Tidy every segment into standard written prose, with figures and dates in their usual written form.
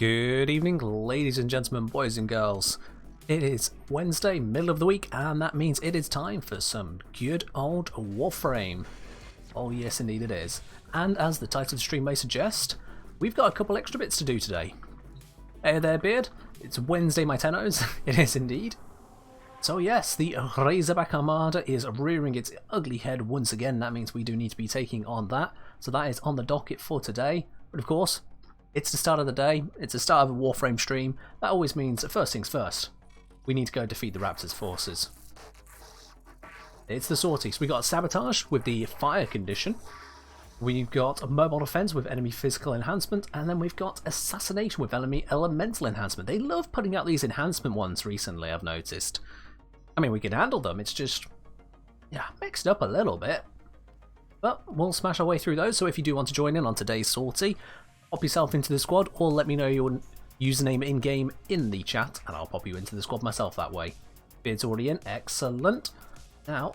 Good evening, ladies and gentlemen, boys and girls. It is Wednesday, middle of the week, and that means it is time for some good old Warframe. Oh yes, indeed it is. And as the title of the stream may suggest, we've got a couple extra bits to do today. Hey there, Beard. It's Wednesday, my tennos. It is indeed. So yes, the Razorback Armada is rearing its ugly head once again. That means we do need to be taking on that. So that is on the docket for today. But of course, it's the start of the day, it's the start of a Warframe stream. That always means that first things first, we need to go defeat the Raptors' forces. It's the sorties. We got Sabotage with the Fire condition. We've got Mobile Defense with Enemy Physical Enhancement, and then we've got Assassination with Enemy Elemental Enhancement. They love putting out these enhancement ones recently, I've noticed. I mean, we can handle them, it's just, yeah, mixed up a little bit. But we'll smash our way through those, so if you do want to join in on today's sortie, pop yourself into the squad, or let me know your username in-game in the chat, and I'll pop you into the squad myself that way. Beard's already in, excellent. Now,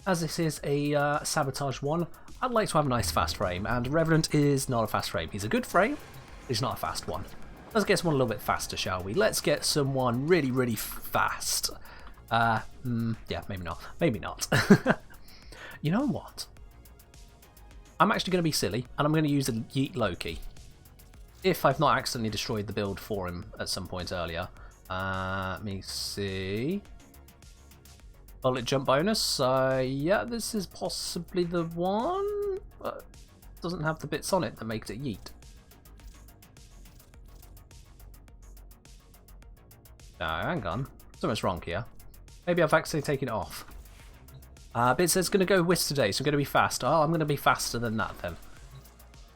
as this is a Sabotage one, I'd like to have a nice fast frame, and Revenant is not a fast frame. He's a good frame, but he's not a fast one. Let's get someone a little bit faster, shall we? Let's get someone really, really fast. Yeah, maybe not. Maybe not. You know what? I'm actually going to be silly, and I'm going to use a Yeet Loki. If I've not accidentally destroyed the build for him at some point earlier. Let me see. Bullet jump bonus. Yeah, this is possibly the one. But doesn't have the bits on it that makes it yeet. No, hang on. Something's wrong here. Maybe I've accidentally taken it off. But it says going to go whisk today, so I'm going to be fast. Oh, I'm going to be faster than that then.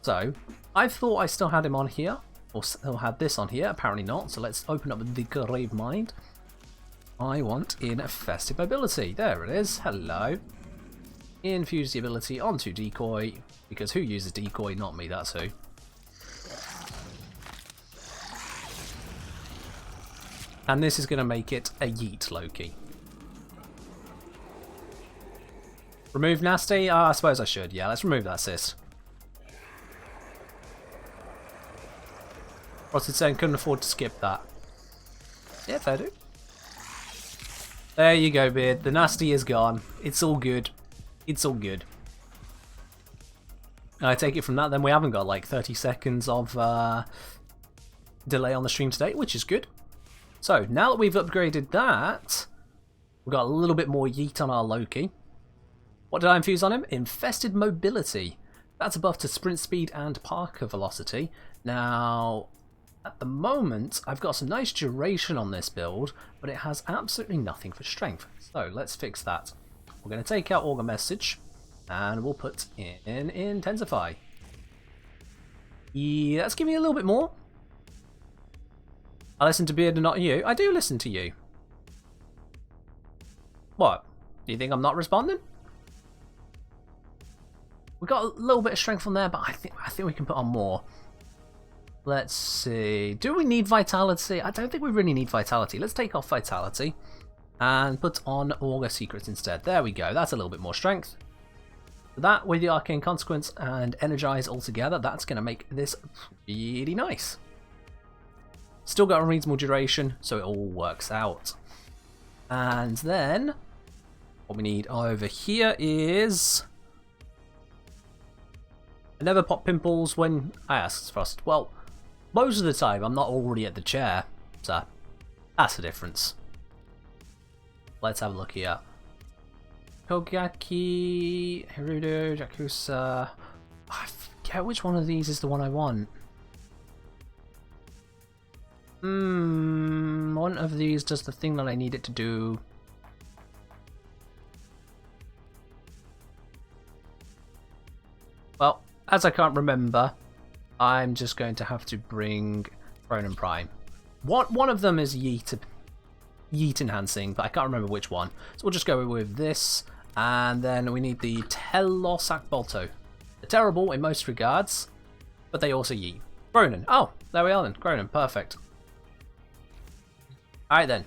So, I thought I still had him on here, or still had this on here, apparently not, so let's open up the Grave Mind. I want Infested Mobility, there it is, hello. Infuse the ability onto Decoy, because who uses Decoy? Not me, that's who. And this is going to make it a Yeet Loki. Remove Nasty? I suppose I should, yeah, let's remove that assist. Frosted saying couldn't afford to skip that. Yeah, fair do. There you go, Beard. The nasty is gone. It's all good. It's all good. And I take it from that, then we haven't got like 30 seconds of delay on the stream today, which is good. So, now that we've upgraded that, we've got a little bit more yeet on our Loki. What did I infuse on him? Infested Mobility. That's a buff to sprint speed and parkour velocity. Now, at the moment, I've got some nice duration on this build, but it has absolutely nothing for strength. So let's fix that. We're going to take out Augur Message, and we'll put in Intensify. Yeah, let's give me a little bit more. I listen to Beard and not you. I do listen to you. What? Do you think I'm not responding? We got a little bit of strength on there, but I think we can put on more. Let's see. Do we need Vitality? I don't think we really need Vitality. Let's take off Vitality and put on Augur Secrets instead. There we go. That's a little bit more strength. That with the Arcane Consequence and Energize altogether, that's going to make this pretty nice. Still got a reasonable duration, so it all works out. And then what we need over here is I never pop pimples when I ask Frost. Well, most of the time, I'm not already at the chair, so that's the difference. Let's have a look here. Kogaki, Hirudo, Jakusa. I forget which one of these is the one I want. One of these does the thing that I need it to do. Well, as I can't remember, I'm just going to have to bring Ronin Prime. One of them is Yeet enhancing, but I can't remember which one. So we'll just go with this, and then we need the Telosak Bolto. They're terrible in most regards, but they also Yeet. Ronin. Oh, there we are then. Ronin, perfect. Alright then.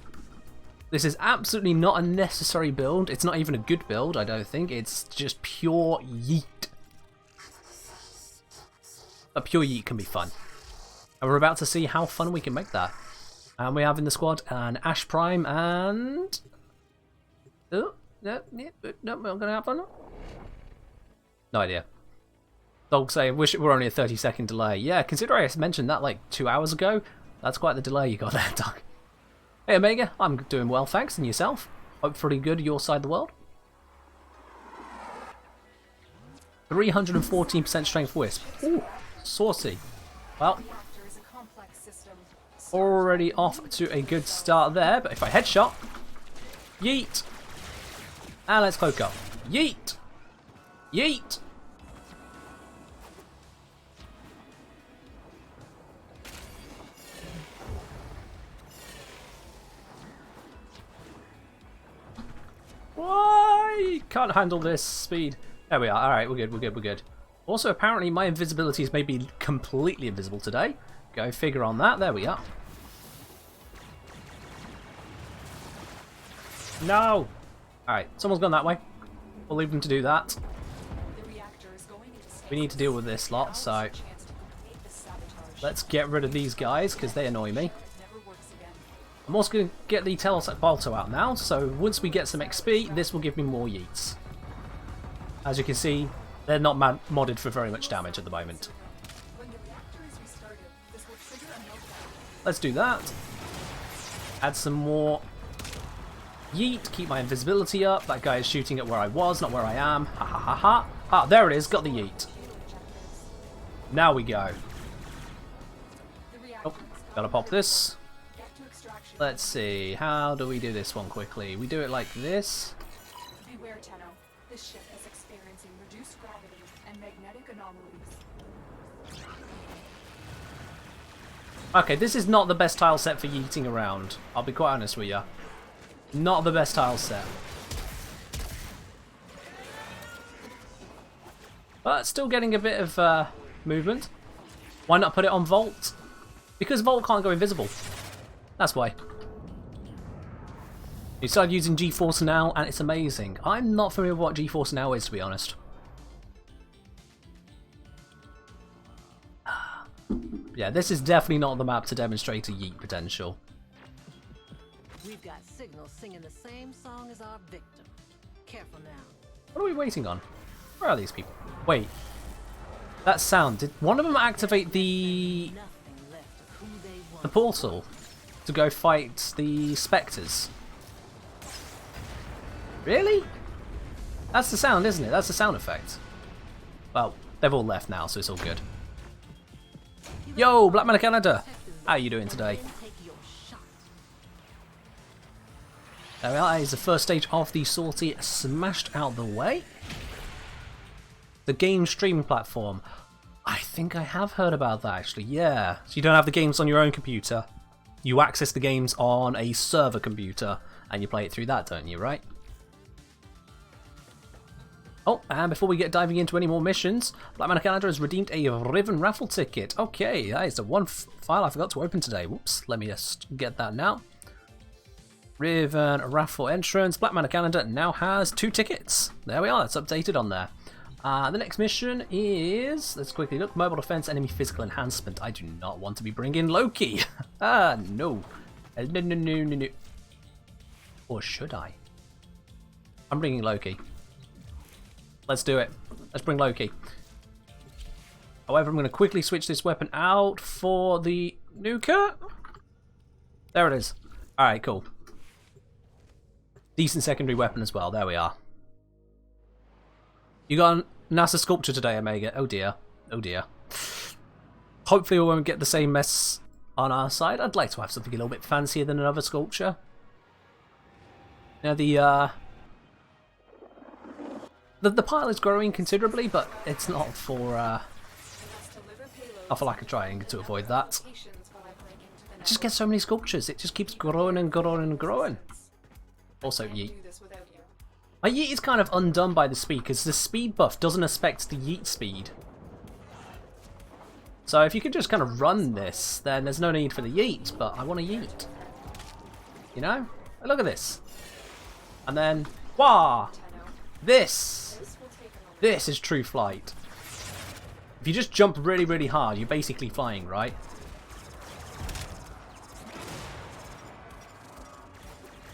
This is absolutely not a necessary build. It's not even a good build, I don't think. It's just pure Yeet. A pure yeet can be fun. And we're about to see how fun we can make that. And we have in the squad an Ash Prime and... Oh, no, not gonna happen. No idea. Dog say, wish it were only a 30-second delay. Yeah, considering I mentioned that like 2 hours ago, that's quite the delay you got there, Dog. Hey Omega, I'm doing well, thanks, and yourself? Hopefully good your side of the world. 314% strength wisp. Ooh, saucy. Well, already off to a good start there, but if I headshot, yeet. And let's cloak up. Yeet. Yeet. Why? Can't handle this speed. There we are. Alright, we're good, we're good, we're good. Also, apparently my invisibilities may be completely invisible today. Go figure on that. There we are. No! Alright, someone's gone that way. We'll leave them to do that. We need to deal with this lot, so... let's get rid of these guys, because they annoy me. I'm also going to get the Balto out now, so once we get some XP, this will give me more yeets. As you can see, they're not modded for very much damage at the moment. Let's do that. Add some more yeet, keep my invisibility up. That guy is shooting at where I was, not where I am. Ha ha ha ha. Ah, there it is, got the yeet. Now we go. Oh, gotta pop this. Let's see, how do we do this one quickly? We do it like this. Beware, Tenno. This ship is experiencing reduced gravity and magnetic anomalies. Okay, this is not the best tile set for yeeting around. I'll be quite honest with you. Not the best tile set. But still getting a bit of movement. Why not put it on Volt? Because Volt can't go invisible. That's why. You started using GeForce Now and it's amazing. I'm not familiar with what GeForce Now is, to be honest. Yeah, this is definitely not the map to demonstrate a yeet potential. We've got signals singing the same song as our victim. Careful now. What are we waiting on? Where are these people? Wait. That sound, did one of them activate the portal to go fight the spectres? Really? That's the sound, isn't it? That's the sound effect. Well, they've all left now, so it's all good. Yo, Black Man of Canada! How are you doing today? There we are, that is the first stage of the sortie smashed out the way. The game streaming platform. I think I have heard about that actually, yeah. So you don't have the games on your own computer. You access the games on a server computer and you play it through that, don't you, right? Oh, and before we get diving into any more missions, Black Man of Canada has redeemed a Riven raffle ticket. Okay, that is the one file I forgot to open today. Whoops, let me just get that now. Riven raffle entrance. Black Man of Canada now has 2 tickets. There we are, that's updated on there. The next mission is, let's quickly look, mobile defense, enemy physical enhancement. I do not want to be bringing Loki. No. No. Or should I? I'm bringing Loki. Let's do it. Let's bring Loki. However, I'm going to quickly switch this weapon out for the nuker. There it is. Alright, cool. Decent secondary weapon as well. There we are. You got a NASA sculpture today, Omega. Oh dear. Oh dear. Hopefully we won't get the same mess on our side. I'd like to have something a little bit fancier than another sculpture. Now the pile is growing considerably, but it's not for lack of trying to avoid that. It just gets so many sculptures. It just keeps growing and growing and growing. Also, yeet. My yeet is kind of undone by the speed, because the speed buff doesn't affect the yeet speed. So if you could just kind of run this, then there's no need for the yeet, but I want to yeet. You know? Look at this. And then, wah! This is true flight. If you just jump really, really hard, you're basically flying, right?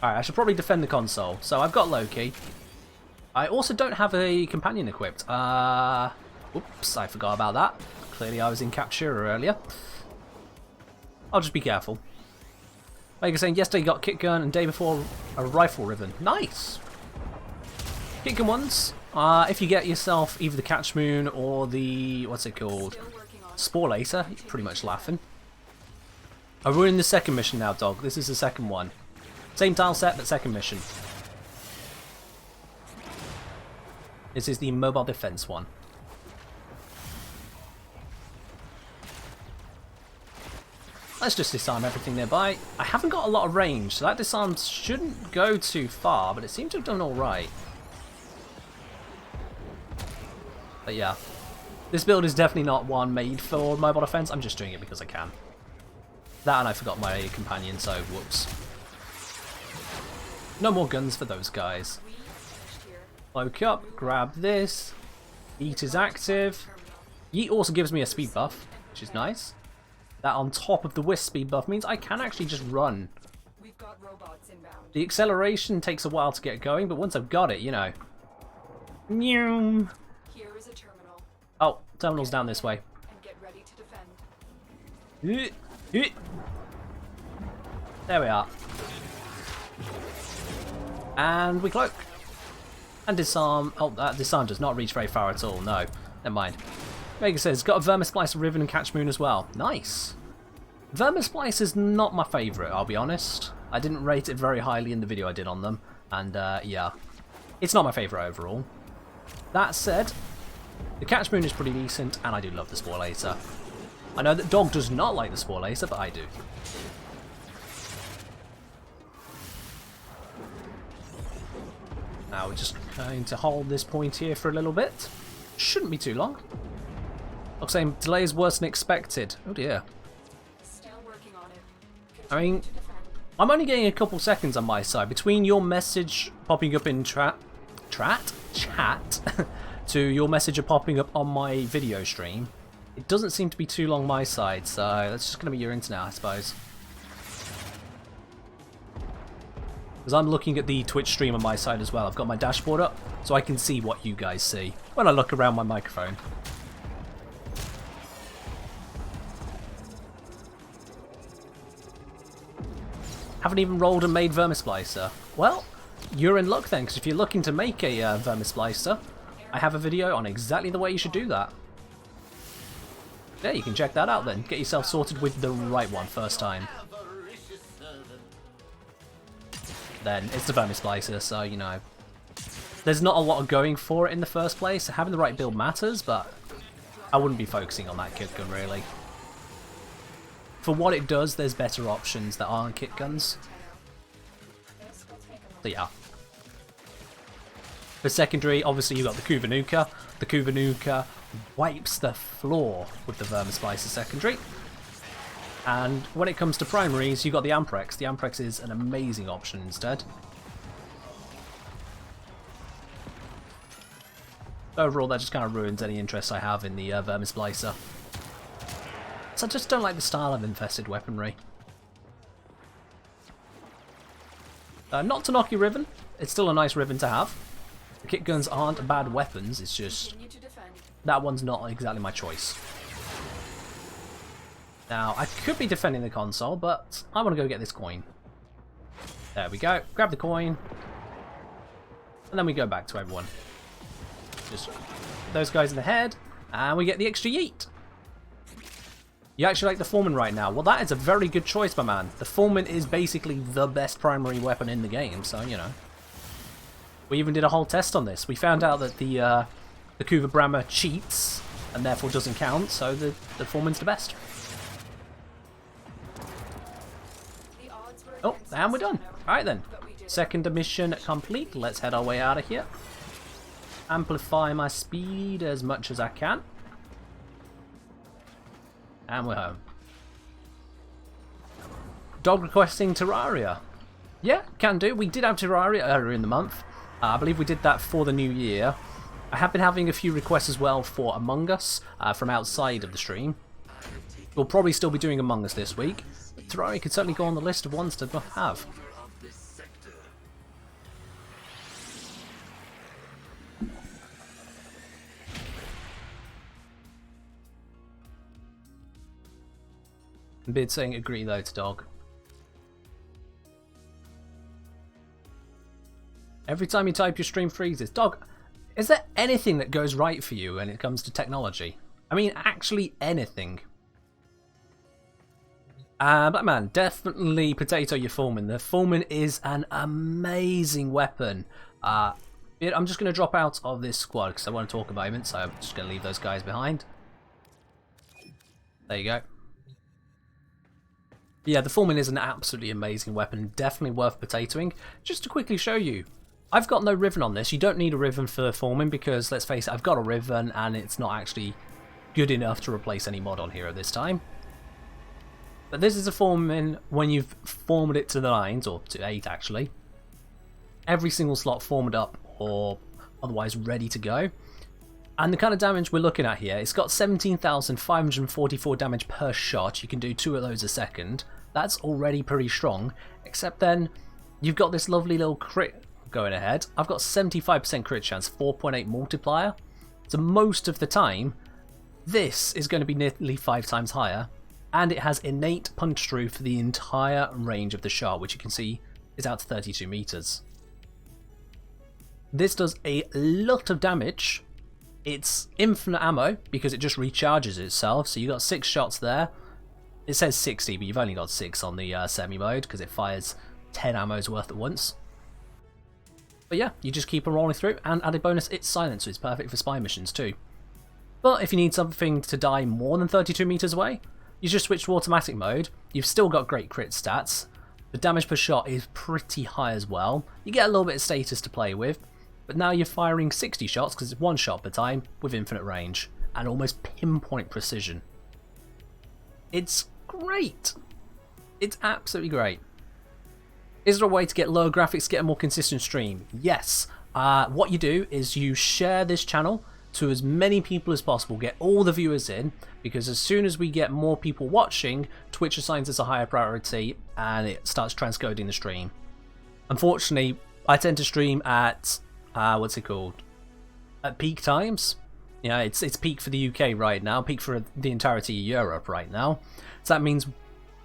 Alright, I should probably defend the console. So I've got Loki. I also don't have a companion equipped. Oops, I forgot about that. Clearly I was in capture earlier. I'll just be careful. Like I was saying, yesterday got kit gun and day before a rifle ribbon. Nice! Kit gun ones. If you get yourself either the Catch Moon or the, what's it called? Spore Laser, you're pretty much laughing. We're in the second mission now, dog. This is the second one. Same tile set, but second mission. This is the mobile defense one. Let's just disarm everything nearby. I haven't got a lot of range, so that disarm shouldn't go too far, but it seems to have done alright. But yeah, this build is definitely not one made for mobile defense. I'm just doing it because I can. That and I forgot my companion, so whoops. No more guns for those guys. Cloak up, grab this. Yeet is active. Yeet also gives me a speed buff, which is nice. That on top of the Wisp speed buff means I can actually just run. We've got robots inbound. The acceleration takes a while to get going, but once I've got it, you know. Here is a terminal. Oh, terminal's down this way. And get ready to defend. There we are. And we cloak. And disarm. Oh, that disarm does not reach very far at all. No, never mind. Vega says, got a Vermisplicer Ribbon and Catch Moon as well. Nice. Vermisplicer is not my favourite, I'll be honest. I didn't rate it very highly in the video I did on them. And yeah, it's not my favourite overall. That said, the Catch Moon is pretty decent, and I do love the Spore Laser. I know that Dog does not like the Spore Laser, but I do. Now we're just going to hold this point here for a little bit. Shouldn't be too long. I'm saying delay is worse than expected. Oh dear. Still working on it. I mean, I'm only getting a couple seconds on my side between your message popping up in chat to your message popping up on my video stream. It doesn't seem to be too long my side, so that's just going to be your internet, I suppose. Because I'm looking at the Twitch stream on my side as well. I've got my dashboard up, so I can see what you guys see when I look around my microphone. Haven't even rolled and made Vermisplicer. Well, you're in luck then, because if you're looking to make a Vermisplicer, I have a video on exactly the way you should do that. Yeah, you can check that out then. Get yourself sorted with the right one first time. Then it's the Vermisplicer, so you know, there's not a lot of going for it in the first place. Having the right build matters, but I wouldn't be focusing on that kit gun really. For what it does, there's better options that aren't kit guns. So yeah. For secondary, obviously you've got the Kuvanuka. The Kuvanuka wipes the floor with the Vermisplicer secondary. And when it comes to primaries, you've got the Amprex. The Amprex is an amazing option instead. Overall, that just kind of ruins any interest I have in the Vermisplicer. So I just don't like the style of infested weaponry. Not to knock your ribbon. It's still a nice ribbon to have. The kit guns aren't bad weapons, it's just that one's not exactly my choice. Now, I could be defending the console, but I want to go get this coin. There we go. Grab the coin. And then we go back to everyone. Just those guys in the head. And we get the extra yeet. You actually like the Foreman right now? Well, that is a very good choice, my man. The Foreman is basically the best primary weapon in the game, so, you know. We even did a whole test on this. We found out that the Kuva Brahma cheats, and therefore doesn't count, so the Foreman's the best. Oh, and we're done. Alright then. Second mission complete. Let's head our way out of here. Amplify my speed as much as I can. And we're home. Dog requesting Terraria. Yeah, can do. We did have Terraria earlier in the month. I believe we did that for the new year. I have been having a few requests as well for Among Us from outside of the stream. We'll probably still be doing Among Us this week. Terraria could certainly go on the list of ones to have. Beard saying agree though to dog. Every time you type your stream freezes. Dog, is there anything that goes right for you when it comes to technology? I mean, actually anything. Black man, definitely potato your Foreman. The Foreman is an amazing weapon. I'm just going to drop out of this squad because I want to talk about him, so I'm just going to leave those guys behind. There you go. Yeah, the Foreman is an absolutely amazing weapon, definitely worth potatoing. Just to quickly show you, I've got no Riven on this. You don't need a Riven for the Foreman because, let's face it, I've got a Riven and it's not actually good enough to replace any mod on here at this time. But this is a Foreman when you've formed it to the 9s, or to 8 actually. Every single slot formed up or otherwise ready to go. And the kind of damage we're looking at here, it's got 17,544 damage per shot. You can do 2 of those a second. That's already pretty strong, except then you've got this lovely little crit going ahead. I've got 75% crit chance, 4.8 multiplier. So most of the time, this is going to be nearly 5 times higher. And it has innate punch through for the entire range of the shot, which you can see is out to 32 meters. This does a lot of damage. It's infinite ammo because it just recharges itself. So you got 6 shots there. It says 60, but you've only got 6 on the semi mode because it fires 10 ammos worth at once. But yeah, you just keep on rolling through, and added bonus, it's silent, so it's perfect for spy missions too. But if you need something to die more than 32 meters away, you just switch to automatic mode. You've still got great crit stats. The damage per shot is pretty high as well. You get a little bit of status to play with, but now you're firing 60 shots because it's 1 shot per time with infinite range and almost pinpoint precision. It's great. It's absolutely great. Is there a way to get lower graphics, get a more consistent stream? Yes. What you do is you share this channel to as many people as possible, get all the viewers in, because as soon as we get more people watching, Twitch assigns us a higher priority and it starts transcoding the stream. Unfortunately, I tend to stream at, what's it called? At peak times. Yeah, it's peak for the UK right now, peak for the entirety of Europe right now. So that means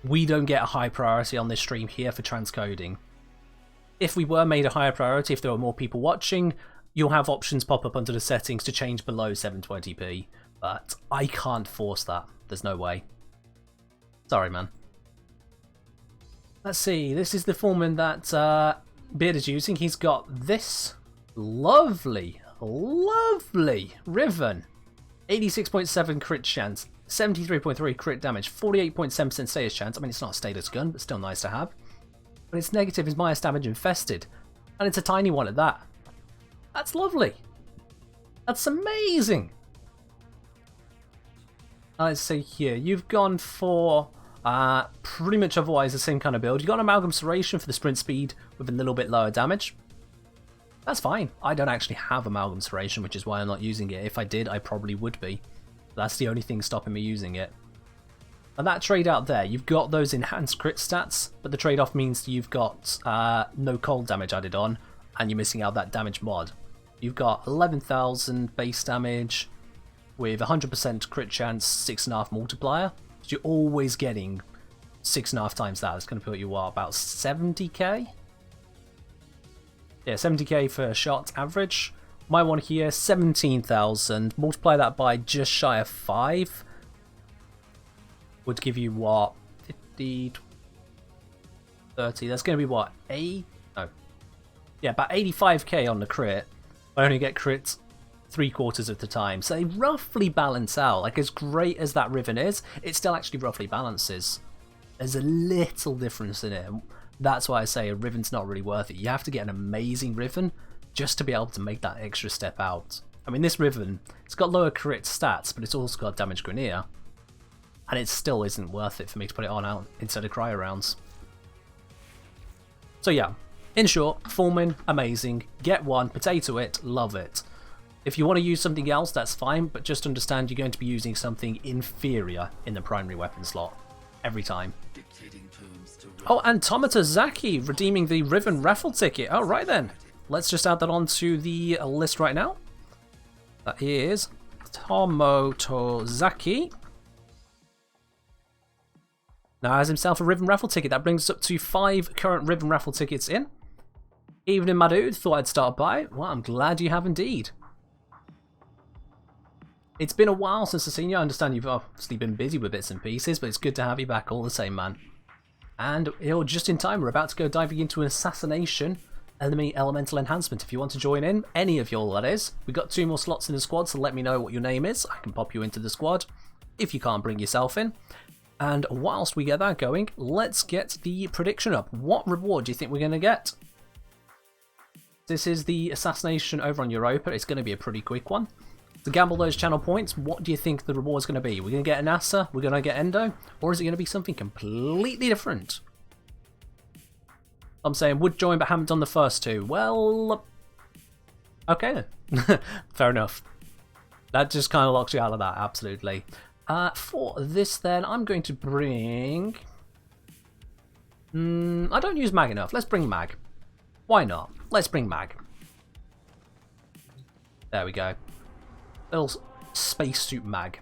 we don't get a high priority on this stream here for transcoding. If we were made a higher priority, if there were more people watching, you'll have options pop up under the settings to change below 720p, but I can't force that. There's no way. Sorry, man. Let's see, this is the Foreman that Beard is using. He's got this lovely Riven. 86.7 crit chance, 73.3 crit damage, 48.7% status chance. I mean, it's not a status gun, but still nice to have. But its negative is minus damage infested, and it's a tiny one at that. That's lovely. That's amazing. Let's see here. You've gone for pretty much otherwise the same kind of build. You've got Amalgam Serration for the sprint speed with a little bit lower damage. That's fine. I don't actually have Amalgam Serration, which is why I'm not using it. If I did, I probably would be. That's the only thing stopping me using it. And that trade out there, you've got those enhanced crit stats, but the trade-off means you've got no cold damage added on, and you're missing out that damage mod. You've got 11,000 base damage with 100% crit chance, 6.5 multiplier. So you're always getting 6.5 times that. It's going to put you, what, about 70k? Yeah, 70k for a shot average. My one here, 17,000. Multiply that by just shy of 5. Would give you, what, 50, 30. That's going to be, what, 8? No. Yeah, about 85k on the crit. I only get crits 3/4 of the time. So they roughly balance out. Like, as great as that Riven is, it still actually roughly balances. There's a little difference in it. That's why I say a Riven's not really worth it. You have to get an amazing Riven just to be able to make that extra step out. I mean, this Riven, it's got lower crit stats, but it's also got damage Grenier. And it still isn't worth it for me to put it on out instead of cryo rounds. So yeah, in short, Foreman, amazing. Get one, potato it, love it. If you want to use something else, that's fine, but just understand you're going to be using something inferior in the primary weapon slot. Every time. Oh, and Tomata Zaki redeeming the Riven raffle ticket. Oh, right then. Let's just add that onto the list right now. That is Tomata Zaki. Now has himself a Ribbon Raffle ticket. That brings us up to 5 current Ribbon Raffle tickets in. Evening, my dude. Thought I'd start by. Well, I'm glad you have indeed. It's been a while since I've seen you. I understand you've obviously been busy with bits and pieces, but it's good to have you back all the same, man. And you're just in time. We're about to go diving into an assassination enemy elemental enhancement. If you want to join in, any of y'all that is. We've got 2 more slots in the squad, so let me know what your name is. I can pop you into the squad if you can't bring yourself in. And whilst we get that going, let's get the prediction up. What reward do you think we're going to get? This is the assassination over on Europa. It's going to be a pretty quick one. To gamble those channel points, what do you think the reward's going to be? We're going to get a NASA? We're going to get Endo? Or is it going to be something completely different? I'm saying would join but haven't done the first 2. Well, okay then. Fair enough. That just kind of locks you out of that, absolutely. For this then, I'm going to bring... I don't use mag enough. Let's bring mag. Why not? Let's bring mag. There we go. Little spacesuit mag.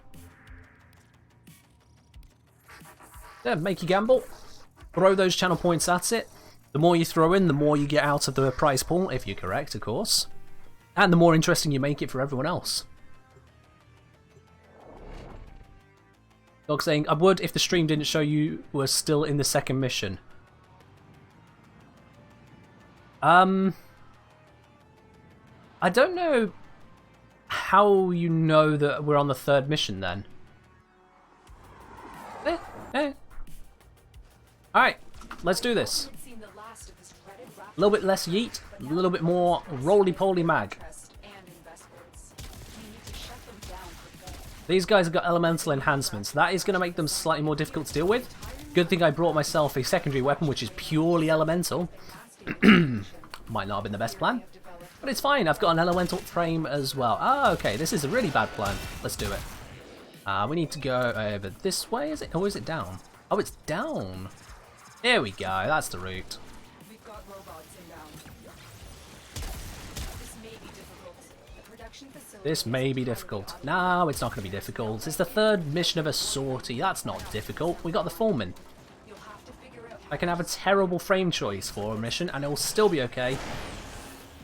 Yeah, make you gamble. Throw those channel points at it. The more you throw in, the more you get out of the prize pool, if you're correct, of course. And the more interesting you make it for everyone else. Dog saying, I would if the stream didn't show you were still in the second mission. I don't know how you know that we're on the 3rd mission then. Alright, let's do this. A little bit less yeet, a little bit more roly-poly mag. These guys have got elemental enhancements. That is going to make them slightly more difficult to deal with. Good thing I brought myself a secondary weapon which is purely elemental. Might not have been the best plan. But it's fine, I've got an elemental frame as well. Ah, okay, this is a really bad plan. Let's do it. We need to go over this way, is it? Or is it down? Oh, it's down. Here we go, that's the route. We've got robots inbound. This may be difficult. The production facility This may be difficult. No, it's not going to be difficult. It's the 3rd mission of a sortie. That's not difficult. We got the foreman. You'll have to figure out I can have a terrible frame choice for a mission and it will still be okay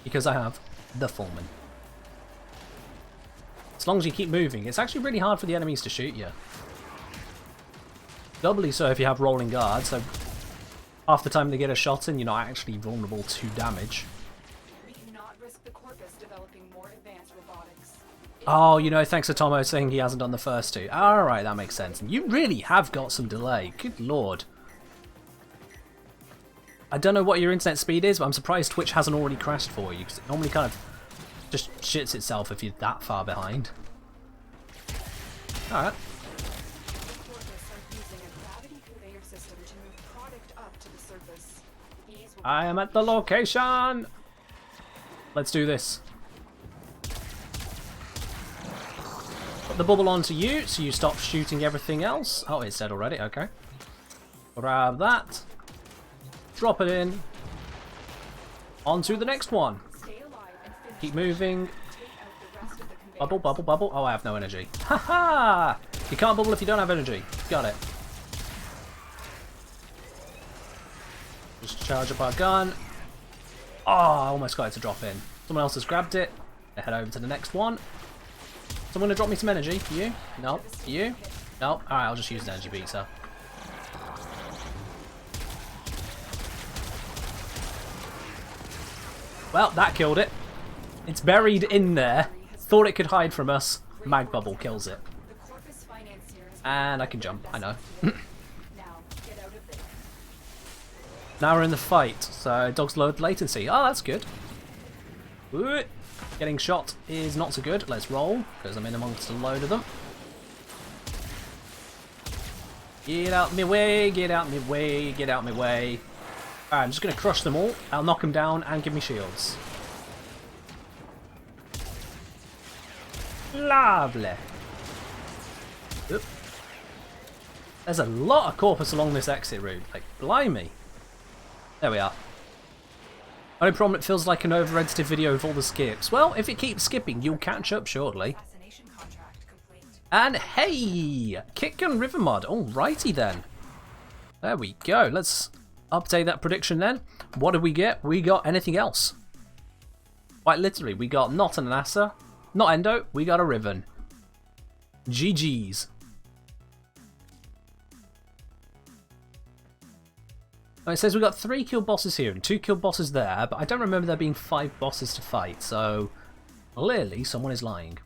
because I have the foreman. As long as you keep moving. It's actually really hard for the enemies to shoot you. Doubly so if you have rolling guard, so half the time they get a shot in, you're not actually vulnerable to damage. we cannot risk the corpus developing more advanced robotics. Oh, you know, thanks to Tomo saying he hasn't done the first 2. Alright, that makes sense. And you really have got some delay. Good lord. I don't know what your internet speed is, but I'm surprised Twitch hasn't already crashed for you, because it normally kind of just shits itself if you're that far behind. Alright. The corpus are using a gravity conveyor system to move product up to the surface. These will I am at the location! Let's do this. Put the bubble onto you, so you stop shooting everything else. Oh, it's dead already, okay. Grab that. Drop it in. On to the next one. stay alive and finish. Keep moving. Take out the rest of the conveyor. Bubble, bubble, bubble. Oh, I have no energy. Haha! You can't bubble if you don't have energy. Got it. Just charge up our gun. Oh, I almost got it to drop in. Someone else has grabbed it. Head over to the next one. Someone to drop me some energy. You? Nope. You? Nope. Alright, I'll just use an energy pizza. Well, that killed it. It's buried in there. Thought it could hide from us. Mag bubble kills it. The corpus financier has And I can jump, I know. now get out of there. Now we're in the fight, so dogs load latency. Oh, that's good. Ooh, getting shot is not so good. Let's roll, because I'm in amongst a load of them. Get out my way, get out my way, get out my way. Alright, I'm just going to crush them all. I'll knock them down and give me shields. Lovely. Oop. There's a lot of corpus along this exit route. Like, blimey. There we are. Only problem, it feels like an over-edited video with all the skips. Well, if it keeps skipping, you'll catch up shortly. Fascination contract complete. And hey! Kick Gun River Mod. Alrighty then. There we go. Let's update that prediction then. What did we get? We got anything else. Quite literally, we got not an NASA, not Endo, we got a Riven. GG's. Oh, it says we got 3 kill bosses here and 2 kill bosses there, but I don't remember there being 5 bosses to fight, so clearly someone is lying.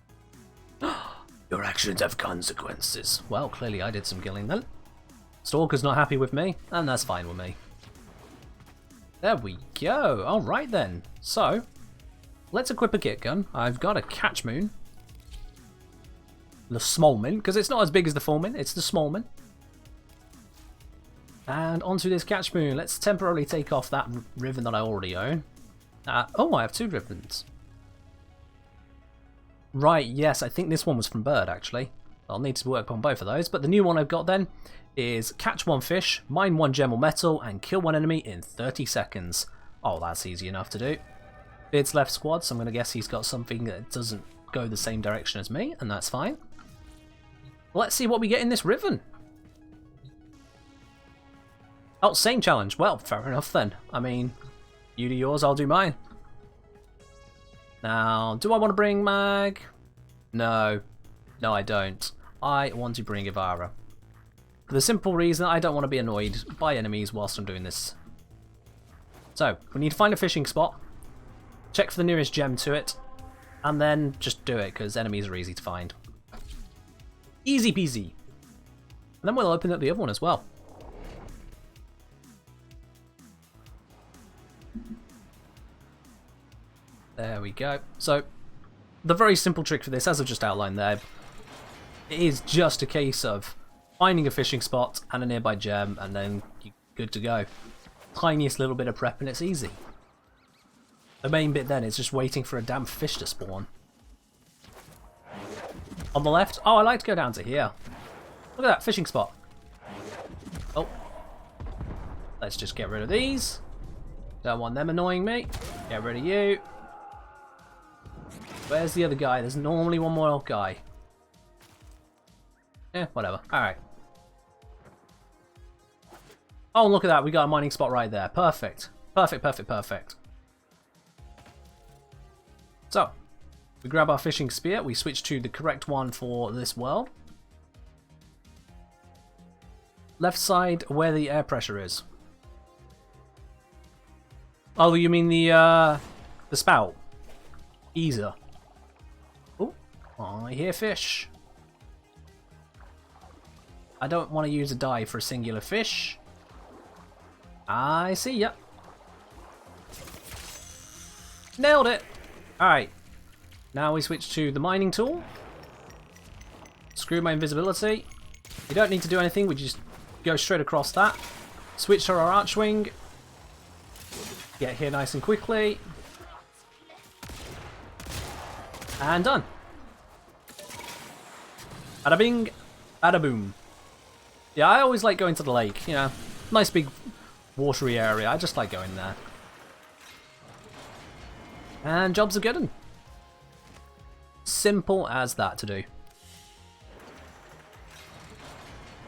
Your actions have consequences. Well, clearly I did some killing then. Stalker's not happy with me, and that's fine with me. There we go. Alright then. So, let's equip a kit gun. I've got a catch moon. The small min, because it's not as big as the full min, it's the small min. And onto this catch moon, let's temporarily take off that ribbon that I already own. Oh, I have 2 ribbons. Right, yes, I think this one was from Bird, actually. I'll need to work on both of those, but the new one I've got then is catch 1 fish, mine 1 gem or metal, and kill 1 enemy in 30 seconds. Oh, that's easy enough to do. Beard's left squad, so I'm going to guess he's got something that doesn't go the same direction as me, and that's fine. Let's see what we get in this Riven. Oh, same challenge. Well, fair enough then. I mean, you do yours, I'll do mine. Now, do I want to bring Mag? No. No, I don't. I want to bring Ivara. For the simple reason I don't want to be annoyed by enemies whilst I'm doing this. So, we need to find a fishing spot, check for the nearest gem to it, and then just do it, because enemies are easy to find. Easy peasy. And then we'll open up the other one as well. There we go. So, the very simple trick for this, as I've just outlined there, it is just a case of finding a fishing spot and a nearby gem, and then you're good to go. Tiniest little bit of prep and it's easy. The main bit then is just waiting for a damn fish to spawn. On the left, oh, I like to go down to here. Look at that, fishing spot. Oh. Let's just get rid of these. Don't want them annoying me. Get rid of you. Where's the other guy? There's normally one more guy. Whatever. Alright. Oh, look at that. We got a mining spot right there. Perfect. Perfect, perfect, perfect. So, we grab our fishing spear. We switch to the correct one for this world. Left side where the air pressure is. Oh, you mean the spout? Easer. Oh, I hear fish. I don't want to use a dive for a singular fish. I see ya. Nailed it. Alright. Now we switch to the mining tool. Screw my invisibility. You don't need to do anything, we just go straight across that. Switch to our archwing. Get here nice and quickly. And done. Bada bing, bada boom. Yeah, I always like going to the lake, you know. Nice big watery area, I just like going there. And jobs are good 'un. Simple as that to do.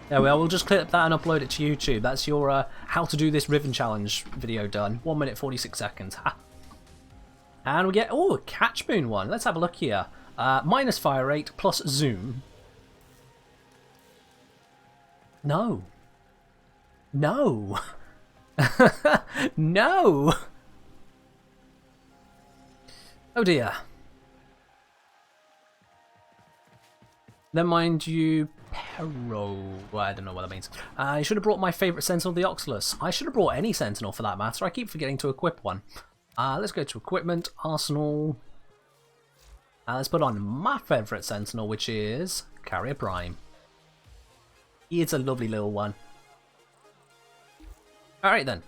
There we are, we'll just clip that and upload it to YouTube. That's your how to do this Riven challenge video done. 1 minute 46 seconds. Ha. And we get, oh, a catch moon one. Let's have a look here. Minus fire rate plus zoom. No. No. No. Oh dear. Never mind you, Perro. Well, I don't know what that means. I should have brought my favourite Sentinel, the Oxalus. I should have brought any Sentinel for that matter. I keep forgetting to equip one. Let's go to equipment, arsenal. Let's put on my favourite Sentinel, which is Carrier Prime. It's a lovely little one. Alright then.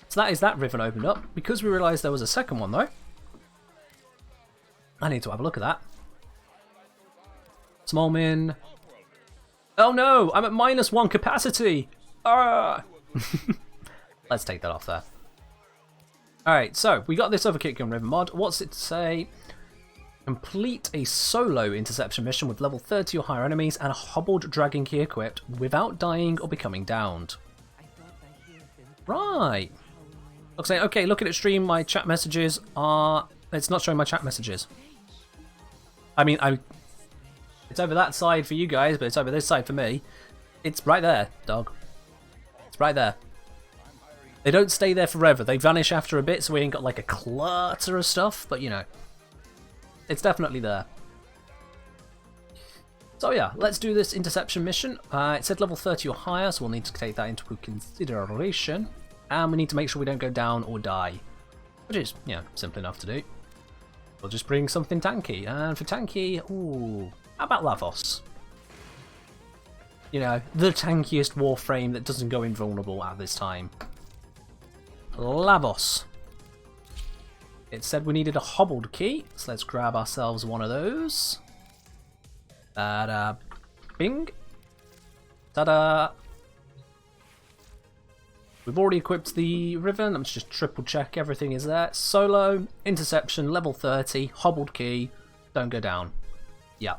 So that is that Riven opened up. Because we realised there was a second one though, I need to have a look at that. Small min. Oh no! I'm at -1 capacity! Ah! Let's take that off there. Alright, so we got this other kit gun Riven mod. What's it say? Complete a solo interception mission with level 30 or higher enemies and a hobbled dragon key equipped without dying or becoming downed. Right. Looks like, okay, looking at stream, my chat messages are... It's not showing my chat messages. I mean, it's over that side for you guys, but it's over this side for me. It's right there, dog. It's right there. They don't stay there forever. They vanish after a bit, so we ain't got like a clutter of stuff, but you know. It's definitely there. So yeah, let's do this interception mission. It said level 30 or higher, so we'll need to take that into consideration. And we need to make sure we don't go down or die. Which is, yeah, simple enough to do. We'll just bring something tanky. And for tanky, ooh, how about Lavos? You know, the tankiest Warframe that doesn't go invulnerable at this time. Lavos. It said we needed a hobbled key, so let's grab ourselves one of those. Ta-da. Bing. Ta-da. We've already equipped the Riven. Let's just triple check everything is there. Solo, interception, level 30, hobbled key, don't go down. Yeah.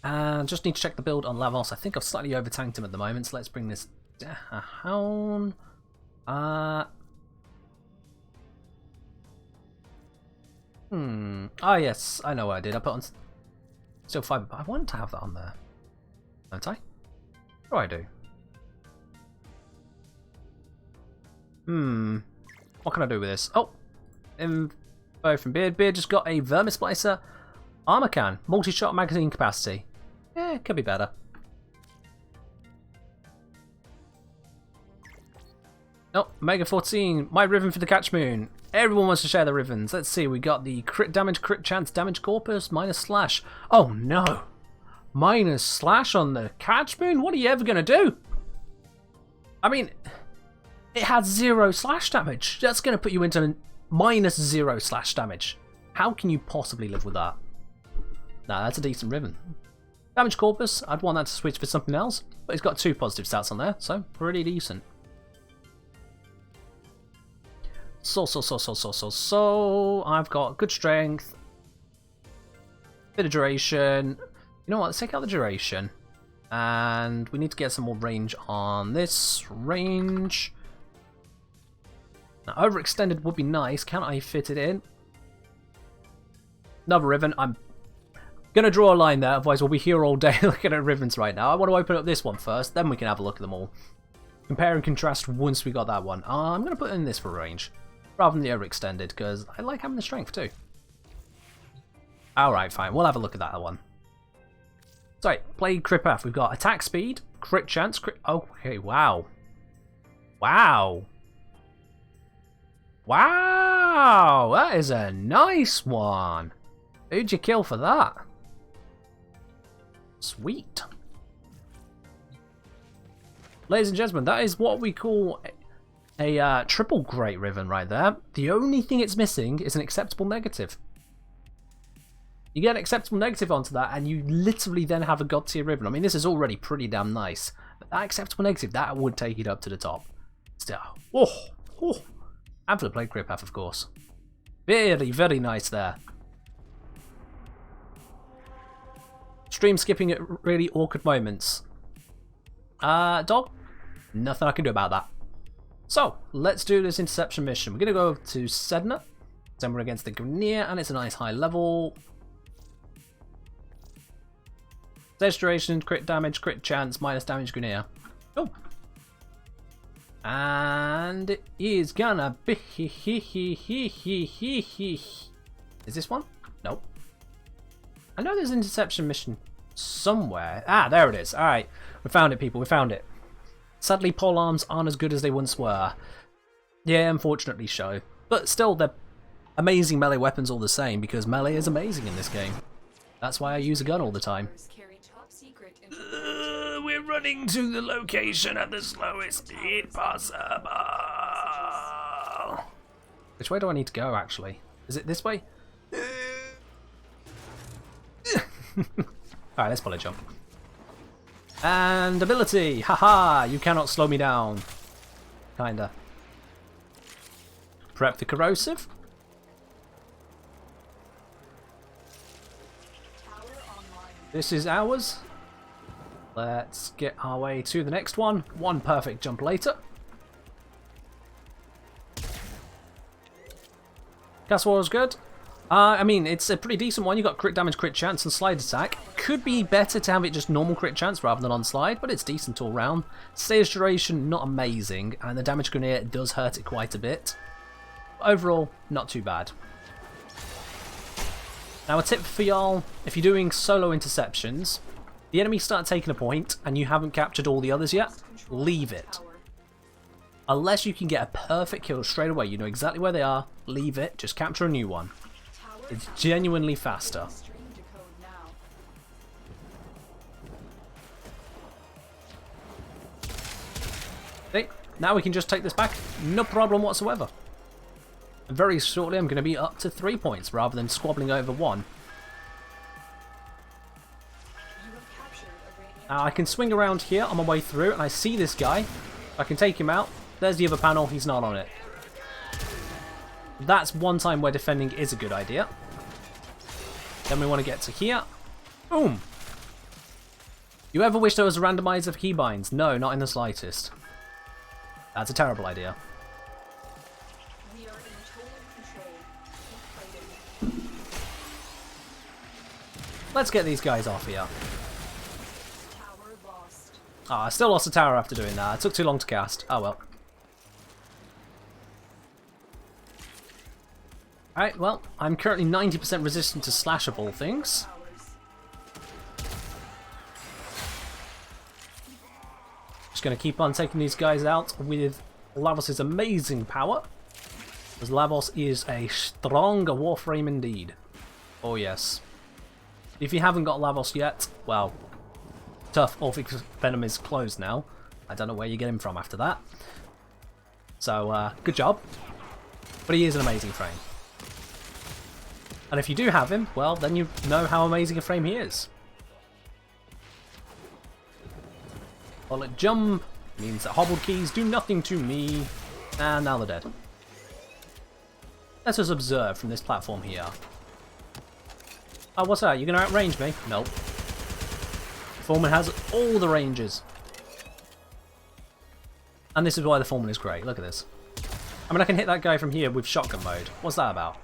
And just need to check the build on Lavos. I think I've slightly over-tanked him at the moment, so let's bring this down. Ah, yes, I know what I did. I put on still fiber, but I want to have that on there. Don't I? What do I do? What can I do with this? Oh, info from Beard. Beard just got a Vermisplicer armor can, multi-shot magazine capacity. Eh, could be better. Oh, Mega 14, my Riven for the Catch Moon. Everyone wants to share the Rivens. Let's see, we got the crit damage, crit chance, damage corpus, minus slash. Oh no! Minus slash on the Catch Moon? What are you ever going to do? I mean, it has 0 slash damage. That's going to put you into minus 0 slash damage. How can you possibly live with that? Nah, that's a decent Riven. Damage corpus, I'd want that to switch for something else, but it's got 2 positive stats on there, so pretty decent. So, I've got good strength, bit of duration. You know what, let's take out the duration. And we need to get some more range on this. Range. Now, overextended would be nice. Can I fit it in? Another Riven. I'm going to draw a line there, otherwise we'll be here all day looking at Rivens right now. I want to open up this one first, then we can have a look at them all. Compare and contrast once we got that one. I'm going to put in this for range, rather than the overextended, because I like having the strength too. Alright, fine. We'll have a look at that one. Sorry, play crit path. We've got attack speed, crit chance, crit... Okay, wow. Wow. Wow! That is a nice one. Who'd you kill for that? Sweet. Ladies and gentlemen, that is what we call a triple great Riven right there. The only thing it's missing is an acceptable negative. You get an acceptable negative onto that, and you literally then have a god tier Riven. I mean, this is already pretty damn nice. But that acceptable negative, that would take it up to the top. Still, and for the plague crit path, of course. Very, very nice there. Stream skipping at really awkward moments. Dog? Nothing I can do about that. So, let's do this interception mission. We're going to go to Sedna. Then we're against the Grineer, and it's a nice high level. Stage duration, crit damage, crit chance, minus damage Grineer. Oh. And it is gonna be... Is this one? Nope. I know there's an interception mission somewhere. Ah, there it is. Alright. We found it, people. We found it. Sadly, pole arms aren't as good as they once were. Yeah, unfortunately so. But still, they're amazing melee weapons all the same, because melee is amazing in this game. That's why I use a gun all the time. We're running to the location at the slowest speed possible. Which way do I need to go, actually? Is it this way? Alright, let's pull a jump. And ability! Haha! You cannot slow me down. Kinda. Prep the corrosive. This is ours. Let's get our way to the next one. One perfect jump later. Castle Wall is good. I mean, it's a pretty decent one. You got crit damage, crit chance, and slide attack. Could be better to have it just normal crit chance rather than on slide, but it's decent all round. Stage duration, not amazing, and the damage grenadier does hurt it quite a bit. Overall, not too bad. Now a tip for y'all, if you're doing solo interceptions, the enemy start taking a point and you haven't captured all the others yet, leave it. Unless you can get a perfect kill straight away, you know exactly where they are, leave it, just capture a new one. It's genuinely faster. See, now we can just take this back, no problem whatsoever. And very shortly I'm going to be up to 3 points rather than squabbling over 1. Now I can swing around here on my way through and I see this guy. I can take him out. There's the other panel, he's not on it. That's one time where defending is a good idea. Then we want to get to here. Boom! You ever wish there was a randomizer of keybinds? No, not in the slightest. That's a terrible idea. We are in total control. Keep fighting. Let's get these guys off here. Tower lost. Ah, I still lost a tower after doing that. It took too long to cast. Oh well. Alright, well, I'm currently 90% resistant to slash of all things. Just going to keep on taking these guys out with Lavos' amazing power. Because Lavos is a stronger Warframe indeed. Oh yes. If you haven't got Lavos yet, well, tough. Orphic Venom is closed now. I don't know where you get him from after that. So, good job. But he is an amazing frame. And if you do have him, well, then you know how amazing a frame he is. Bullet jump means that hobbled keys do nothing to me. And now they're dead. Let us observe from this platform here. Oh, what's that? You're going to outrange me? Nope. Foreman has all the ranges. And this is why the Foreman is great. Look at this. I mean, I can hit that guy from here with shotgun mode. What's that about?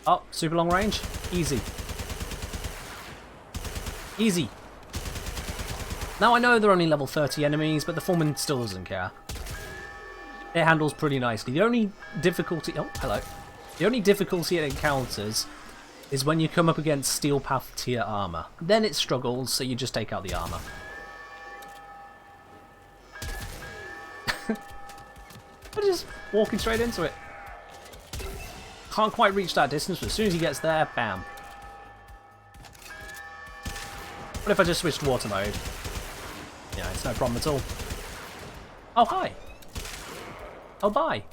Oh, super long range? Easy. Easy. Now I know they're only level 30 enemies, but the Foreman still doesn't care. It handles pretty nicely. The only difficulty... Oh, hello. The only difficulty it encounters is when you come up against Steel Path tier armor. Then it struggles, so you just take out the armor. I'm just walking straight into it. Can't quite reach that distance, but as soon as he gets there, bam. What if I just switched water mode? Yeah, it's no problem at all. Oh, hi. Oh, bye.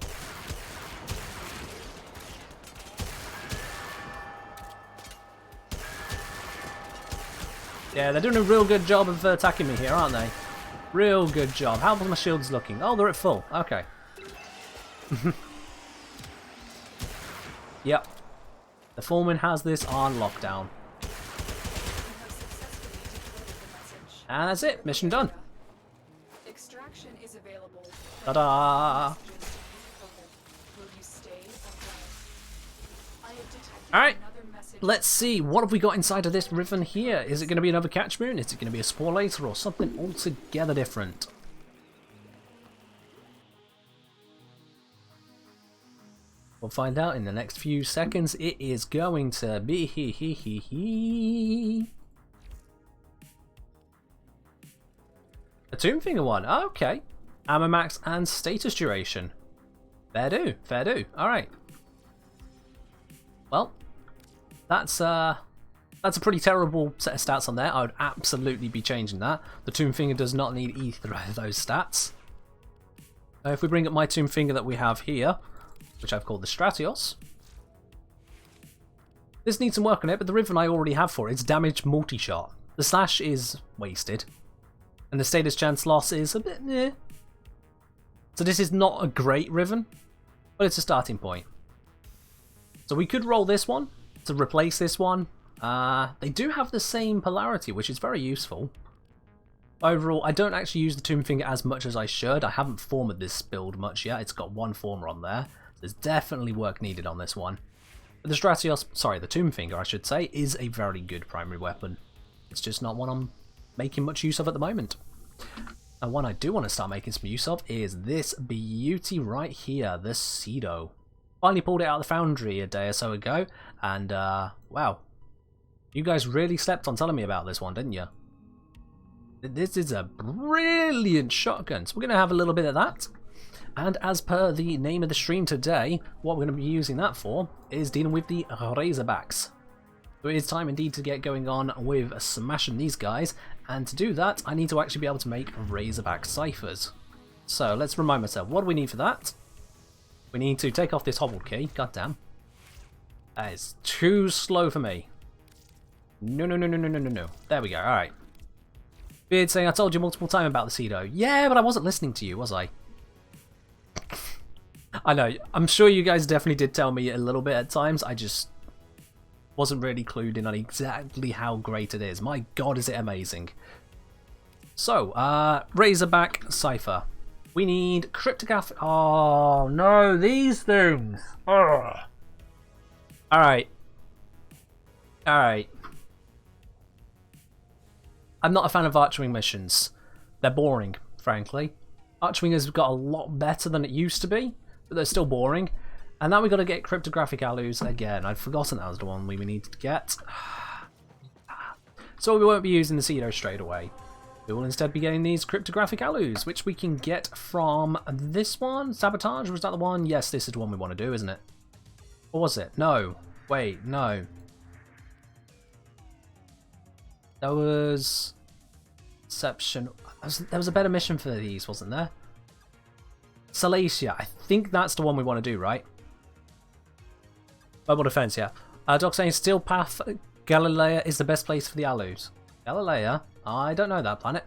Yeah, they're doing a real good job of attacking me here, aren't they? Real good job. How are my shields looking? Oh, they're at full. Okay. Yep. The Foreman has this on lockdown. And that's it. Mission done. Extraction is available. Ta-da! Will you stay or go? I have detected Alright. another message. Let's see. What have we got inside of this ribbon here? Is it going to be another catch moon? Is it going to be a spore later or something altogether different? We'll find out in the next few seconds. It is going to be a Tomb Finger one. Oh, okay. Ammo max and status duration. Fair do, fair do. Alright. Well, that's a pretty terrible set of stats on there. I would absolutely be changing that. The Tomb Finger does not need either of those stats. If we bring up my Tomb Finger that we have here, which I've called the Stratios. This needs some work on it, but the Riven I already have for it. It's damage multi-shot. The slash is wasted. And the status chance loss is a bit meh. So this is not a great Riven, but it's a starting point. So we could roll this one to replace this one. They do have the same polarity, which is very useful. Overall, I don't actually use the Tomb Finger as much as I should. I haven't formed this build much yet. It's got one former on there. There's definitely work needed on this one. But the Stratios, sorry, the Tomb Finger, I should say, is a very good primary weapon. It's just not one I'm making much use of at the moment. And one I do want to start making some use of is this beauty right here, the Cedo. Finally pulled it out of the foundry a day or so ago, and wow. You guys really slept on telling me about this one, didn't you? This is a brilliant shotgun, so we're going to have a little bit of that. And as per the name of the stream today, what we're going to be using that for is dealing with the Razorbacks. So it is time indeed to get going on with smashing these guys, and to do that I need to actually be able to make Razorback ciphers. So let's remind myself, what do we need for that? We need to take off this hobble key, goddamn. That is too slow for me. No. There we go, alright. Beard saying, I told you multiple times about the Cedo. Yeah, but I wasn't listening to you, was I? I know, I'm sure you guys definitely did tell me a little bit at times, I just wasn't really clued in on exactly how great it is. My god, is it amazing. So, Razorback Cypher. We need cryptographic... Oh, no, these things! Ugh. Alright. Alright. I'm not a fan of Archwing missions. They're boring, frankly. Archwing has got a lot better than it used to be, but they're still boring. And now we've got to get cryptographic alloys again. I'd forgotten that was the one we needed to get. So we won't be using the Cedo straight away. We will instead be getting these cryptographic alloys, which we can get from this one. Sabotage, was that the one? Yes, this is the one we want to do, isn't it? Or was it? No. Wait, no. There was... Deception. There was a better mission for these, wasn't there? Salacia. I think that's the one we want to do, right? Mobile defense, yeah. Doc saying Steel Path Galilea is the best place for the alloys. Galilea? I don't know that planet.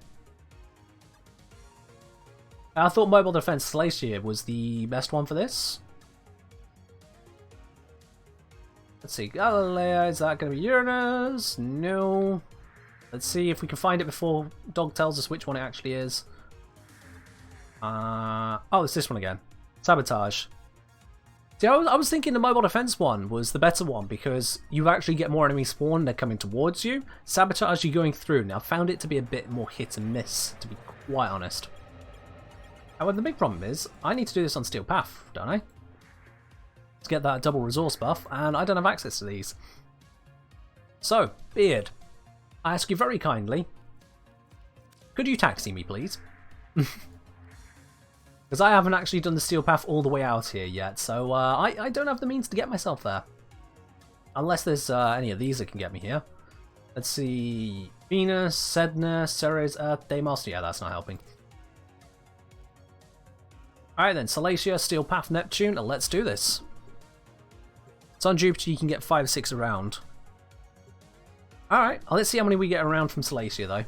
I thought Mobile Defense Salacia was the best one for this. Let's see, Galilea, is that going to be Uranus? No. Let's see if we can find it before Dog tells us which one it actually is. Oh, it's this one again. Sabotage. See, I was thinking the Mobile Defense one was the better one because you actually get more enemies spawn, they're coming towards you. Sabotage, you're going through. Now, I found it to be a bit more hit and miss, to be quite honest. However, the big problem is, I need to do this on Steel Path, don't I? To get that double resource buff, and I don't have access to these. So, Beard, I ask you very kindly, could you taxi me, please? Because I haven't actually done the Steel Path all the way out here yet, so I don't have the means to get myself there. Unless there's any of these that can get me here. Let's see... Venus, Sedna, Ceres, Earth, Deimos. Yeah, that's not helping. Alright then, Salacia, Steel Path, Neptune, let's do this. So on Jupiter you can get 5 or 6 around. Alright, let's see how many we get around from Salacia though.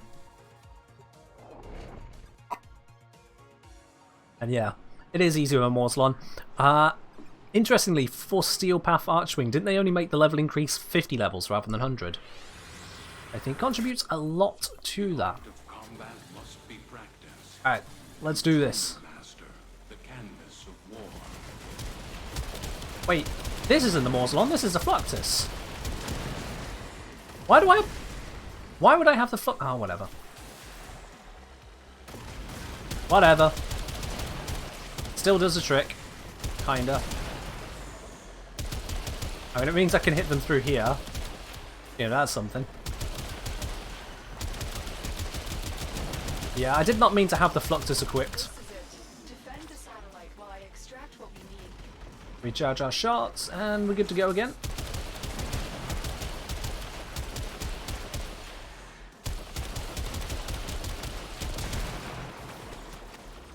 And yeah, it is easier on Morslon. Interestingly, for Steel Path Archwing, didn't they only make the level increase 50 levels rather than 100? I think contributes a lot to that. Alright, let's do this. Wait, this isn't the Morslon, this is the Fluctus. Why would I have the Flux? Oh, whatever. Whatever. Still does the trick. Kinda. I mean, it means I can hit them through here. Yeah, that's something. Yeah, I did not mean to have the Fluctus equipped. Recharge our shots, and we're good to go again.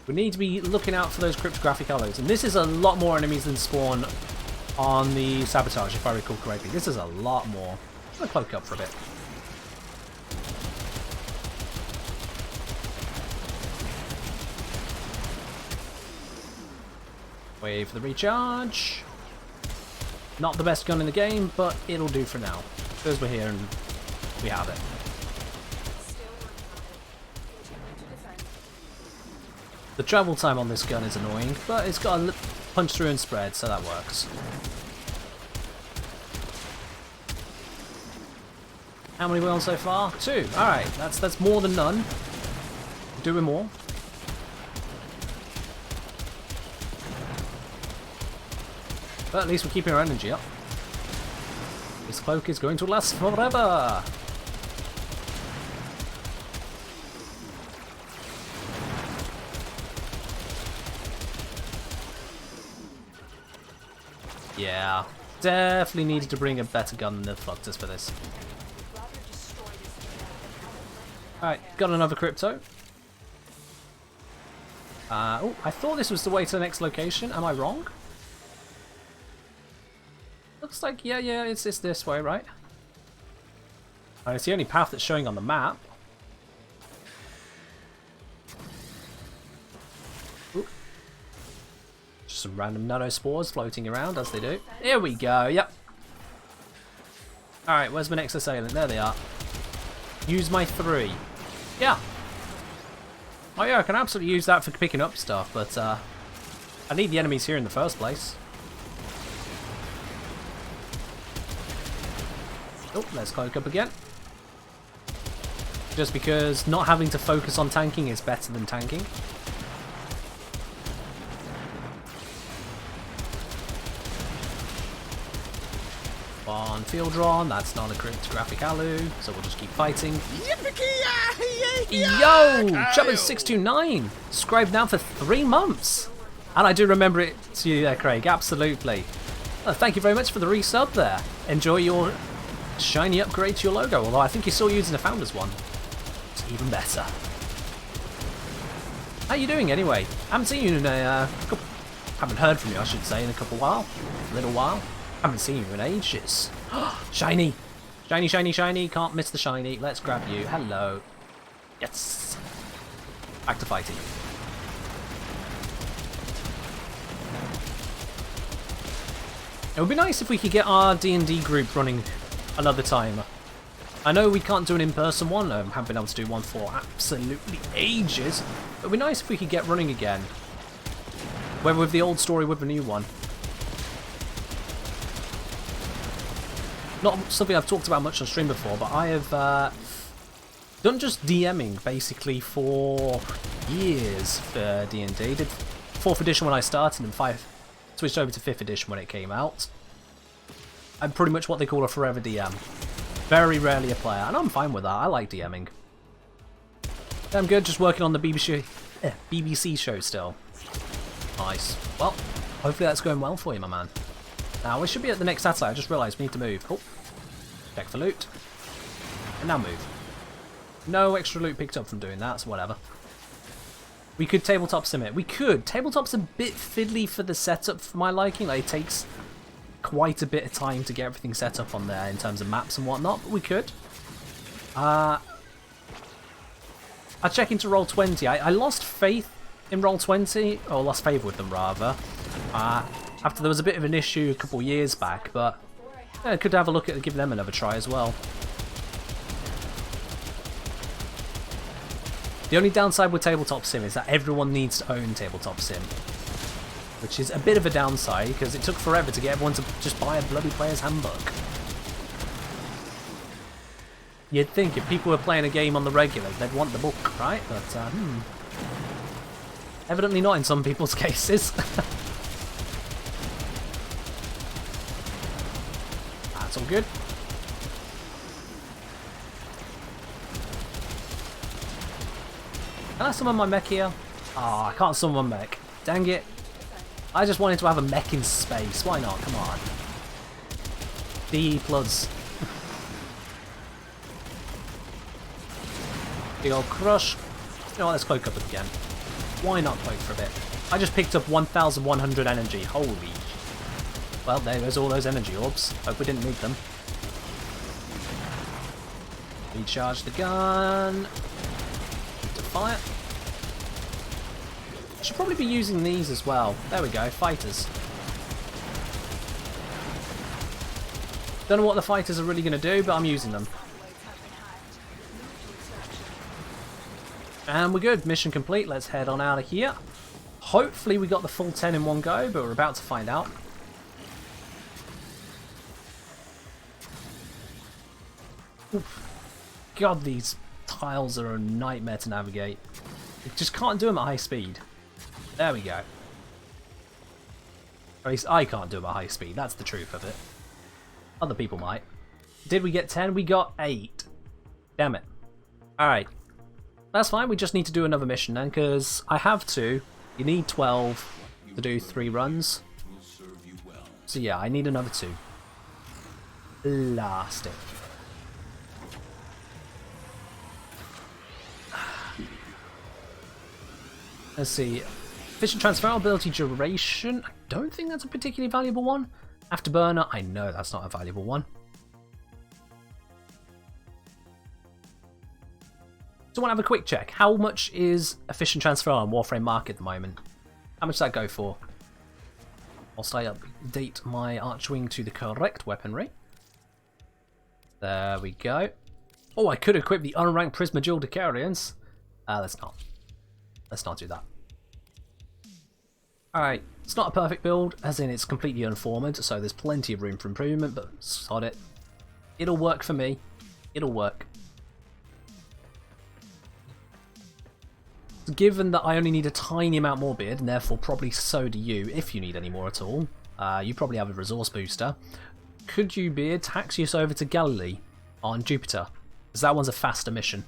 We need to be looking out for those cryptographic alloys, and this is a lot more enemies than spawn on the Sabotage, if I recall correctly. This is a lot more. I'm gonna cloak up for a bit. Wait for the recharge. Not the best gun in the game, but it'll do for now. Because we're here and we have it. Still working on it. Continue to defend. The travel time on this gun is annoying, but it's got a punch through and spread, so that works. How many we on so far? 2. Alright, that's more than none. Doing more. But at least we're keeping our energy up. This cloak is going to last forever! Yeah, definitely needed to bring a better gun than the fucked us for this. Alright, got another crypto. Oh, I thought this was the way to the next location. Am I wrong? Looks like, yeah, it's this way, right? It's the only path that's showing on the map. Ooh. Just some random nanospores floating around as they do. Here we go, yep. Alright, where's my next assailant? There they are. Use my 3. Yeah. Oh yeah, I can absolutely use that for picking up stuff, but I need the enemies here in the first place. Oh, let's cloak up again. Just because not having to focus on tanking is better than tanking. On field drawn, that's not a cryptographic alu, so we'll just keep fighting. Yo! Chubbers629! Subscribed now for 3 months! And I do remember it to you there, Craig, absolutely. Thank you very much for the resub there. Enjoy your shiny upgrade to your logo, although I think you're still using a Founders one. It's even better. How you doing anyway? Haven't seen you in a haven't heard from you, I should say, in a little while. Haven't seen you in ages. Shiny! Shiny, shiny, shiny. Can't miss the shiny. Let's grab you. Hello. Yes. Back to fighting. It would be nice if we could get our D&D group running another time. I know we can't do an in-person one. Haven't been able to do one for absolutely ages. It would be nice if we could get running again. Whether with the old story or with the new one. Not something I've talked about much on stream before, but I have done just DMing basically for years for D&D. Did 4th edition when I started and switched over to 5th edition when it came out. I'm pretty much what they call a forever DM. Very rarely a player, and I'm fine with that. I like DMing. I'm good, just working on the BBC show still. Nice. Well, hopefully that's going well for you, my man. Now, we should be at the next satellite. I just realised we need to move. Oh. Check for loot. And now move. No extra loot picked up from doing that, so whatever. We could tabletop sim it. We could. Tabletop's a bit fiddly for the setup for my liking. Like, it takes quite a bit of time to get everything set up on there in terms of maps and whatnot, but we could. I'll check into Roll20. I lost faith in Roll20, or lost favour with them rather. After there was a bit of an issue a couple years back, but yeah, I could have a look at giving them another try as well. The only downside with Tabletop Sim is that everyone needs to own Tabletop Sim, which is a bit of a downside because it took forever to get everyone to just buy a bloody player's handbook. You'd think if people were playing a game on the regular, they'd want the book, right? But evidently not in some people's cases. That's all good. Can I summon my mech here? Oh, I can't summon my mech. Dang it. I just wanted to have a mech in space. Why not? Come on. DE plus. Big old crush. You know what, let's cloak up again. Why not cloak for a bit? I just picked up 1,100 energy. Holy. Well, there's all those energy orbs. Hope we didn't need them. Recharge the gun. To fire. Should probably be using these as well. There we go, fighters. Don't know what the fighters are really going to do, but I'm using them. And we're good. Mission complete. Let's head on out of here. Hopefully we got the full 10 in one go, but we're about to find out. Oof. God, these tiles are a nightmare to navigate. You just can't do them at high speed. There we go. At least I can't do them at high speed. That's the truth of it. Other people might. Did we get 10? We got 8. Damn it. Alright. That's fine. We just need to do another mission then, because I have to. You need 12 to do 3 runs. So yeah, I need another 2. Blast it. Let's see. Efficient transferability duration. I don't think that's a particularly valuable one. Afterburner. I know that's not a valuable one. So I want to have a quick check. How much is efficient transfer on Warframe Market at the moment? How much does that go for? Whilst I update my Archwing to the correct weaponry. There we go. Oh, I could equip the unranked Prisma Dual Decarians. Let's not. Let's not do that. Alright, it's not a perfect build, as in it's completely unformed, so there's plenty of room for improvement, but sod it. It'll work for me. It'll work. Given that I only need a tiny amount more beard, and therefore probably so do you, if you need any more at all, you probably have a resource booster, could you, beard, taxi us over to Galilee on Jupiter? Because that one's a faster mission.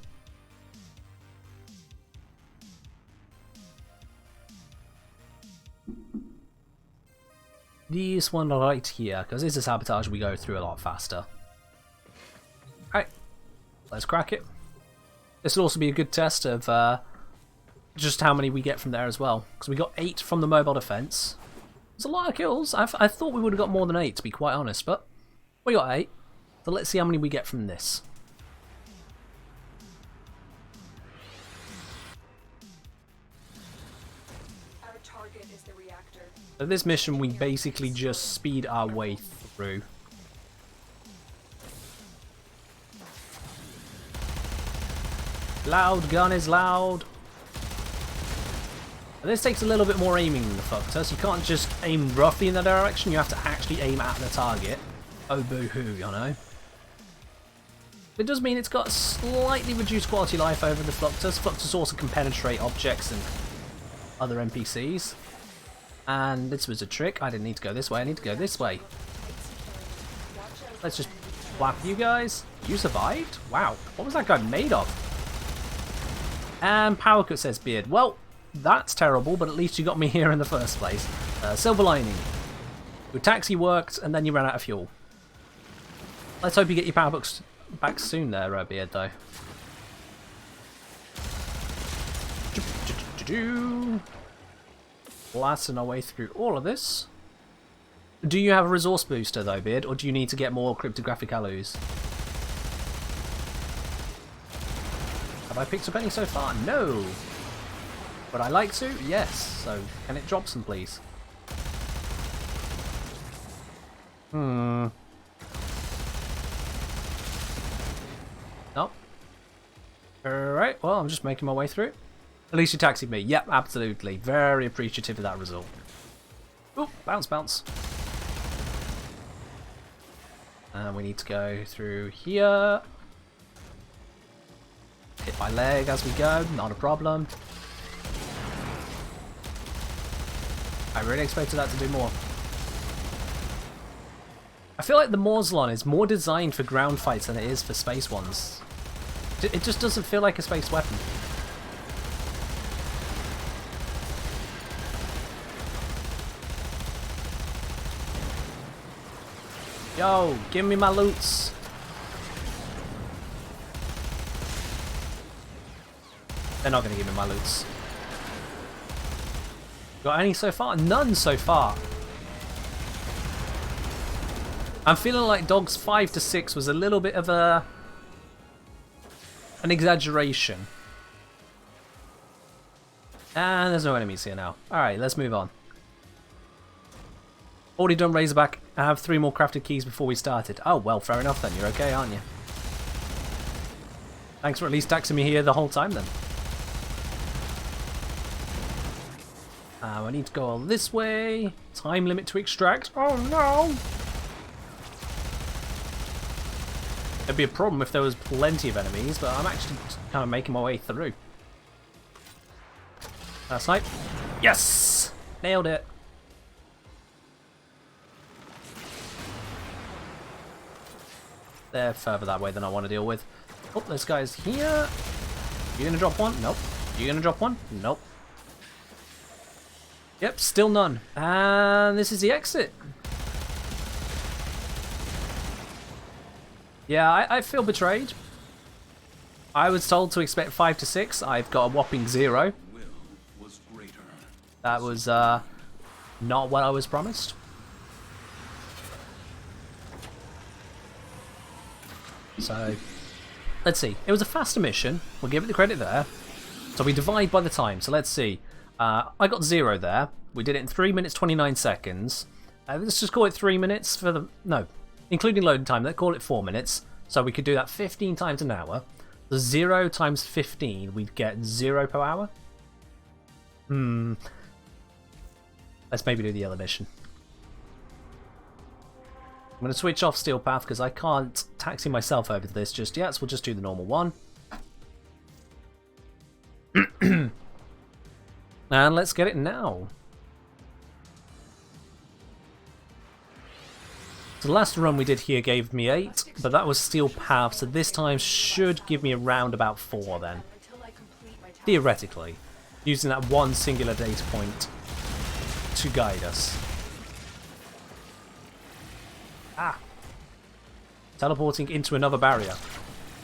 This one right here, because this is sabotage, we go through a lot faster. Alright, let's crack it. This will also be a good test of just how many we get from there as well, because we got 8 from the mobile defense. It's a lot of kills. I thought we would have got more than 8, to be quite honest, but we got 8. So let's see how many we get from this. Our target is the reactor. So this mission, we basically just speed our way through. Loud gun is loud. And this takes a little bit more aiming than the Fuctus. You can't just aim roughly in that direction, you have to actually aim at the target. Oh boo-hoo, you know. It does mean it's got slightly reduced quality life over the Fluctus. Fluctus also can penetrate objects and other NPCs. And this was a trick. I didn't need to go this way, I need to go this way. Let's just whap you guys. You survived? Wow, what was that guy made of? And Power Cut says Beard. Well, that's terrible, but at least you got me here in the first place. Silver lining. Your taxi worked, and then you ran out of fuel. Let's hope you get your power books back soon there, Beard, though. Blasting our way through all of this. Do you have a resource booster, though, Beard, or do you need to get more cryptographic alloys? Have I picked up any so far? No! Would I like to? Yes. So, can it drop some, please? Nope. Alright, well, I'm just making my way through. At least you taxied me. Yep, absolutely. Very appreciative of that result. Oh, bounce, bounce. And we need to go through here. Hit my leg as we go, not a problem. I really expected that to do more. I feel like the Morslon is more designed for ground fights than it is for space ones. It just doesn't feel like a space weapon. Yo, give me my loots. They're not going to give me my loots. Got any so far? None so far. I'm feeling like Dogs 5 to 6 was a little bit of an exaggeration. And there's no enemies here now. Alright, let's move on. Already done Razorback. I have 3 more crafted keys before we started. Oh, well, fair enough then. You're okay, aren't you? Thanks for at least taxing me here the whole time then. I need to go all this way. Time limit to extract. Oh no! It'd be a problem if there was plenty of enemies, but I'm actually kind of making my way through. Snipe. Yes! Nailed it. They're further that way than I want to deal with. Oh, this guy's here. You gonna drop one? Nope. You gonna drop one? Nope. Yep, still none. And this is the exit. Yeah, I feel betrayed. I was told to expect 5 to 6. I've got a whopping 0. That was not what I was promised. So, let's see. It was a faster mission. We'll give it the credit there. So we divide by the time. So let's see. I got 0 there. We did it in 3 minutes 29 seconds. Let's just call it 3 minutes for the... No, including loading time. Let's call it 4 minutes. So we could do that 15 times an hour. The 0 times 15, we'd get 0 per hour. Let's maybe do the other mission. I'm going to switch off Steel Path because I can't taxi myself over to this just yet, so we'll just do the normal one. And let's get it now. So the last run we did here gave me 8, but that was Steel Path, so this time should give me around about 4 then. Theoretically, using that one singular data point to guide us. Ah! Teleporting into another barrier.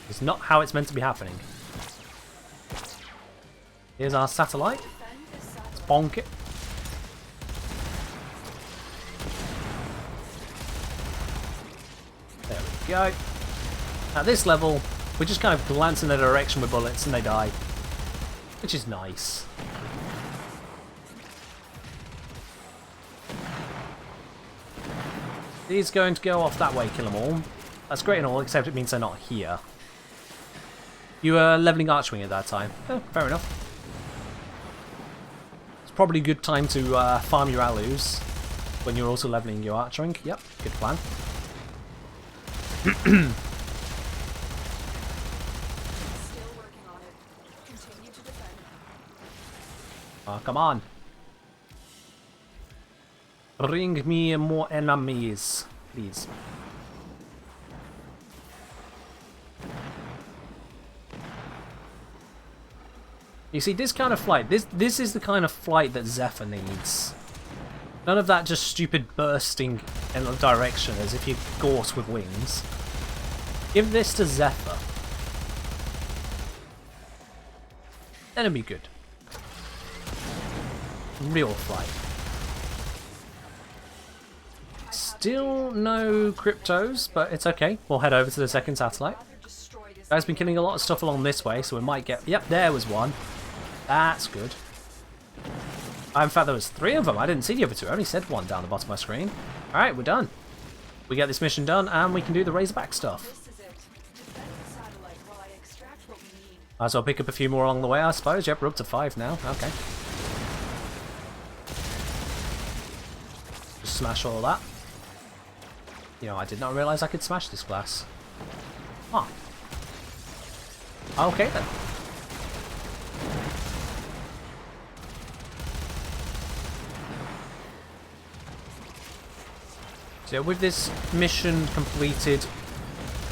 It's not how it's meant to be happening. Here's our satellite. Let's bonk it. There we go. At this level, we just kind of glance in their direction with bullets and they die. Which is nice. He's going to go off that way, kill them all. That's great and all, except it means they're not here. You were leveling Archwing at that time. Oh, fair enough. It's probably a good time to farm your alus when you're also leveling your Archwing. Yep, good plan. Still working on it. Continue to defend. Oh, come on. Bring me more enemies, please. You see, this kind of flight, this is the kind of flight that Zephyr needs. None of that just stupid bursting in a direction as if you're Gorse with wings. Give this to Zephyr. Then it'll be good. Real flight. Still no cryptos, but it's okay. We'll head over to the second satellite. Guy's been killing a lot of stuff along this way, so we might get... Yep, there was one. That's good. In fact, there was 3 of them. I didn't see the other 2. I only said 1 down the bottom of my screen. Alright, we're done. We get this mission done, and we can do the Razorback stuff. Might as well pick up a few more along the way, I suppose. Yep, we're up to 5 now. Okay. Just smash all of that. You know, I did not realise I could smash this glass. Ah. Okay then. So with this mission completed,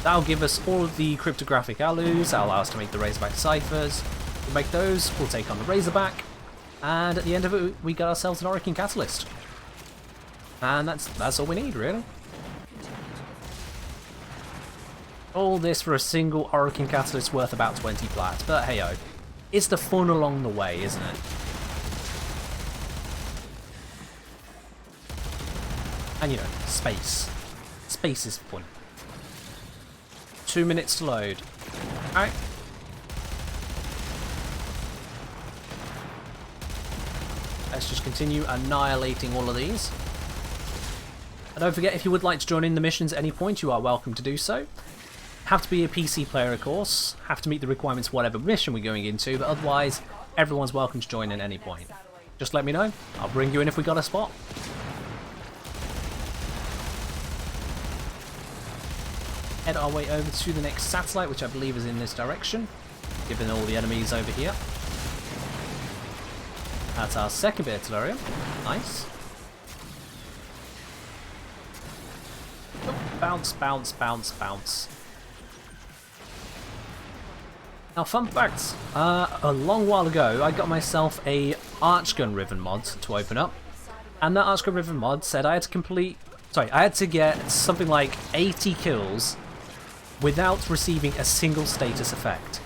that'll give us all of the cryptographic alus, that'll allow us to make the Razorback ciphers. We'll make those, we'll take on the Razorback, and at the end of it we got ourselves an Orokin Catalyst. And that's all we need, really. All this for a single Orokin Catalyst worth about 20 plat, but hey-oh. It's the fun along the way, isn't it? And you know, space. Space is fun. 2 minutes to load. Alright. Let's just continue annihilating all of these. And don't forget, if you would like to join in the missions at any point, you are welcome to do so. Have to be a PC player, of course. Have to meet the requirements for whatever mission we're going into, but otherwise, everyone's welcome to join in at any point. Just let me know. I'll bring you in if we got a spot. Head our way over to the next satellite, which I believe is in this direction, given all the enemies over here. That's our second bit of Tellurium. Nice. Oh, bounce, bounce, bounce, bounce. Now, fun fact, a long while ago, I got myself a Archgun Riven mod to open up, and that Archgun Riven mod said I had to get something like 80 kills without receiving a single status effect.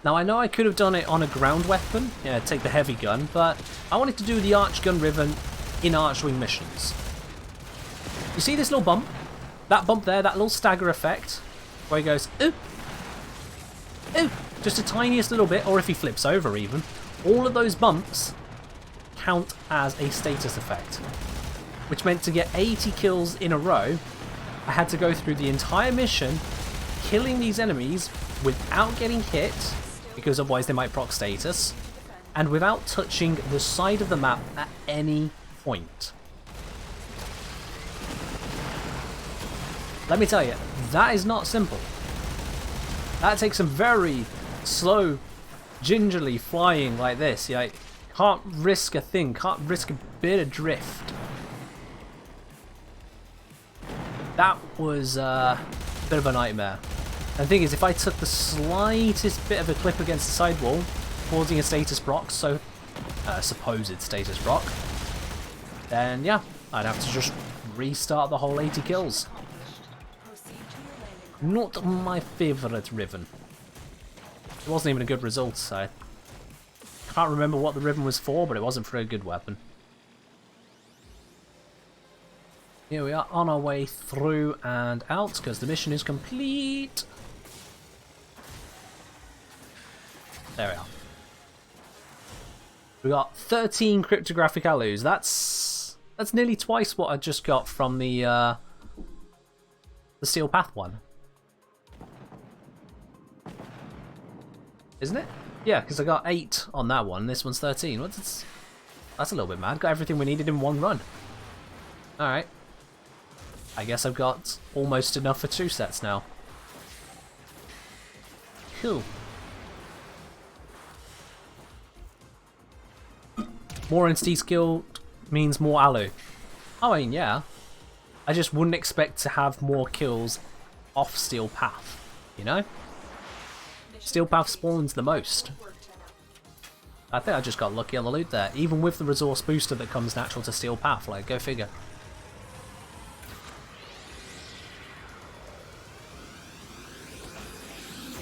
Now, I know I could have done it on a ground weapon, take the heavy gun, but I wanted to do the Archgun Riven in Archwing missions. You see this little bump? That bump there, that little stagger effect, where he goes, ooh, ooh, just the tiniest little bit, or if he flips over even, all of those bumps count as a status effect, which meant to get 80 kills in a row, I had to go through the entire mission, killing these enemies without getting hit, because otherwise they might proc status, and without touching the side of the map at any point. Let me tell you, that is not simple. That takes some very slow, gingerly flying like this. Yeah, can't risk a thing, can't risk a bit of drift. That was a bit of a nightmare. And the thing is, if I took the slightest bit of a clip against the sidewall, causing a status proc, so supposed status proc, then yeah, I'd have to just restart the whole 80 kills. Not my favourite Riven. It wasn't even a good result, so I can't remember what the Riven was for, but it wasn't for a good weapon. Here we are on our way through and out, because the mission is complete. There we are. We got 13 cryptographic alloys. That's nearly twice what I just got from the Steel Path one. Isn't it? Yeah, because I got 8 on that one. This one's 13. That's a little bit mad. Got everything we needed in one run. Alright. I guess I've got almost enough for 2 sets now. Cool. More entity skill means more allo. I mean, yeah. I just wouldn't expect to have more kills off Steel Path, you know? Steel Path spawns the most. I think I just got lucky on the loot there, even with the resource booster that comes natural to Steel Path, like, go figure.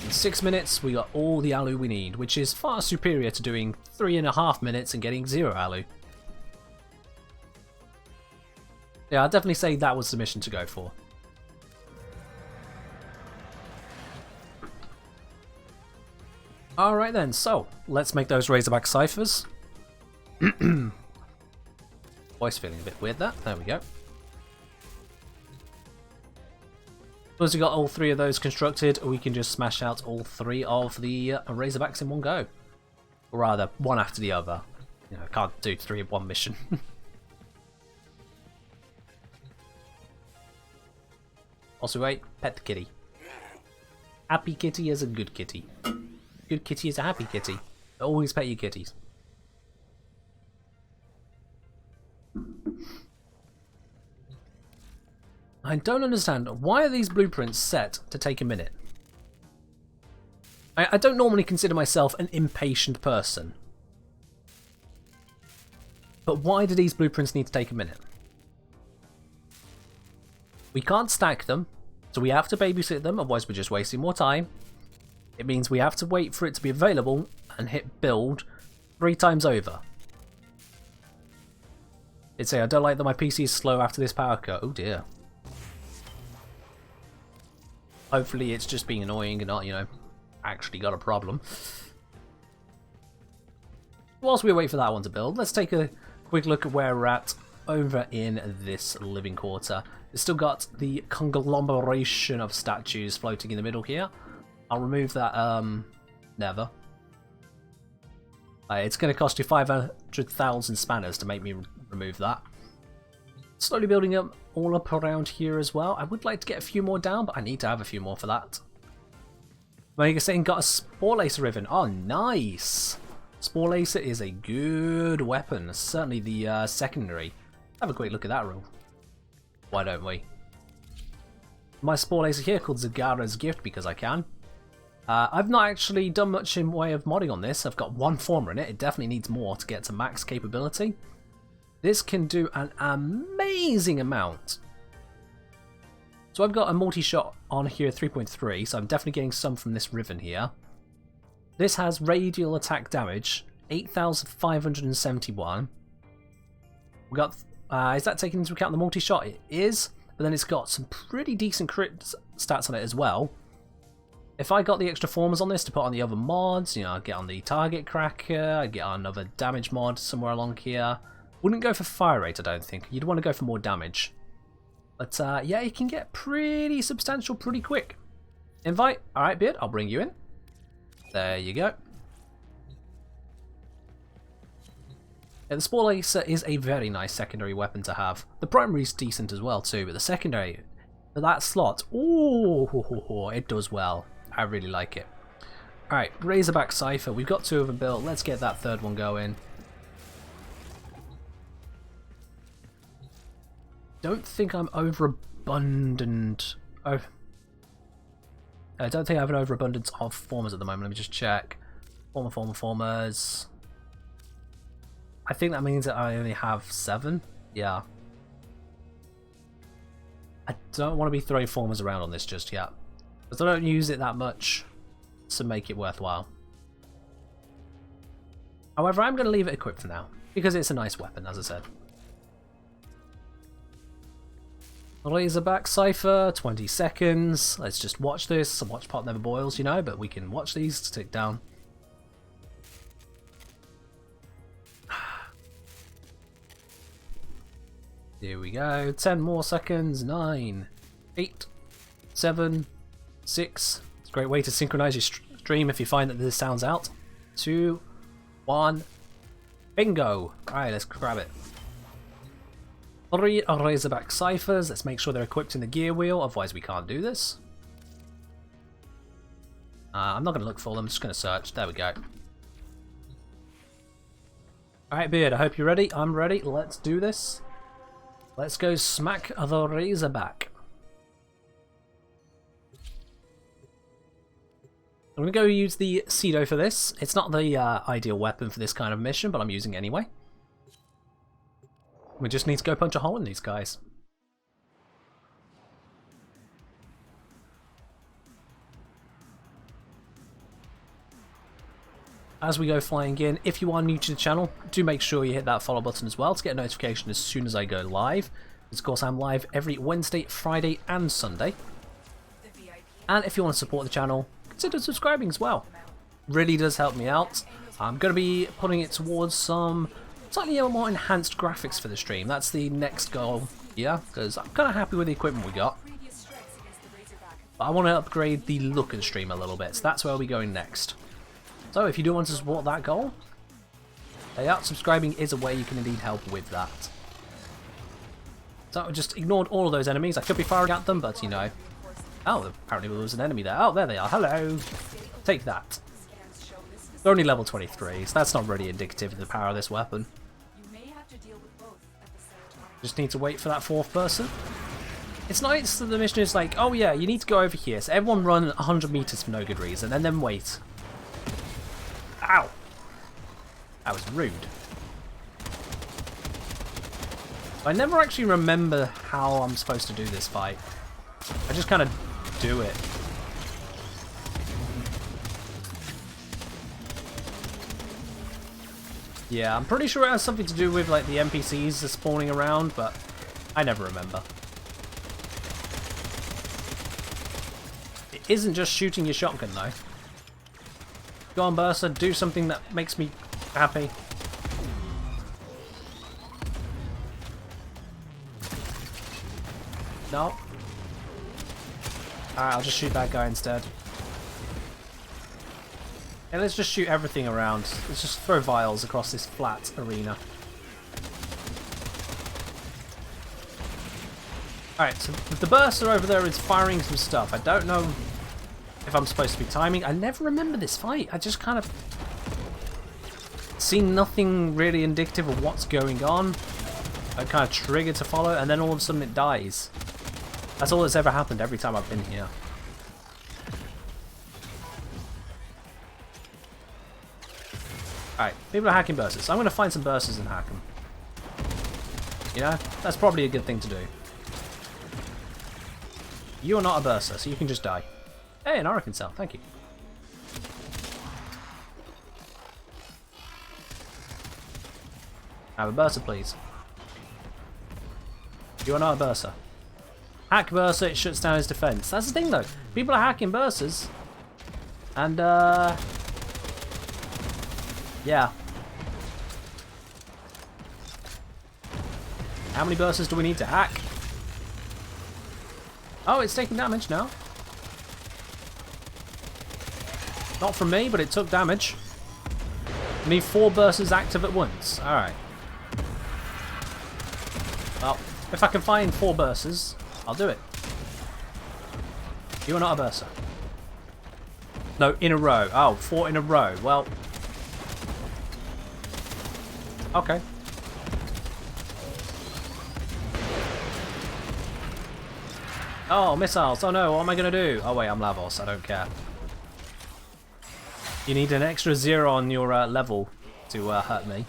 In 6 minutes, we got all the alloy we need, which is far superior to doing 3.5 minutes and getting 0 alloy. Yeah, I'd definitely say that was the mission to go for. Alright then, so let's make those Razorback ciphers. Voice feeling a bit weird there. There we go. Once we got all 3 of those constructed, we can just smash out all 3 of the Razorbacks in one go. Or rather, one after the other. You know, I can't do 3 in one mission. Also, wait, pet the kitty. Happy kitty is a good kitty. Good kitty is a happy kitty. Always pet your kitties. I don't understand. Why are these blueprints set to take a minute? I don't normally consider myself an impatient person. But why do these blueprints need to take a minute? We can't stack them, so we have to babysit them, otherwise we're just wasting more time. It means we have to wait for it to be available and hit build 3 times over. It'd say, I don't like that my PC is slow after this power cut. Oh dear. Hopefully it's just being annoying and not, you know, actually got a problem. Whilst we wait for that one to build, let's take a quick look at where we're at over in this living quarter. It's still got the conglomeration of statues floating in the middle here. I'll remove that, never. It's going to cost you 500,000 spanners to make me remove that. Slowly building up all up around here as well. I would like to get a few more down, but I need to have a few more for that. Mega Satan got a Spore Lacer Ribbon. Oh, nice! Spore Lacer is a good weapon. Certainly the secondary. Have a quick look at that rule. Why don't we? My Spore Lacer here called Zagara's Gift because I can. I've not actually done much in way of modding on this. I've got one former in it. It definitely needs more to get to max capability. This can do an amazing amount. So I've got a multi-shot on here 3.3, so I'm definitely getting some from this ribbon here. This has radial attack damage, 8,571. We got, is that taken into account the multi-shot? It is, but then it's got some pretty decent crit stats on it as well. If I got the extra formers on this to put on the other mods, you know, I'd get on the target cracker, I'd get on another damage mod somewhere along here. Wouldn't go for fire rate, I don't think. You'd want to go for more damage. But yeah, you can get pretty substantial pretty quick. Invite. Alright, Beard, I'll bring you in. There you go. Yeah, the Spore Lacer is a very nice secondary weapon to have. The primary is decent as well too, but the secondary, for that slot, ooh, it does well. I really like it. Alright, Razorback Cypher. We've got 2 of them built. Let's get that third one going. Don't think I'm overabundant. Oh, I don't think I have an overabundance of formers at the moment. Let me just check. Formers. I think that means that I only have 7. Yeah. I don't want to be throwing formers around on this just yet, because I don't use it that much to make it worthwhile. However, I'm going to leave it equipped for now, because it's a nice weapon, as I said. Razorback Cypher, 20 seconds. Let's just watch this. Watch pot never boils, you know, but we can watch these to tick down. Here we go. 10 more seconds. 9, 8, 7, 6. It's a great way to synchronize your stream if you find that this sounds out. 2, 1. Bingo. Alright, let's grab it. 3 Razorback Cyphers. Let's make sure they're equipped in the gear wheel, otherwise we can't do this. I'm not going to look for them, I'm just going to search. There we go. Alright, Beard, I hope you're ready. I'm ready. Let's do this. Let's go smack the Razorback. I'm going to go use the Cedo for this. It's not the ideal weapon for this kind of mission, but I'm using it anyway. We just need to go punch a hole in these guys. As we go flying in, if you are new to the channel, do make sure you hit that follow button as well to get a notification as soon as I go live. Of course, I'm live every Wednesday, Friday and Sunday. And if you want to support the channel, consider subscribing as well. Really does help me out. I'm going to be putting it towards some slightly more enhanced graphics for the stream. That's the next goal, yeah, because I'm kind of happy with the equipment we got. But I want to upgrade the look of the stream a little bit, so that's where we're going next. So if you do want to support that goal, yeah, subscribing is a way you can indeed help with that. So I just ignored all of those enemies. I could be firing at them, but you know. Oh, apparently there was an enemy there. Oh, there they are. Hello. Take that. They're only level 23, so that's not really indicative of the power of this weapon. Just need to wait for that 4th person. It's nice that the mission is like, oh yeah, you need to go over here. So everyone run 100 meters for no good reason, and then wait. Ow! That was rude. I never actually remember how I'm supposed to do this fight. I just kind of do it. Yeah, I'm pretty sure it has something to do with like the NPCs spawning around, but I never remember. It isn't just shooting your shotgun though. Go on, Bursa, do something that makes me happy. No. Alright, I'll just shoot that guy instead. Yeah, let's just shoot everything around. Let's just throw vials across this flat arena. Alright, so the burster over there is firing some stuff. I don't know if I'm supposed to be timing. I never remember this fight. I just kind of seen nothing really indicative of what's going on. I kind of trigger to follow, and then all of a sudden it dies. That's all that's ever happened every time I've been here. Alright, people are hacking bursters. I'm going to find some bursters and hack them. You know, that's probably a good thing to do. You are not a burster, so you can just die. Hey, an Oracle cell, thank you. Have a burster, please. You are not a burster. Hack burster, it shuts down his defense. That's the thing, though. People are hacking bursters. And, yeah. How many bursters do we need to hack? Oh, it's taking damage now. Not from me, but it took damage. I need 4 bursters active at once. Alright. Well, if I can find 4 bursters, I'll do it. You are not a burster. No, in a row. Oh, 4 in a row. Well. Okay. Oh, missiles. Oh no, what am I going to do? Oh wait, I'm Lavos. I don't care. You need an extra 0 on your level to hurt me.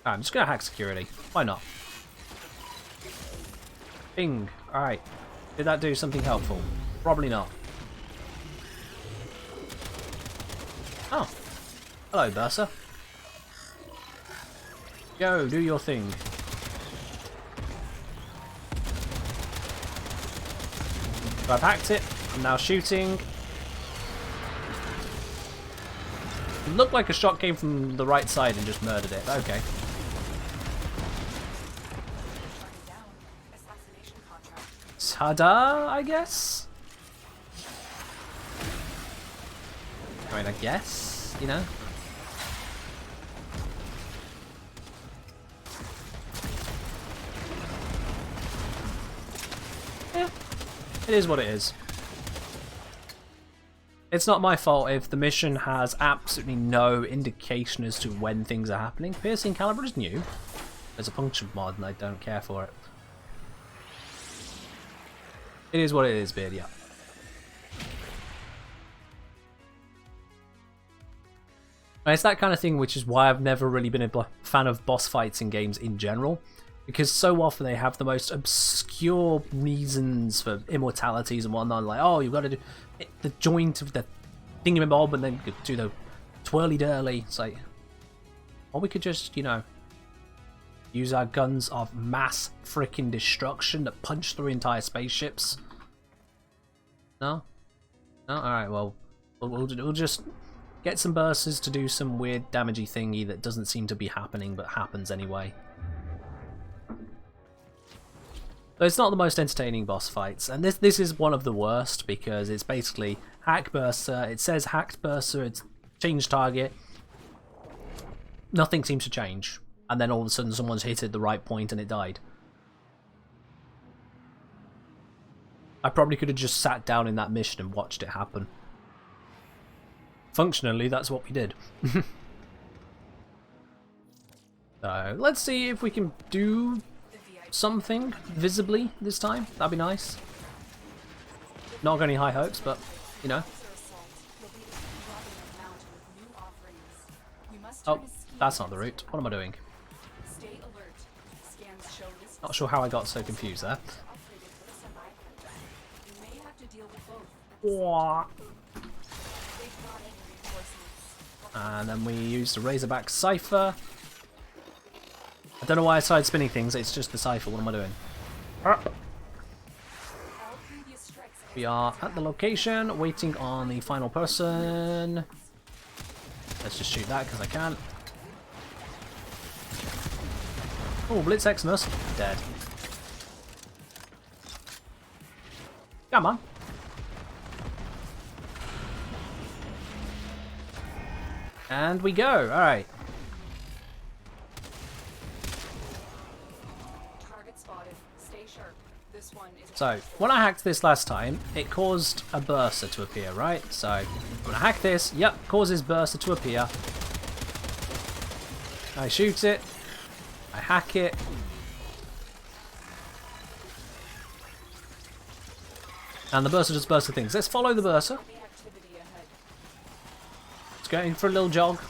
I'm just going to hack security. Why not? Bing. Alright. Did that do something helpful? Probably not. Oh. Hello, Bursa. Go, do your thing. So I've hacked it. I'm now shooting. It looked like a shot came from the right side and just murdered it. Okay. Ta-da, I guess? I mean, I guess, you know? Yeah, it is what it is. It's not my fault if the mission has absolutely no indication as to when things are happening. Piercing caliber is new. There's a puncture mod and I don't care for it. It is what it is, Beard, yeah. And it's that kind of thing which is why I've never really been a fan of boss fights in games in general. Because so often they have the most obscure reasons for immortalities and whatnot. Like, oh, you've got to do the joint of the thingamabob and then do the twirly-dirly. It's like, or we could just, you know, use our guns of mass freaking destruction that punch through entire spaceships. No? No? Alright, well, we'll just get some bursters to do some weird damagey thingy that doesn't seem to be happening but happens anyway. But it's not the most entertaining boss fights, and this is one of the worst because it's basically hack burster, it says hacked burster, it's change target, nothing seems to change, and then all of a sudden someone's hit at the right point and it died. I probably could have just sat down in that mission and watched it happen. Functionally, that's what we did. So, let's see if we can do something visibly this time. That'd be nice. Not got any high hopes, but, you know. Oh, that's not the route. What am I doing? Not sure how I got so confused there. And then we used a Razorback Cypher. I don't know why I started spinning things, it's just the Cypher. What am I doing? We are at the location, waiting on the final person. Let's just shoot that because I can. Oh, Blitz Xmas. Dead. Come on. And we go. Alright. Target spotted. Stay sharp. This one is. So, when I hacked this last time, it caused a burster to appear, right? So, when I hack this, yep, causes burster to appear. I shoot it. I hack it. And the burster just bursts things. Let's follow the burster. It's going for a little jog.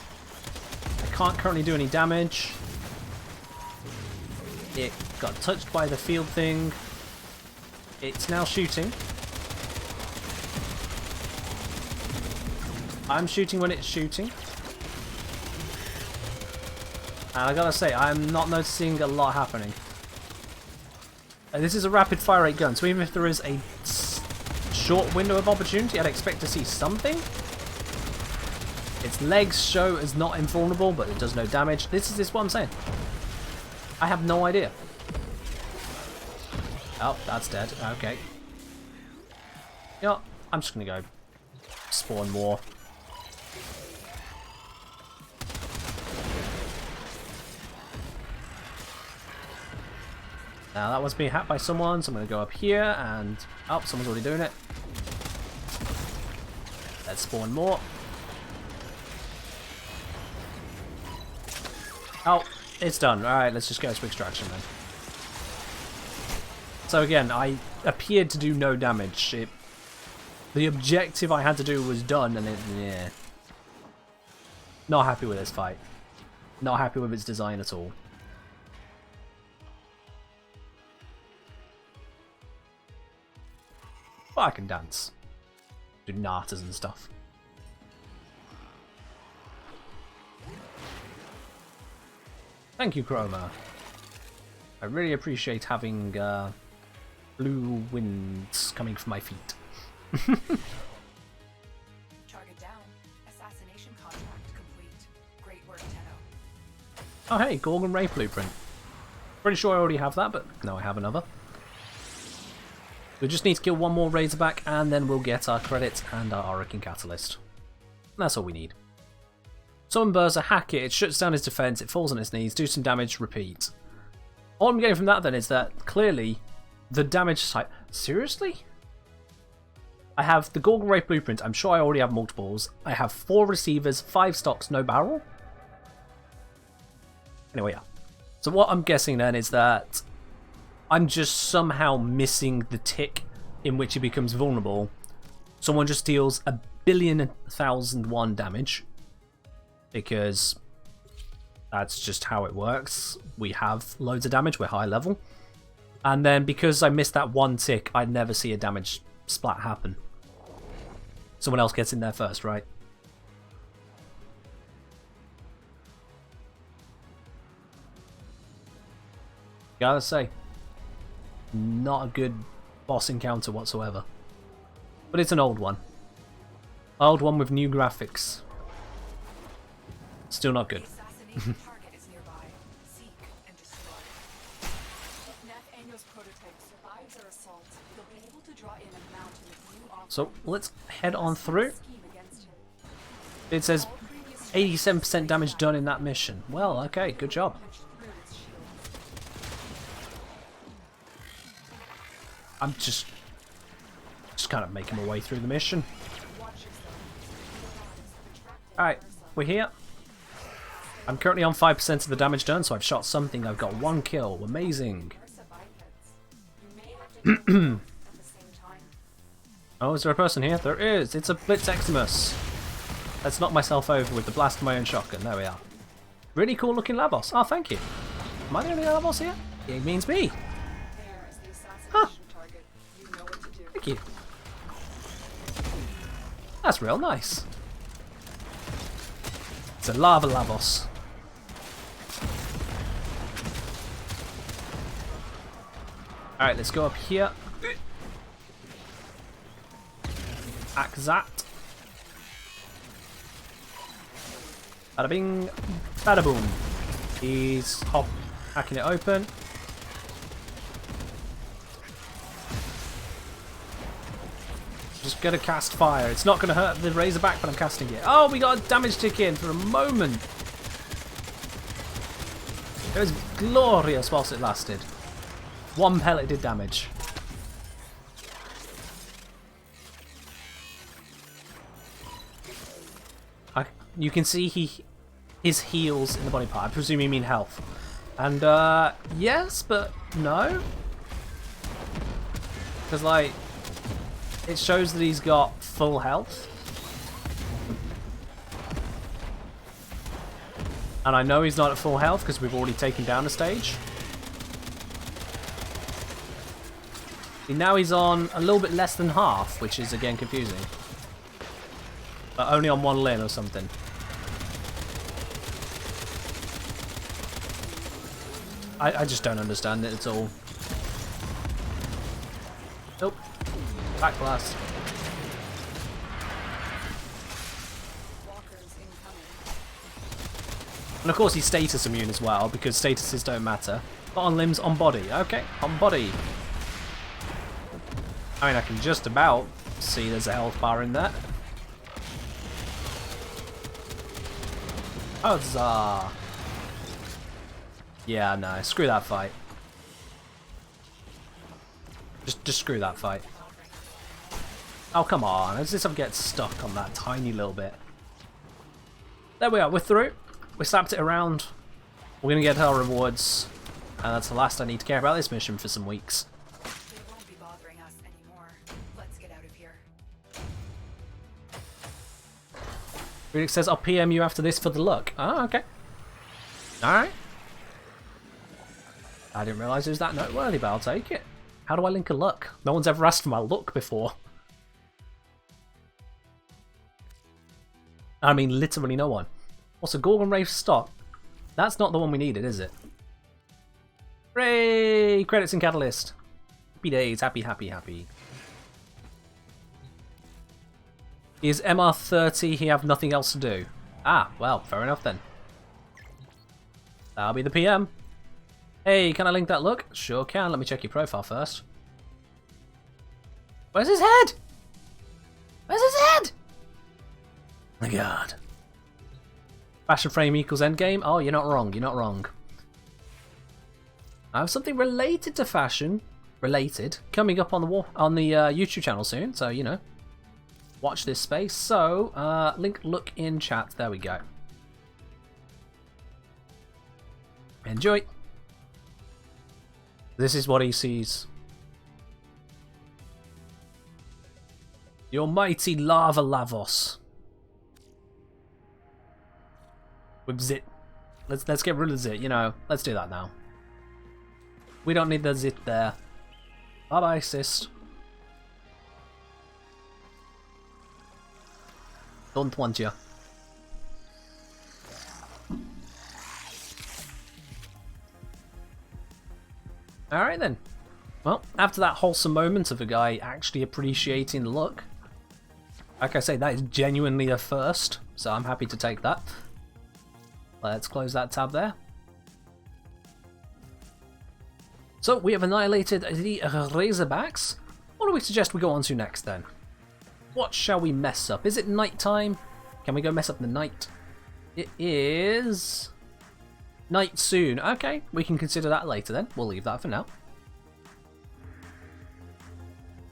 I can't currently do any damage. It got touched by the field thing. It's now shooting. I'm shooting when it's shooting. And I gotta say, I'm not noticing a lot happening. This is a rapid fire rate gun, so even if there is a short window of opportunity, I'd expect to see something. Its legs show as not invulnerable, but it does no damage. This is what I'm saying. I have no idea. Oh, that's dead. Okay. You know what? I'm just gonna go spawn more. Now that was being hacked by someone, so I'm going to go up here and... Oh, someone's already doing it. Let's spawn more. Oh, it's done. Alright, let's just go to extraction then. So again, I appeared to do no damage. The objective I had to do was done, and yeah. Not happy with this fight. Not happy with its design at all. But I can dance. Do natas and stuff. Thank you, Chroma. I really appreciate having blue winds coming from my feet. Target down. Assassination contract complete. Great work, Tenno. Oh hey, Gorgon Ray blueprint. Pretty sure I already have that, but no, I have another. We just need to kill one more Razorback and then we'll get our credits and our Hurricane Catalyst. That's all we need. Summon Berserker, hack it, it shuts down his defense, it falls on its knees, do some damage, repeat. All I'm getting from that then is that clearly the damage type... Seriously? I have the Gorgon Ray blueprint, I'm sure I already have multiples. I have 4 receivers, 5 stocks, no barrel. Anyway, yeah. So what I'm guessing then is that I'm just somehow missing the tick in which he becomes vulnerable. Someone just deals 1,000,000,001 damage. Because that's just how it works. We have loads of damage, we're high level. And then because I missed that one tick, I'd never see a damage splat happen. Someone else gets in there first, right? Gotta say, not a good boss encounter whatsoever. But it's an old one. Old one with new graphics. Still not good. Assassination target is nearby. Seek and destroy. If Nathaniel's prototype survives our assault, they'll be able to draw in a mountain of new options. So let's head on through. Scheme against him. It says 87% damage done in that mission. Well, okay, good job. Through its shield. I'm just kind of making my way through the mission. Watch yourself. Alright, we're here. I'm currently on 5% of the damage done, so I've shot something. I've got 1 kill. Amazing. You may have to do both at the same time. Oh, is there a person here? There is. It's a Blitz Xmas. Let's knock myself over with the blast of my own shotgun. There we are. Really cool looking Lavos. Oh, thank you. Am I the only Lavos here? It means me. There is the assassination target. You know what to do. Thank you. That's real nice. It's a lava Lavos. Alright, let's go up here. Hack that. Bada bing, bada boom. He's Hacking it open. Just gonna cast fire. It's not gonna hurt the Razorback, but I'm casting it. Oh, we got a damage tick in for a moment. It was glorious whilst it lasted. One pellet did damage. You can see his heals in the body part. I presume you mean health. And yes, but no. Because like, it shows that he's got full health. And I know he's not at full health because we've already taken down a stage. See, now he's on a little bit less than half, which is again confusing. But only on one limb or something. I just don't understand it at all. Nope. Back blast. And of course he's status immune as well, because statuses don't matter. Not on limbs, on body. Okay, on body. I mean, I can just about see there's a health bar in there. Huzzah! Yeah, no, screw that fight. Just screw that fight. Oh, come on. As this gets stuck on that tiny little bit. There we are. We're through. We slapped it around. We're going to get our rewards. And that's the last I need to care about this mission for some weeks. They won't be bothering us anymore. Let's get out of here. Relic says, I'll PM you after this for the luck. Oh, okay. Alright. I didn't realise it was that noteworthy, but I'll take it. How do I link a luck? No one's ever asked for my luck before. I mean, literally no one. What's a Gorgon Wraith stock? That's not the one we needed, is it? Hooray! Credits and Catalyst. Happy days. Happy, happy, happy. Is MR30 he have nothing else to do? Ah, well, fair enough then. That'll be the PM. Hey, can I link that look? Sure can. Let me check your profile first. Where's his head? Where's his head? My god. Fashion frame equals endgame? Oh, you're not wrong. You're not wrong. I have something related to fashion. Related. Coming up on the YouTube channel soon. So, you know. Watch this space. So, link look in chat. There we go. Enjoy. This is what he sees. The almighty lava Lavos. With zit. Let's get rid of zit, you know. Let's do that now. We don't need the zit there. Bye bye, sis. Don't want you. Alright then. Well, after that wholesome moment of a guy actually appreciating the look, like I say, that is genuinely a first, so I'm happy to take that. Let's close that tab there. So, we have annihilated the Razorbacks. What do we suggest we go on to next then? What shall we mess up? Is it night time? Can we go mess up the night? It is night soon. Okay, we can consider that later then. We'll leave that for now.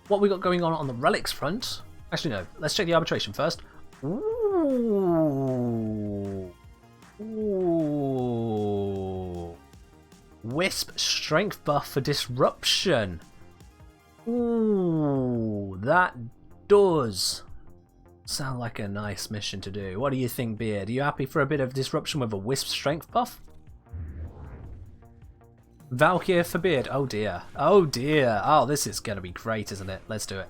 What we got going on the relics front? Actually, no. Let's check the arbitration first. Ooh. Ooh. Wisp strength buff for disruption. Ooh, that does sound like a nice mission to do. What do you think, Beard? Are you happy for a bit of disruption with a wisp strength buff? Valkyr for Beard. Oh dear. Oh dear. Oh, this is going to be great, isn't it? Let's do it.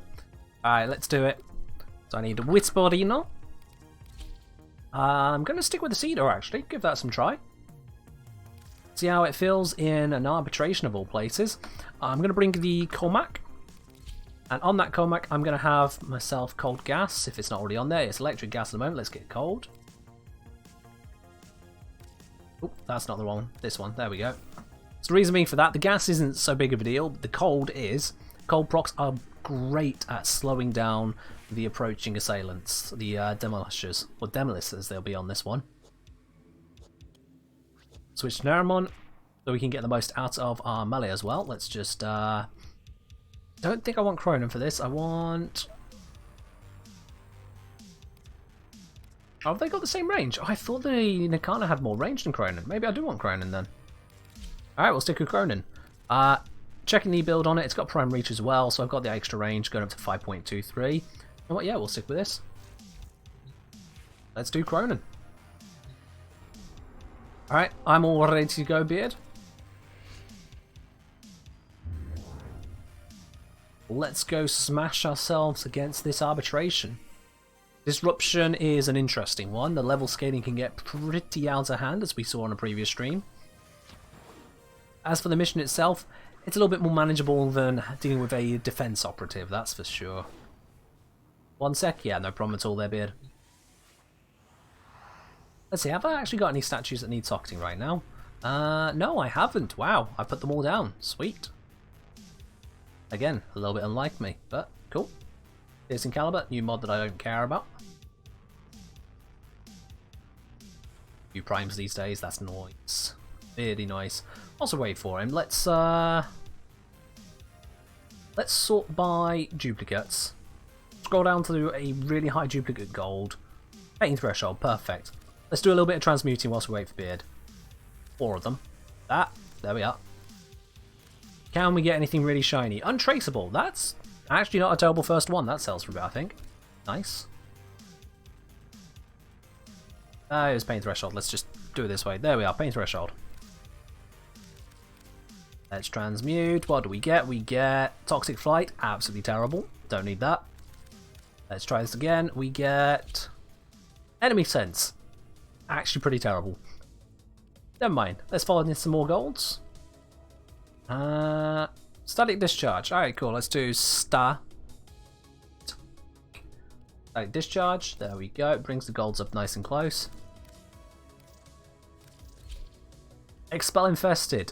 Alright, let's do it. So I need a Whisperino. I'm going to stick with the Cedar, actually. Give that some try. See how it feels in an arbitration of all places. I'm going to bring the Comac. And on that Comac, I'm going to have myself cold gas. If it's not already on there, it's electric gas at the moment. Let's get cold. Oh, that's not the one. This one. There we go. So the reason being for that, the gas isn't so big of a deal, but the cold is. Cold procs are great at slowing down the approaching assailants, the demolishers, or demolishers they'll be on this one. Switch to Naramon, so we can get the most out of our melee as well. Let's just, don't think I want Cronin for this, I want... Oh, have they got the same range? Oh, I thought the Nakana had more range than Cronin. Maybe I do want Cronin then. Alright, we'll stick with Cronin. Checking the build on it, it's got prime reach as well, so I've got the extra range going up to 5.23. And what? Yeah, we'll stick with this. Let's do Cronin. Alright, I'm all ready to go, Beard. Let's go smash ourselves against this arbitration. Disruption is an interesting one. The level scaling can get pretty out of hand, as we saw on a previous stream. As for the mission itself, it's a little bit more manageable than dealing with a defense operative, that's for sure. 1 sec, yeah, no problem at all there, Beard. Let's see, have I actually got any statues that need socketing right now? No, I haven't. Wow, I put them all down. Sweet. Again, a little bit unlike me, but cool. Piercing Caliber, new mod that I don't care about. Few primes these days, that's nice. Really nice. Also wait for him. Let's sort by duplicates. Scroll down to a really high duplicate gold. Pain threshold, perfect. Let's do a little bit of transmuting whilst we wait for Beard. 4 of them. There we are. Can we get anything really shiny? Untraceable, that's actually not a terrible first one. That sells for a bit, I think. Nice. It was pain threshold. Let's just do it this way. There we are, pain threshold. Let's transmute. What do we get? We get Toxic Flight. Absolutely terrible. Don't need that. Let's try this again. We get Enemy Sense. Actually pretty terrible. Never mind. Let's follow in some more golds. Static Discharge. Alright, cool. Let's do Static Discharge. There we go. It brings the golds up nice and close. Expel Infested.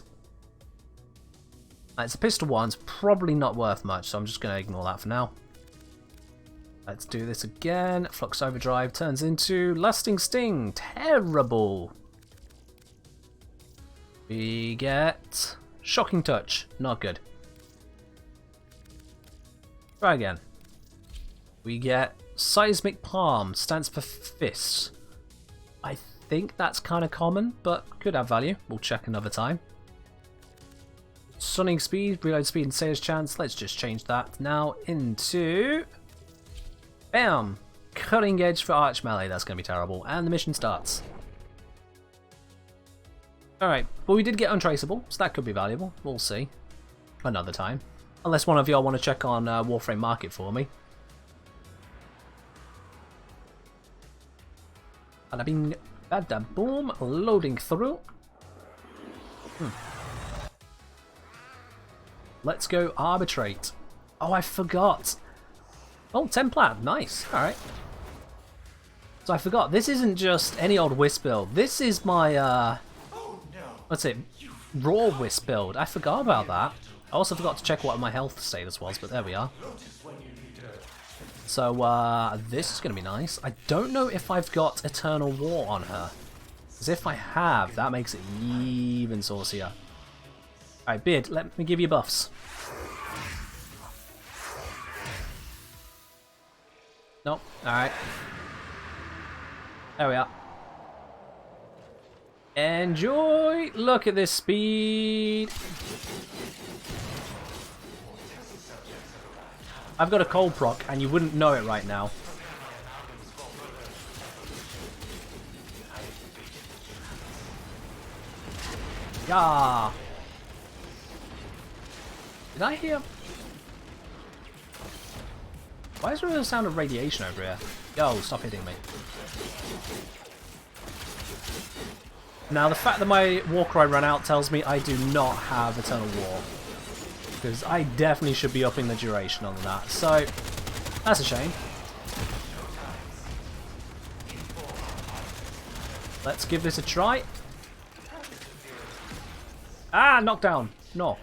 It's a pistol one, it's probably not worth much, so I'm just going to ignore that for now. Let's do this again. Flux Overdrive turns into Lasting Sting. Terrible. We get Shocking Touch. Not good. Try again. We get Seismic Palm. Stands for Fist. I think that's kind of common, but could have value. We'll check another time. Stunning Speed, Reload Speed and Sayer's Chance. Let's just change that now into... Bam! Cutting Edge for Arch Melee. That's going to be terrible. And the mission starts. Alright, well we did get Untraceable, so that could be valuable. We'll see. Another time. Unless one of y'all want to check on Warframe Market for me. Bada bing, bada boom. Loading through. Let's go arbitrate. Oh, I forgot. Oh, 10 plat. Nice. Alright. So I forgot. This isn't just any old Wisp build. This is my, what's it? Raw Wisp build. I forgot about that. I also forgot to check what my health status was, but there we are. So, this is going to be nice. I don't know if I've got Eternal War on her. Because if I have, that makes it even saucier. Alright, Beard, let me give you buffs. Nope, alright. There we are. Enjoy! Look at this speed! I've got a cold proc, and you wouldn't know it right now. Yeah! Did I hear... Why is there a sound of radiation over here? Yo, stop hitting me. Now, the fact that my Warcry ran out tells me I do not have Eternal War. Because I definitely should be upping the duration on that. So, that's a shame. Let's give this a try. Ah, knockdown. No.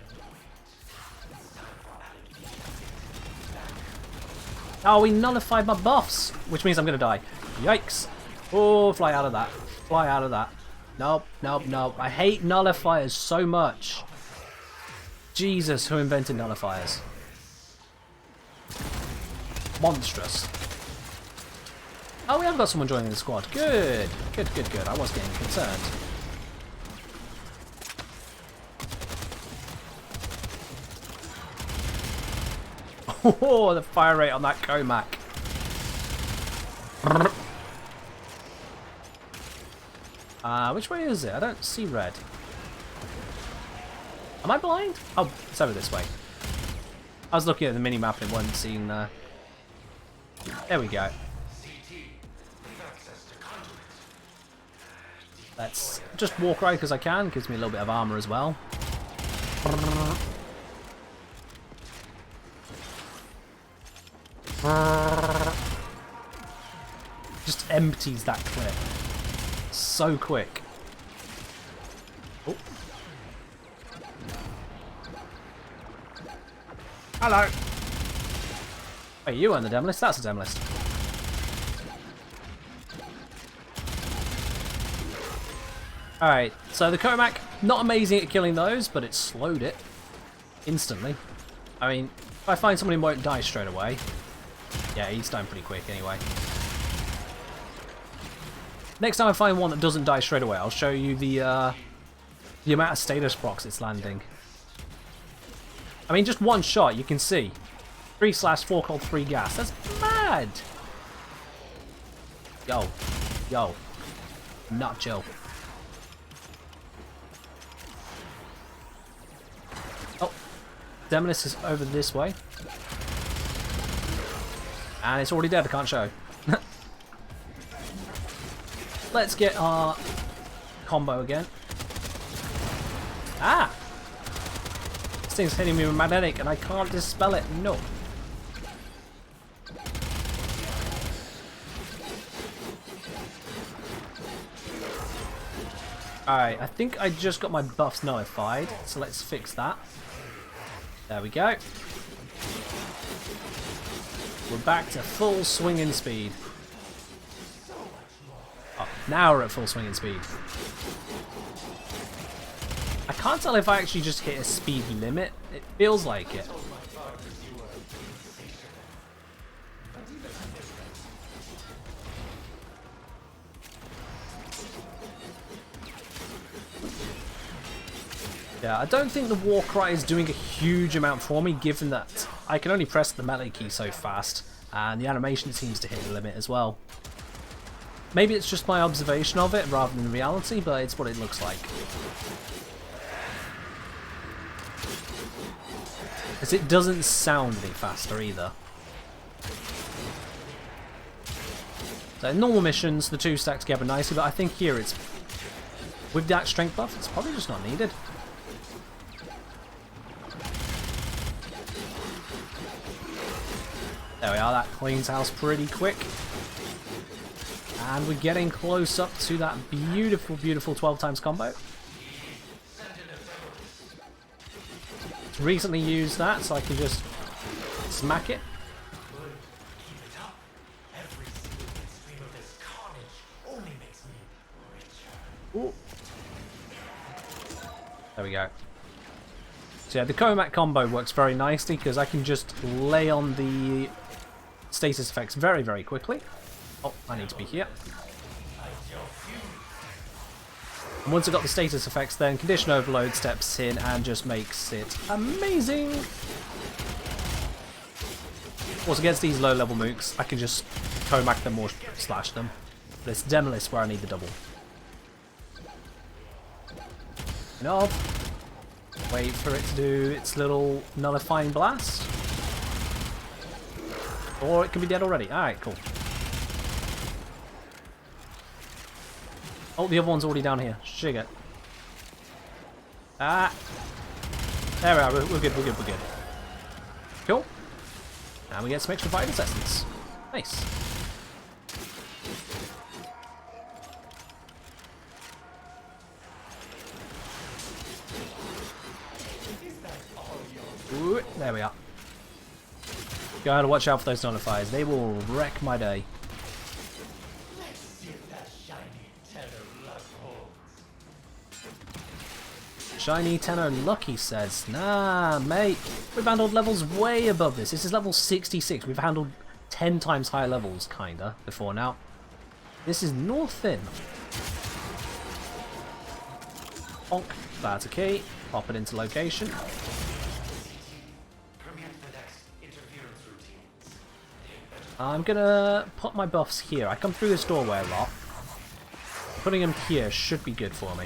Oh, he nullified my buffs, which means I'm going to die. Yikes. Oh, fly out of that. Fly out of that. Nope, nope, nope. I hate nullifiers so much. Jesus, who invented nullifiers? Monstrous. Oh, we have got someone joining the squad. Good. Good, good, good. I was getting concerned. Oh, the fire rate on that Comac. Which way is it? I don't see red. Am I blind? Oh, it's over this way. I was looking at the mini-map and wasn't seeing there. There we go. Let's just walk right because I can. Gives me a little bit of armor as well. Just empties that clip so quick. Oh. Hello. Hey, you on the demolist? That's a demolist. Alright, so the Comac, not amazing at killing those, but it slowed it instantly. I mean, if I find someone who won't die straight away, yeah, he's dying pretty quick anyway. Next time I find one that doesn't die straight away, I'll show you the amount of status procs it's landing. I mean, just one shot, you can see. 3/4 cold 3 gas. That's mad! Yo. Yo. Not chill. Oh. Demolist is over this way. And it's already dead, I can't show. Let's get our combo again. Ah! This thing's hitting me with magnetic and I can't dispel it. No. Alright, I think I just got my buffs nullified, so let's fix that. There we go. We're back to full swinging speed. Oh, now we're at full swinging speed. I can't tell if I actually just hit a speed limit. It feels like it. Yeah, I don't think the war cry is doing a huge amount for me, given that I can only press the melee key so fast, and the animation seems to hit the limit as well. Maybe it's just my observation of it rather than reality, but it's what it looks like. Because it doesn't sound any faster either. So in normal missions, the two stack together nicely, but I think here it's, with that strength buff, it's probably just not needed. There we are, that cleans house pretty quick. And we're getting close up to that beautiful, beautiful 12 times combo. Recently used that, so I can just smack it. Ooh. There we go. So yeah, the Comac combo works very nicely because I can just lay on the status effects very, very quickly. Oh, I need to be here. And once I've got the status effects, then Condition Overload steps in and just makes it amazing. Of course, against these low-level mooks, I can just Comac them or slash them. But it's Demolist where I need the double. No. Wait for it to do its little nullifying blast. Or it can be dead already. Alright, cool. Oh, the other one's already down here. Sugar. Ah. There we are. We're good, we're good, we're good. Cool. And we get some extra Vital's Essence. Nice. there we are. Gotta watch out for those nullifiers. They will wreck my day. Let's see if that shiny tenor luck holds. Shiny tenor lucky says, nah, mate. We've handled levels way above this. This is level 66. We've handled 10 times higher levels, kinda, before now. This is nothing. Bonk. That's a key. Pop it into location. I'm gonna put my buffs here. I come through this doorway a lot. Putting them here should be good for me.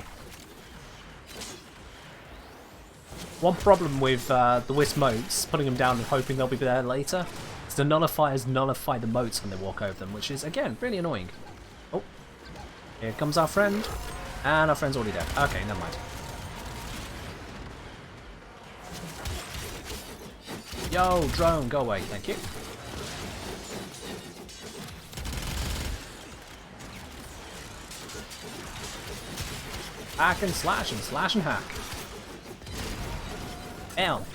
One problem with the Wisp motes, putting them down and hoping they'll be there later, is the nullifiers nullify the motes when they walk over them, which is, again, really annoying. Oh, here comes our friend. And our friend's already dead. Okay, never mind. Yo, drone, go away, thank you. Hack and slash and hack. Down.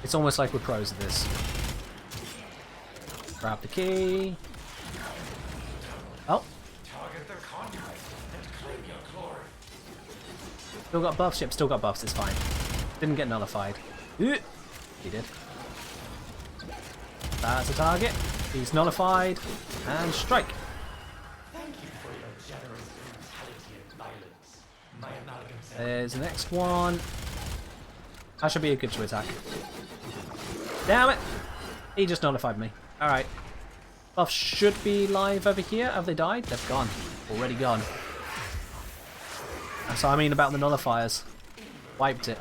It's almost like we're pros at this. Grab the key. Oh. Still got buffs? Yep, still got buffs, it's fine. Didn't get nullified. He did. That's a target. He's nullified. And strike. There's the next one. That should be a good to attack. Damn it! He just nullified me. Alright. Buffs should be live over here. Have they died? They've gone. Already gone. That's what I mean about the nullifiers. Wiped it.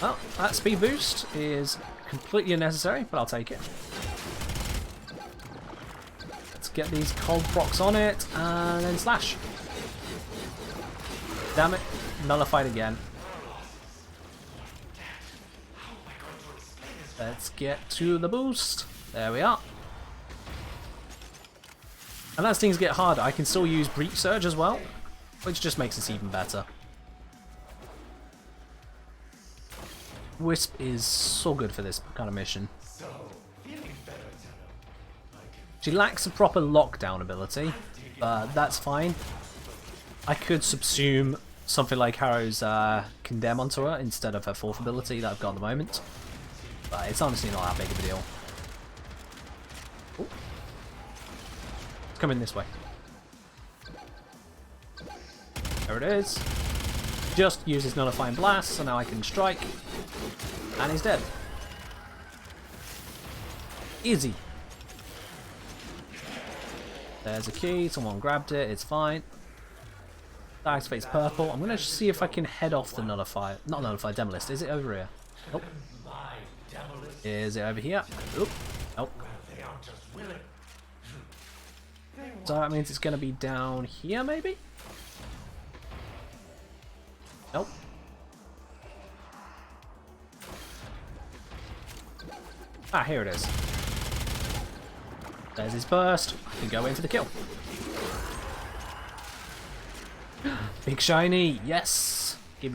Well, that speed boost is completely unnecessary, but I'll take it. Get these cold procs on it and then slash. Damn it, nullified again. Let's get to the boost. There we are. And as things get harder, I can still use Breach Surge as well, which just makes this even better. Wisp is so good for this kind of mission. She lacks a proper lockdown ability, but that's fine. I could subsume something like Harrow's Condemn onto her instead of her fourth ability that I've got at the moment. But it's honestly not that big of a deal. Ooh. It's coming this way. There it is. Just uses Nullifying Blast, so now I can strike. And he's dead. Easy. There's a key, someone grabbed it, it's fine. That activates purple. I'm going to see if I can head off the nullifier. Not nullifier, Demolist. Is it over here? Nope. Is it over here? Oop. Nope. So that means it's going to be down here, maybe? Nope. Ah, here it is. There's his burst. I can go in for the kill. Big shiny, yes. Give.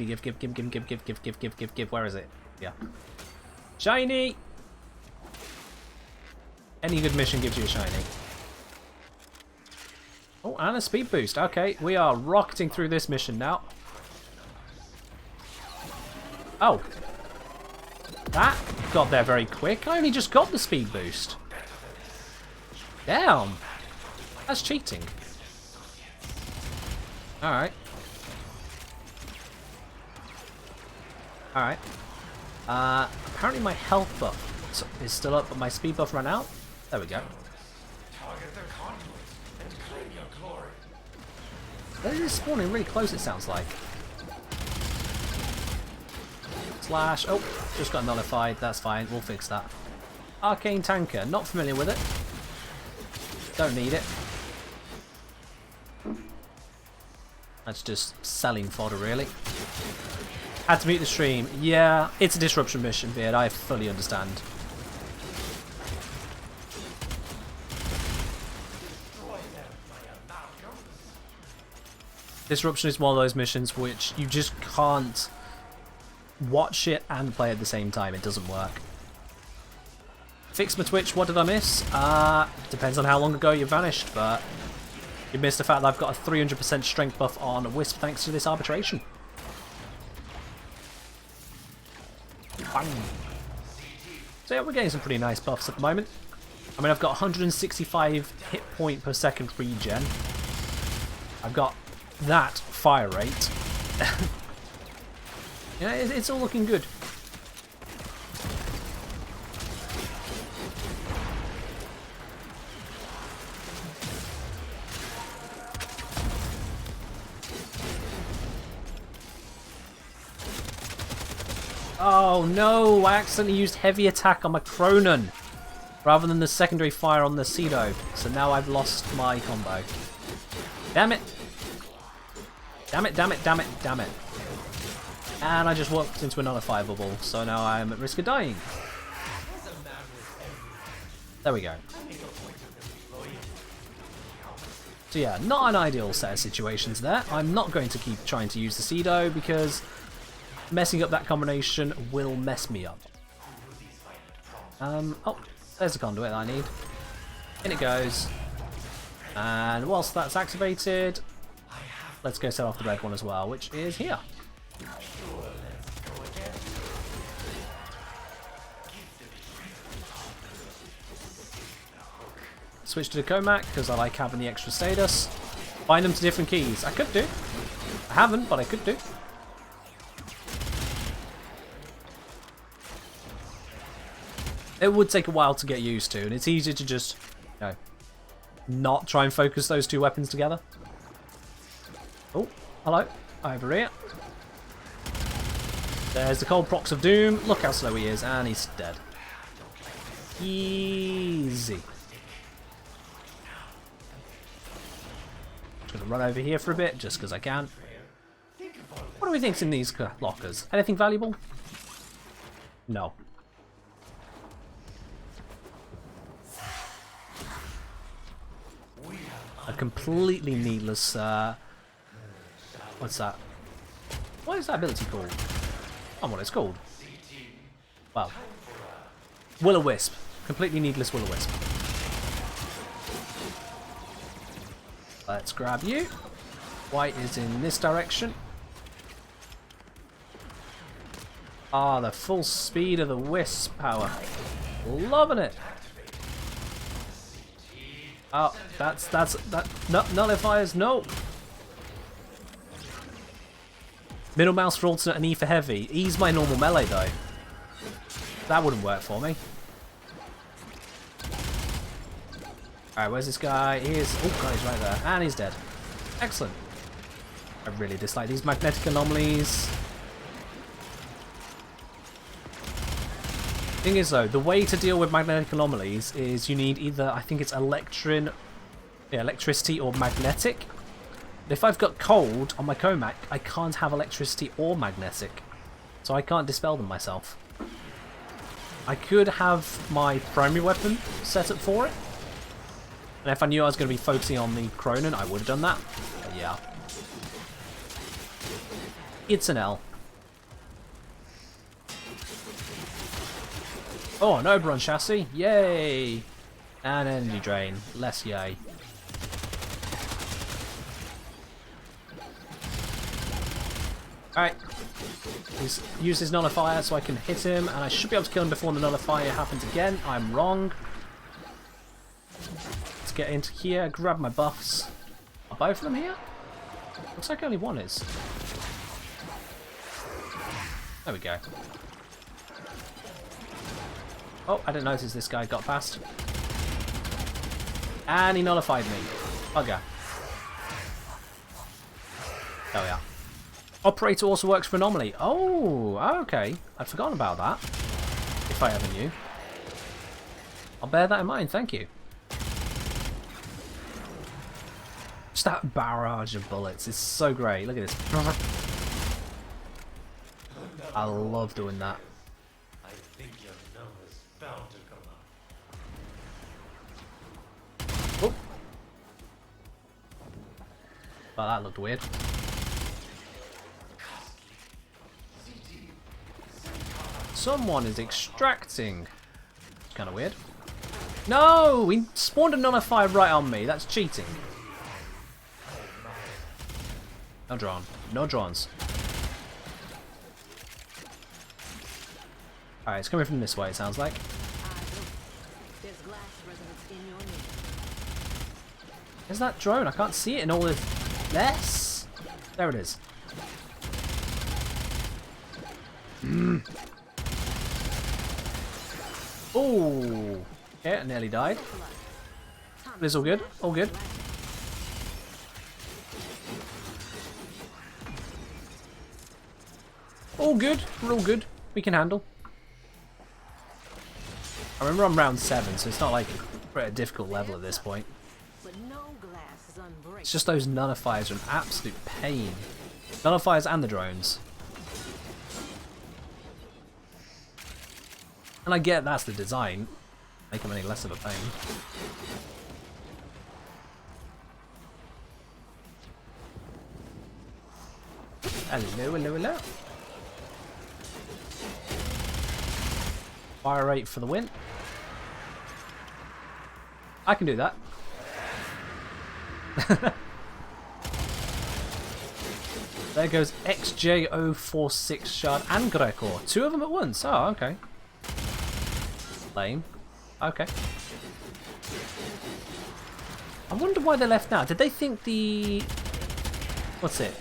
Where is it? Yeah. Shiny. Any good mission gives you a shiny. Oh, and a speed boost. Okay, we are rocketing through this mission now. Oh. That got there very quick. I only just got the speed boost. Damn. That's cheating. Alright. Alright. Apparently my health buff is still up, but my speed buff ran out. There we go. They're just spawning really close, it sounds like. Slash. Oh, just got nullified. That's fine. We'll fix that. Arcane Tanker. Not familiar with it. Don't need it. That's just selling fodder, really. Had to mute the stream. Yeah, it's a disruption mission, Beard. I fully understand. Disruption is one of those missions which you just can't watch it and play at the same time. It doesn't work. Fix my Twitch, what did I miss? Depends on how long ago you vanished, but you missed the fact that I've got a 300% strength buff on Wisp thanks to this arbitration. Bang. So yeah, we're getting some pretty nice buffs at the moment. I mean, I've got 165 hit point per second regen. I've got that fire rate. Yeah, it's all looking good. Oh no, I accidentally used heavy attack on my Cronin rather than the secondary fire on the Cedo. So now I've lost my combo. Damn it. Damn it, damn it, damn it, damn it. And I just walked into another fire bubble, so now I'm at risk of dying. There we go. So yeah, not an ideal set of situations there. I'm not going to keep trying to use the Cedo because messing up that combination will mess me up. Oh, there's the conduit I need. In it goes. And whilst that's activated, let's go set off the red one as well, which is here. Switch to the Comac because I like having the extra status. Bind them to different keys. I could do. I haven't, but I could do. It would take a while to get used to, and it's easier to just, you know, not try and focus those two weapons together. Oh, hello. Over here. There's the cold procs of doom. Look how slow he is, and he's dead. Easy. Just gonna run over here for a bit, just because I can. What do we think's in these lockers? Anything valuable? No. A completely needless, what's that? What is that ability called? Oh, what it's called. Well, Will-O-Wisp. Completely needless Will-O-Wisp. Let's grab you. White is in this direction. Ah, the full speed of the Wisp power. Loving it. Oh, that nullifiers, no! Middle mouse for alternate and E for heavy. E's my normal melee though. That wouldn't work for me. Alright, where's this guy? He is. Oh god, he's right there. And he's dead. Excellent. I really dislike these magnetic anomalies. Thing is though, the way to deal with magnetic anomalies is you need either, I think it's electricity or magnetic. If I've got cold on my Comac, I can't have electricity or magnetic. So I can't dispel them myself. I could have my primary weapon set up for it. And if I knew I was going to be focusing on the Cronin, I would have done that. But yeah. It's an L. Oh, an Oberon chassis. Yay! And energy drain. Less yay. Alright. He's used his nullifier so I can hit him, and I should be able to kill him before the nullifier happens again. I'm wrong. Let's get into here, grab my buffs. Are both of them here? Looks like only one is. There we go. Oh, I didn't notice this guy got past. And he nullified me. Bugger. There we are. Operator also works for Anomaly. Oh, okay. I'd forgotten about that. If I ever knew. I'll bear that in mind, thank you. Just that barrage of bullets is so great. Look at this. I love doing that. I think your number's bound to come up. Oh. Well, that looked weird. Someone is extracting. Kind of weird. No! He spawned a nullify right on me. That's cheating. No drawn. No drawns. Alright, it's coming from this way, it sounds like. There's glass resonance in your name. Where's that drone? I can't see it in all this. Yes! There it is. Oh! Yeah, nearly died. But it's all good. All good. All good. We're all good. We can handle. I remember I'm round 7, so it's not like we're at a difficult level at this point. But no glass is unbreakable. It's just those nullifiers are an absolute pain. Nullifiers and the drones. And I get that's the design. Make them any less of a pain. Hello, hello, hello. Fire rate for the win. I can do that. There goes XJ046 Shard and Greco. 2 of them at once. Oh, okay. Lame. Okay. I wonder why they left now. Did they think the... What's it?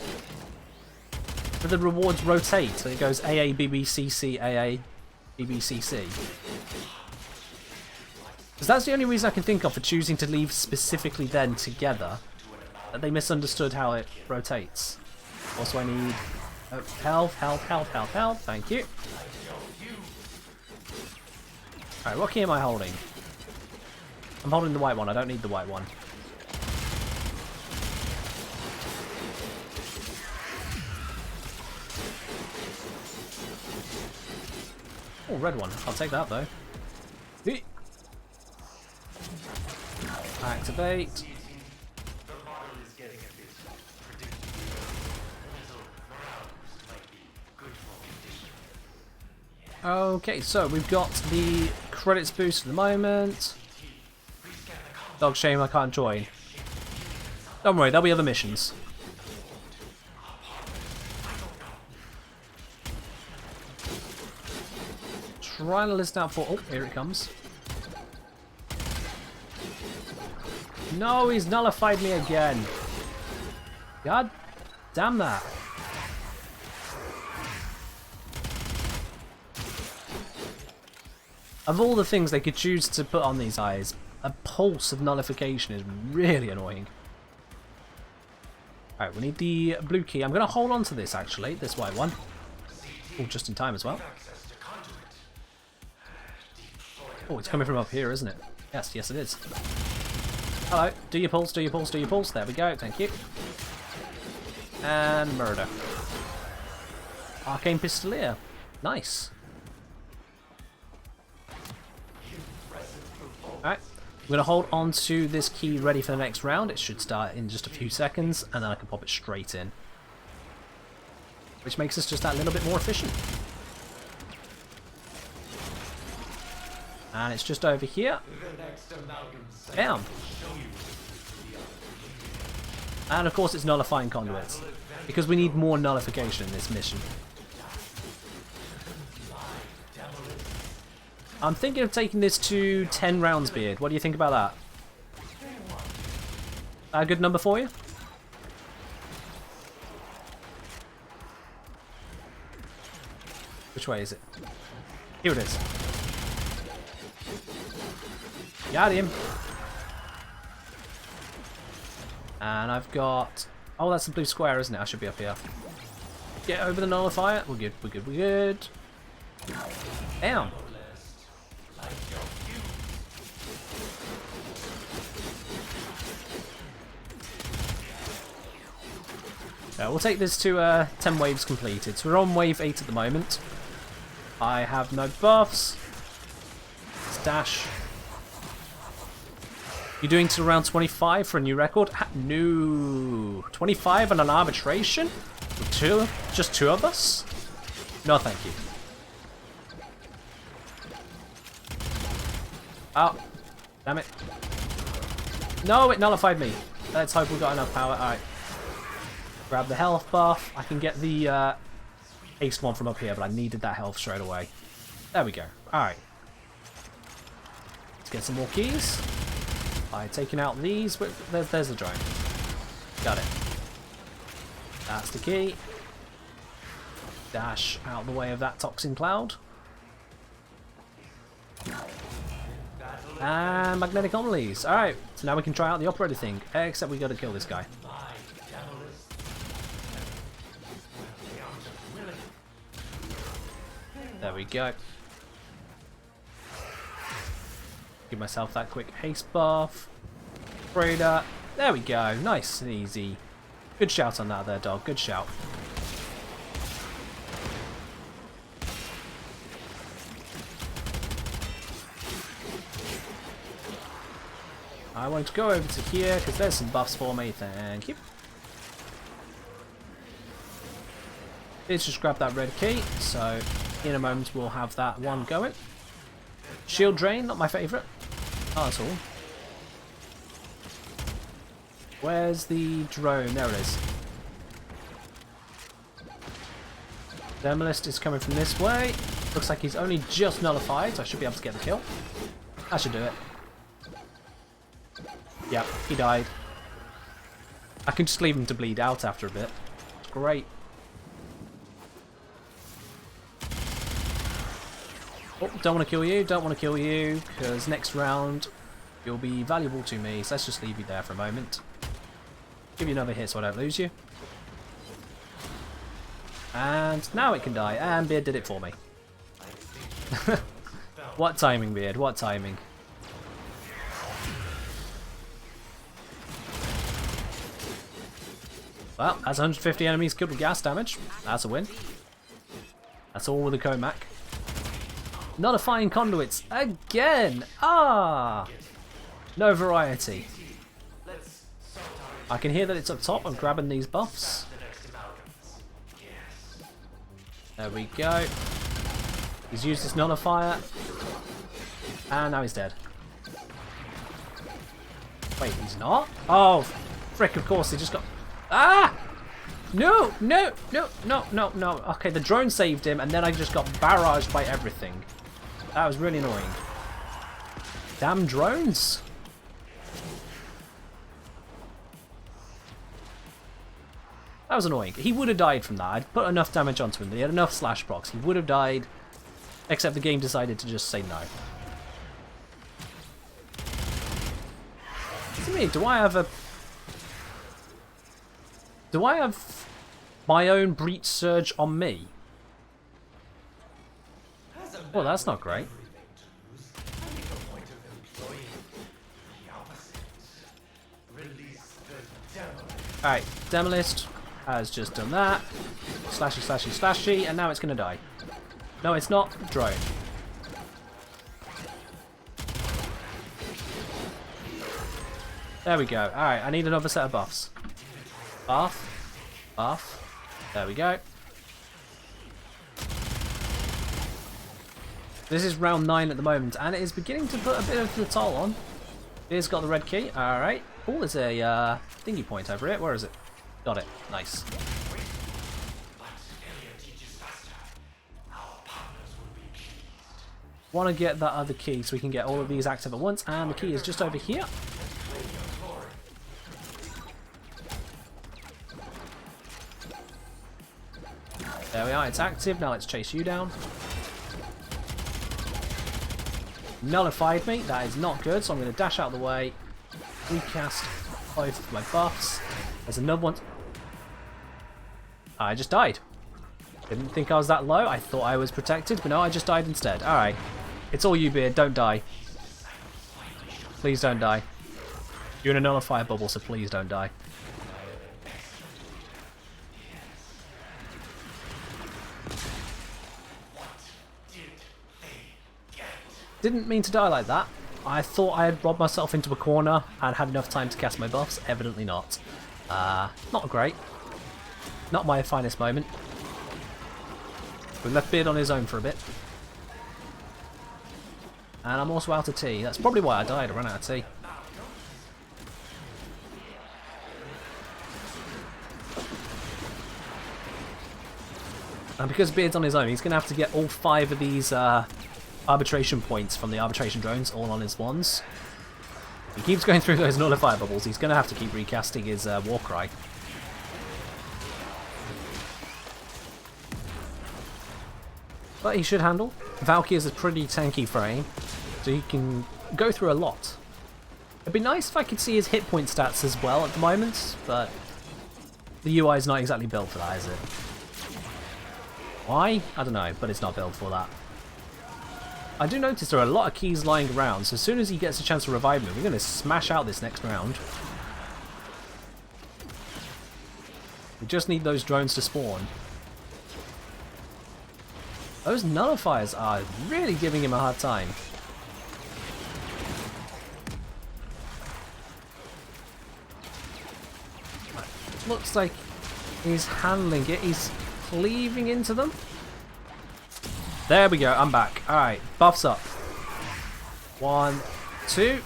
Did the rewards rotate? So it goes AA, BBCC, AA, BBCC. Because that's the only reason I can think of for choosing to leave specifically then together. That they misunderstood how it rotates. Also I need health, health, health, health, health. Thank you. Alright, what key am I holding? I'm holding the white one. I don't need the white one. Oh, red one. I'll take that though. Activate. Okay, so we've got the credits boost at the moment. Dog shame I can't join. Don't worry, there'll be other missions. Trying to list out for... Oh, here it comes. No, he's nullified me again. God damn that. Of all the things they could choose to put on these eyes, a pulse of nullification is really annoying. Alright, we need the blue key. I'm going to hold on to this, actually, this white one. Oh, just in time as well. Oh, it's coming from up here, isn't it? Yes, yes it is. Hello, do your pulse, do your pulse, do your pulse. There we go, thank you. And murder. Arcane Pistolier. Nice. Alright, I'm going to hold on to this key ready for the next round. It should start in just a few seconds, and then I can pop it straight in. Which makes us just that little bit more efficient. And it's just over here. Bam! And of course it's nullifying conduits. Because we need more nullification in this mission. I'm thinking of taking this to 10 rounds, Beard. What do you think about that? A good number for you? Which way is it? Here it is. Got him. And I've got... Oh, that's the blue square, isn't it? I should be up here. Get over the nullifier. We're good, we're good, we're good. Damn. We'll take this to 10 waves completed. So we're on wave 8 at the moment. I have no buffs. Stash. You're doing to around 25 for a new record? No. 25 and an arbitration? With just two of us? No, thank you. Oh, damn it. No, it nullified me. Let's hope we got enough power. Alright. Grab the health buff. I can get the haste one from up here, but I needed that health straight away. There we go. Alright. Let's get some more keys. By taking out these. There's the drone. Got it. That's the key. Dash out the way of that toxin cloud. And magnetic anomalies. Alright, so now we can try out the operator thing. Except we gotta kill this guy. There we go. Give myself that quick haste buff. Operator. There we go. Nice and easy. Good shout on that there, dog. Good shout. I want to go over to here because there's some buffs for me. Thank you. Let's just grab that red key. So in a moment we'll have that one going. Shield drain, not my favourite. Not at all. Where's the drone? There it is. Demolist is coming from this way. Looks like he's only just nullified, so I should be able to get the kill. That should do it. Yep, he died. I can just leave him to bleed out after a bit. Great. Oh, don't want to kill you, don't want to kill you, because next round you'll be valuable to me, so let's just leave you there for a moment. Give you another hit so I don't lose you. And now it can die, and Beard did it for me. What timing, Beard, what timing. Well, that's 150 enemies killed with gas damage. That's a win. That's all with the Comac. Nullifying conduits again. Ah, no variety. I can hear that it's up top. I'm grabbing these buffs. There we go. He's used his nullifier, and now he's dead. Wait, he's not? Oh, frick! Of course, he just got. Ah! No, no, no, no, no, no. Okay, the drone saved him, and then I just got barraged by everything. That was really annoying. Damn drones. That was annoying. He would have died from that. I'd put enough damage onto him. He had enough slash procs. He would have died, except the game decided to just say no. To me, do I have my own breach surge on me? Well, that's not great. Alright, Demolist has just done that. Slashy, slashy, slashy, and now it's going to die. No, it's not. Drone. There we go. Alright, I need another set of buffs. Buff. Buff. There we go. This is round 9 at the moment, and it is beginning to put a bit of the toll on. Here's got the red key. Alright. Oh, there's a thingy point over it. Where is it? Got it. Nice. Want to get that other key so we can get all of these active at once, and the key is just over here. There we are, it's active. Now let's chase you down. Nullified me. That is not good, so I'm going to dash out of the way. Recast both of my buffs. There's another one. I just died. Didn't think I was that low. I thought I was protected, but no, I just died instead. Alright. It's all you, Beard. Don't die. Please don't die. You're in a nullifier bubble, so please don't die. Didn't mean to die like that. I thought I had robbed myself into a corner and had enough time to cast my buffs. Evidently not. Not great. Not my finest moment. We left Beard on his own for a bit. And I'm also out of tea. That's probably why I died. I ran out of tea. And because Beard's on his own, he's going to have to get all 5 of these arbitration points from the arbitration drones all on his wands. He keeps going through those nullifier bubbles. He's going to have to keep recasting his war cry. But he should handle. Valky is a pretty tanky frame, so he can go through a lot. It'd be nice if I could see his hit point stats as well at the moment, but the UI is not exactly built for that, is it? Why? I don't know, but it's not built for that. I do notice there are a lot of keys lying around, so as soon as he gets a chance to revive me, we're going to smash out this next round. We just need those drones to spawn. Those nullifiers are really giving him a hard time. Looks like he's handling it. He's cleaving into them. There we go. I'm back. Alright. Buffs up. 1, 2.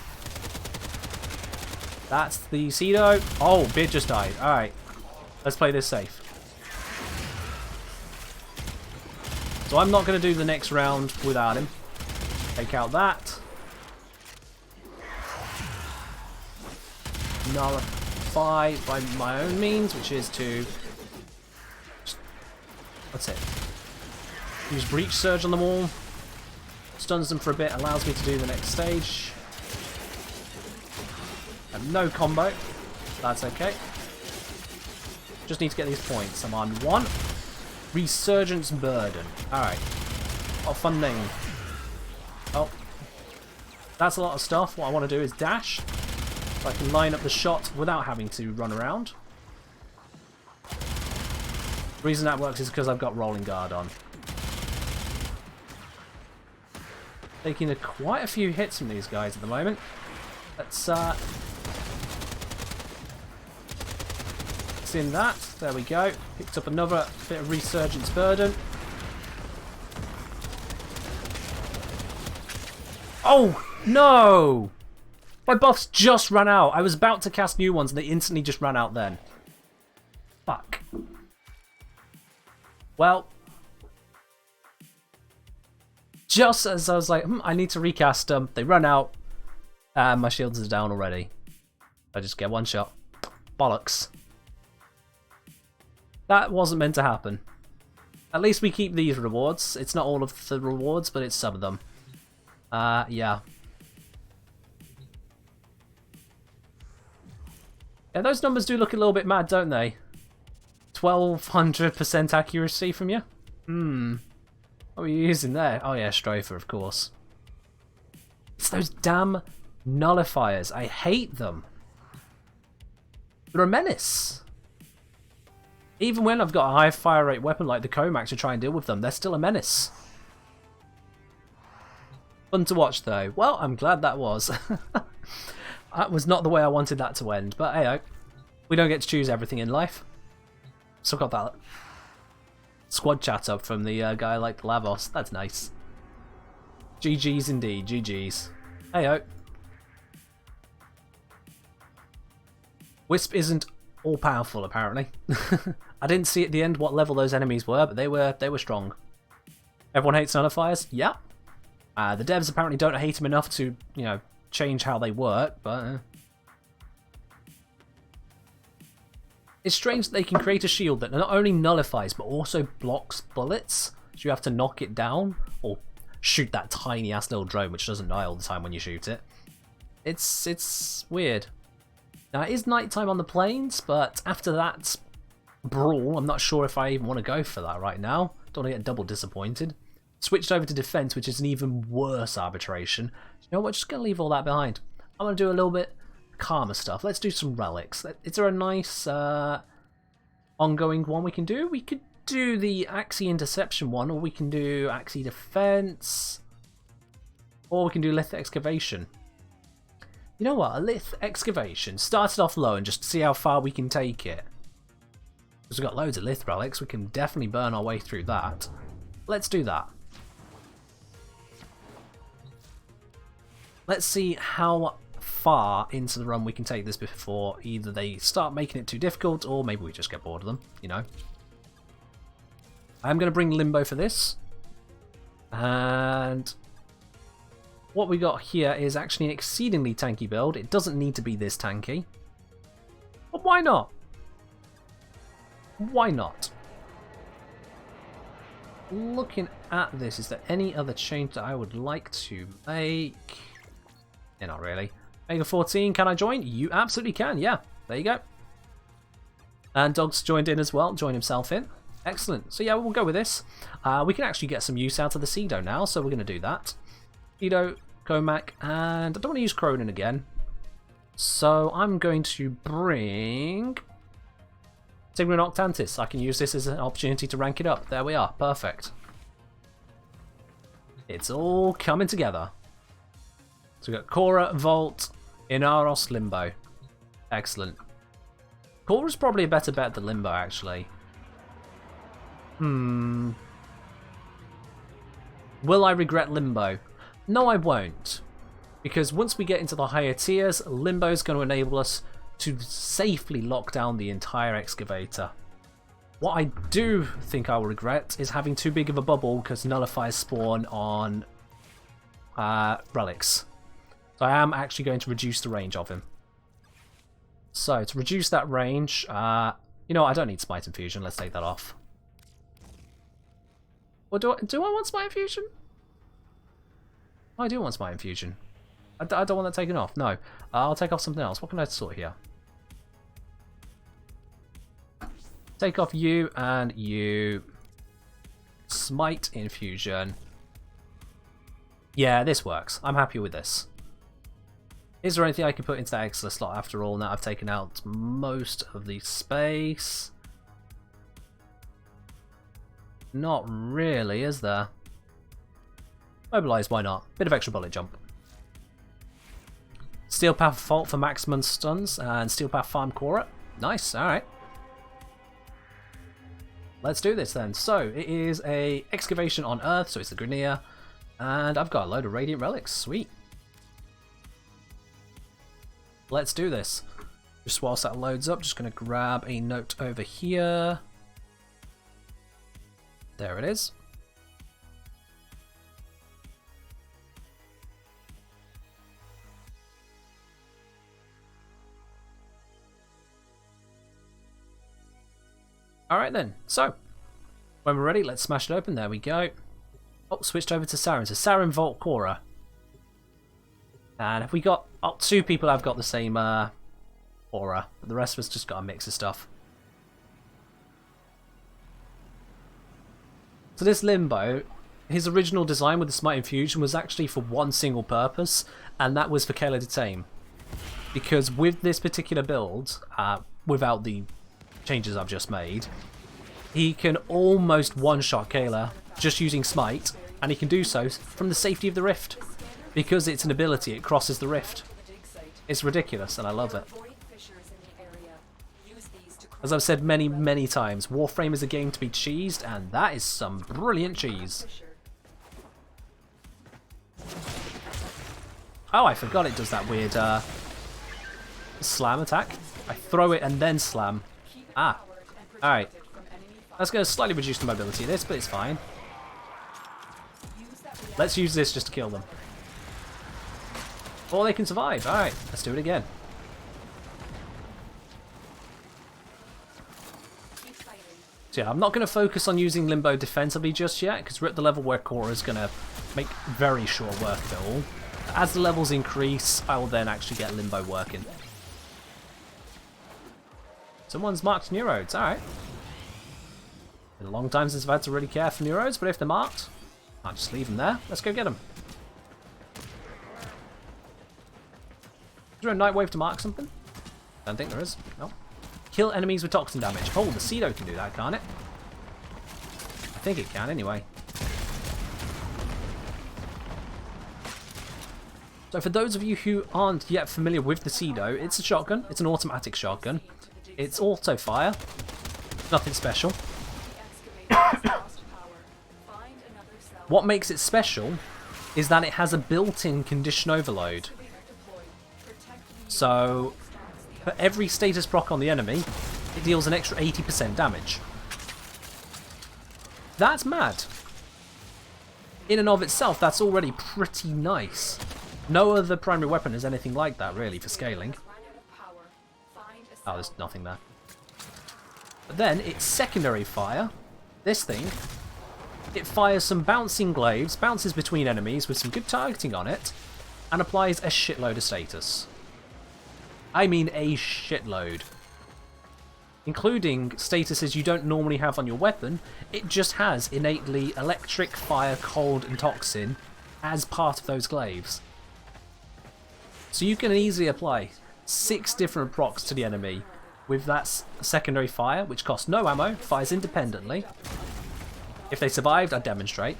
That's the Cedo. Oh, Beard just died. Alright. Let's play this safe. So I'm not going to do the next round without him. Take out that. Nullify by my own means, which is to... That's it. Use Breach Surge on them all. Stuns them for a bit, allows me to do the next stage. And no combo. That's okay. Just need to get these points. I'm on 1. Resurgence Burden. Alright. What a fun name. Oh. That's a lot of stuff. What I want to do is dash. So I can line up the shot without having to run around. The reason that works is because I've got Rolling Guard on. Taking quite a few hits from these guys at the moment. Let's in that. There we go. Picked up another bit of Resurgence Burden. Oh, no! My buffs just ran out. I was about to cast new ones and they instantly just ran out then. Fuck. Well, just as I was like, I need to recast them, they run out, and my shields are down already. I just get one shot. Bollocks. That wasn't meant to happen. At least we keep these rewards. It's not all of the rewards, but it's some of them. Yeah. Yeah, those numbers do look a little bit mad, don't they? 1200% accuracy from you? What were you using there? Oh yeah, Strafer, of course. It's those damn nullifiers. I hate them. They're a menace. Even when I've got a high fire rate weapon like the Comac to try and deal with them, they're still a menace. Fun to watch though. Well, I'm glad that was. That was not the way I wanted that to end, but hey, we don't get to choose everything in life. Still got that squad chat up from the guy like Lavos. That's nice. GG's indeed, GG's. Hey, Wisp isn't all powerful apparently. I didn't see at the end what level those enemies were, but they were strong. Everyone hates nullifiers? Yeah. The devs apparently don't hate them enough to, you know, change how they work, but it's strange that they can create a shield that not only nullifies but also blocks bullets, so you have to knock it down or shoot that tiny ass little drone which doesn't die all the time when you shoot it. It's weird. Now it is nighttime on the plains, but after that brawl, I'm not sure if I even want to go for that right now. Don't want to get double disappointed. Switched over to defense, which is an even worse arbitration. You know what? Just gonna leave all that behind. I'm gonna do a little bit calmer stuff. Let's do some relics. Is there a nice ongoing one we can do? We could do the Axie Interception one, or we can do Axie Defense, or we can do Lith Excavation. You know what? A Lith Excavation. Started off low and just see how far we can take it. Because we've got loads of Lith relics, we can definitely burn our way through that. Let's do that. let's see how far into the run we can take this before either they start making it too difficult or maybe we just get bored of them, you know. I'm going to bring Limbo for this. And what we got here is actually an exceedingly tanky build. It doesn't need to be this tanky. But why not? Why not? Looking at this, is there any other change that I would like to make? Yeah, not really. Mega 14, can I join? You absolutely can, yeah. There you go. And Dog's joined in as well, joined himself in. Excellent. So yeah, we'll go with this. We can actually get some use out of the Cedo now, so we're going to do that. Cedo, Comac, and I don't want to use Cronin again. So I'm going to bring Sigma Noctantis. I can use this as an opportunity to rank it up. There we are. Perfect. It's all coming together. So we've got Korra, Volt, Inaros, Limbo. Excellent. Korra's probably a better bet than Limbo, actually. Will I regret Limbo? No, I won't. Because once we get into the higher tiers, Limbo is going to enable us to safely lock down the entire excavator. What I do think I will regret is having too big of a bubble because nullifiers spawn on relics. So I am actually going to reduce the range of him. So to reduce that range, you know what, I don't need Smite Infusion, let's take that off. Or do I want Smite Infusion? I do want Smite Infusion. I don't want that taken off, no. I'll take off something else. What can I sort here? Take off you and you. Smite Infusion. Yeah, this works. I'm happy with this. Is there anything I can put into that extra slot after all? Now I've taken out most of the space. Not really, is there? Mobilize, why not? Bit of extra bullet jump. Steel Path Fault for maximum stuns and Steel Path Farm Korra. Nice, alright. Let's do this then. So, it is a excavation on Earth, so it's the Grineer. And I've got a load of Radiant Relics. Sweet. Let's do this. Just whilst that loads up, just going to grab a note over here. There it is. Alright then, so when we're ready, let's smash it open. There we go. Oh, switched over to Saren. So Saren, Volt, Korra. And have we got... Oh, 2 people have got the same aura, but the rest of us just got a mix of stuff. So this Limbo, his original design with the Smite Infusion was actually for one single purpose, and that was for Kayla to tame. Because with this particular build, without the changes I've just made, he can almost one-shot Kayla just using Smite, and he can do so from the safety of the Rift. Because it's an ability, it crosses the Rift. It's ridiculous, and I love it. As I've said many, many times, Warframe is a game to be cheesed, and that is some brilliant cheese. Oh, I forgot it does that weird slam attack. I throw it and then slam. Ah, alright. That's going to slightly reduce the mobility of this, but it's fine. Let's use this just to kill them. Or they can survive. Alright, let's do it again. So yeah, I'm not going to focus on using Limbo defensively just yet, because we're at the level where Korra is going to make very short work of it all. As the levels increase, I will then actually get Limbo working. Someone's marked Neurodes, alright. Been a long time since I've had to really care for Neurodes, but if they're marked, I'll just leave them there. Let's go get them. Is there a Night Wave to mark something? Don't think there is. No. Kill enemies with toxin damage. Oh, the Cedo can do that, can't it? I think it can, anyway. So for those of you who aren't yet familiar with the Cedo, it's a shotgun. It's an automatic shotgun. It's auto fire. Nothing special. What makes it special is that it has a built-in condition overload. So, for every status proc on the enemy, it deals an extra 80% damage. That's mad. In and of itself, that's already pretty nice. No other primary weapon has anything like that, really, for scaling. Oh, there's nothing there. But then, its secondary fire, this thing, it fires some bouncing glaives, bounces between enemies with some good targeting on it, and applies a shitload of status. I mean a shitload. Including statuses you don't normally have on your weapon, it just has innately electric, fire, cold, and toxin as part of those glaives. So you can easily apply 6 different procs to the enemy with that secondary fire, which costs no ammo, fires independently. If they survived, I'd demonstrate.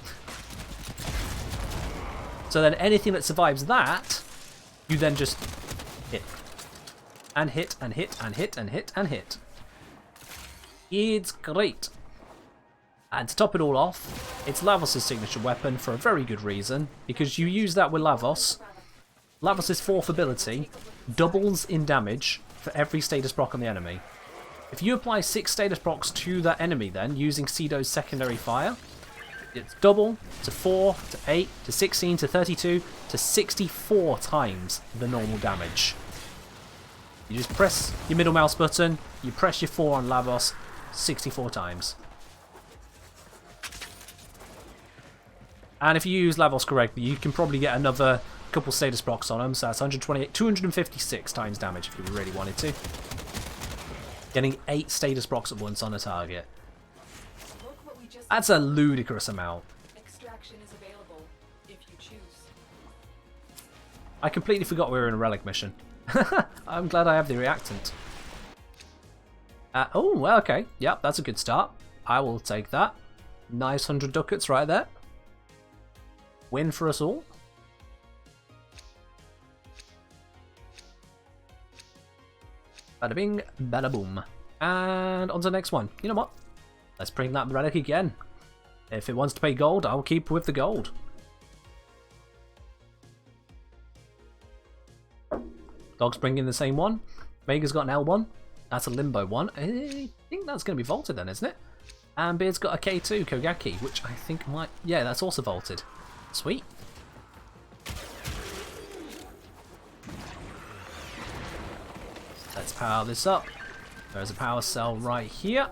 So then anything that survives that, you then just hit. And hit, and hit, and hit, and hit, and hit. It's great. And to top it all off, it's Lavos' signature weapon for a very good reason, because you use that with Lavos. Lavos' 4th ability doubles in damage for every status proc on the enemy. If you apply 6 status procs to that enemy then, using Cedo's secondary fire, it's double to 4, to 8, to 16, to 32, to 64 times the normal damage. You just press your middle mouse button, you press your 4 on Lavos, 64 times. And if you use Lavos correctly, you can probably get another couple status procs on them, so that's 128, 256 times damage if you really wanted to. Getting 8 status procs at once on a target. That's a ludicrous amount. Extraction is available if you choose. I completely forgot we were in a relic mission. I'm glad I have the reactant. Oh, well, okay. Yep, that's a good start. I will take that. Nice 100 ducats right there. Win for us all. Bada bing, bada boom. And on to the next one. You know what? Let's bring that relic again. If it wants to pay gold, I'll keep with the gold. Dog's bringing the same one. Mega's got an L1. That's a limbo one. I think that's going to be vaulted then, isn't it? And Beard's got a K2, Kogaki, which I think might... Yeah, that's also vaulted. Sweet. Let's power this up. There's a power cell right here.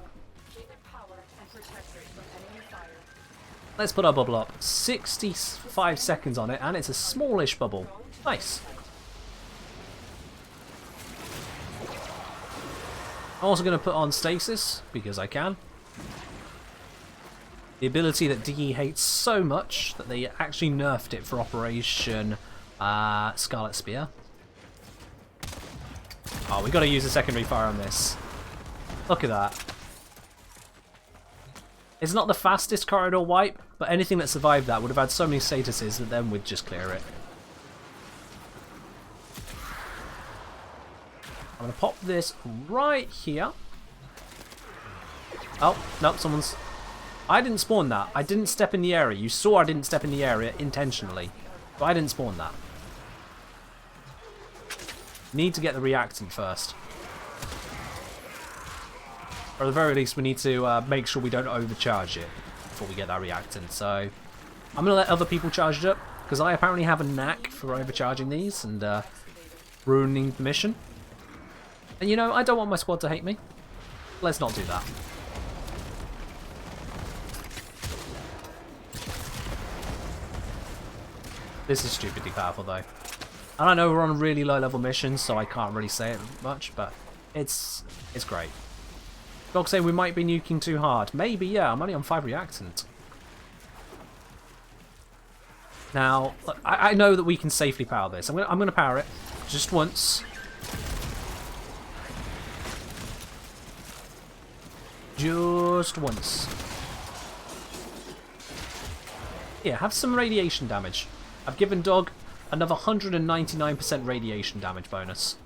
Let's put our bubble up. 65 seconds on it, and it's a smallish bubble. Nice. I'm also going to put on stasis, because I can. The ability that DE hates so much that they actually nerfed it for Operation Scarlet Spear. Oh, we got to use a secondary fire on this. Look at that. It's not the fastest corridor wipe, but anything that survived that would have had so many statuses that then we'd just clear it. I'm going to pop this right here. Oh, no, someone's... I didn't spawn that. I didn't step in the area. You saw I didn't step in the area intentionally. But I didn't spawn that. Need to get the reactant first. Or at the very least, we need to make sure we don't overcharge it before we get that reactant. So I'm going to let other people charge it up, because I apparently have a knack for overcharging these and ruining the mission. And you know, I don't want my squad to hate me. Let's not do that. This is stupidly powerful though. And I know we're on a really low level mission, so I can't really say it much, but it's great. Dog saying we might be nuking too hard. Maybe, yeah, I'm only on 5 reactant. Now, I know that we can safely power this. I'm gonna power it just once. Just once. Here, have some radiation damage. I've given Dog another 199% radiation damage bonus.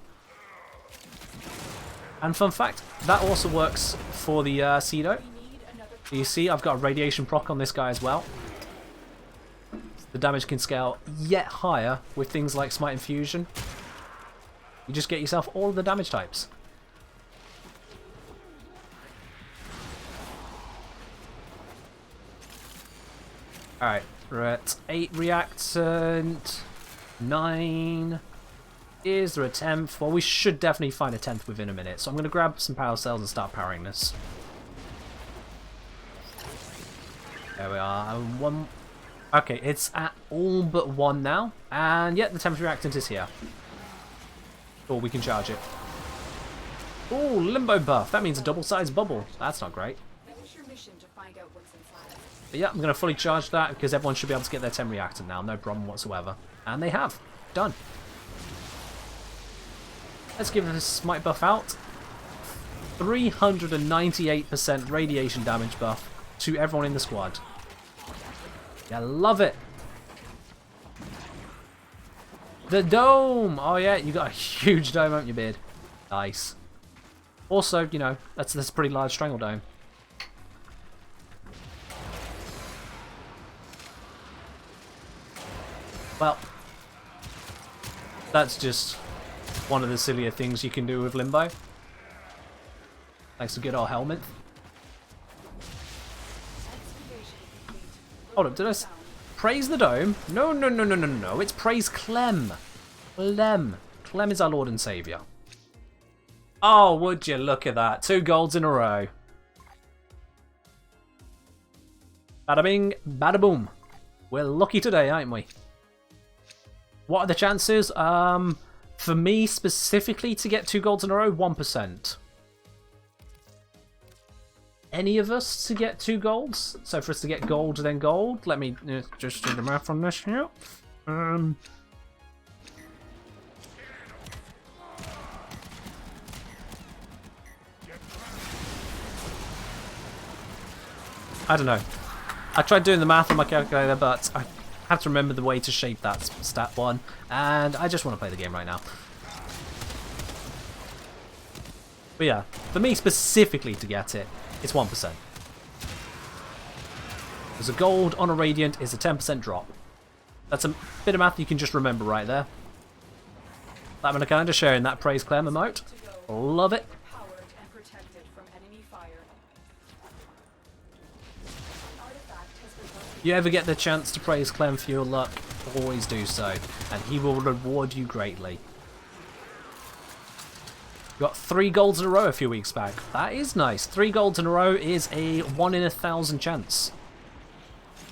And fun fact, that also works for the Cedo. You see, I've got a radiation proc on this guy as well. the damage can scale yet higher with things like Smite and Fusion. You just get yourself all of the damage types. Alright, we're at 8 reactant, 9. Is there a 10th? Well, we should definitely find a 10th within a minute. So I'm going to grab some power cells and start powering this. There we are. One. Okay, it's at all but 1 now. And yet the 10th reactant is here. Or we can charge it. Oh, limbo buff. That means a double-sized bubble. That's not great. Finish your mission to find out what's inside. But yeah, I'm going to fully charge that because everyone should be able to get their 10 reactant now. No problem whatsoever. And they have. Done. Let's give this smite buff out. 398% radiation damage buff to everyone in the squad. Yeah, love it. The dome! Oh yeah, you got a huge dome, haven't you, Beard? Nice. Also, you know, that's a pretty large strangle dome. Well, that's just one of the sillier things you can do with Limbo. Thanks to good old helmet. Hold up, did I praise the dome? No, no, no, no, no, no. It's praise Clem. Clem. Clem is our Lord and Saviour. Oh, would you look at that. 2 golds in a row. Bada bing, bada boom. We're lucky today, aren't we? What are the chances? For me specifically to get 2 golds in a row, 1%. Any of us to get 2 golds? So for us to get gold, then gold. Let me just do the math on this here. I don't know. I tried doing the math on my calculator, but I have to remember the way to shape that stat one, and I just want to play the game right now. But yeah, for me specifically to get it, it's 1%. Because a gold on a Radiant is a 10% drop. That's a bit of math you can just remember right there. Lavender Kinda sharing that praise Clem emote. Love it. Powered and protected from enemy fire. An artifact has been located. You ever get the chance to praise Clem for your luck, always do so, and he will reward you greatly. You got 3 golds in a row a few weeks back. That is nice. 3 golds in a row is a 1 in 1,000 chance.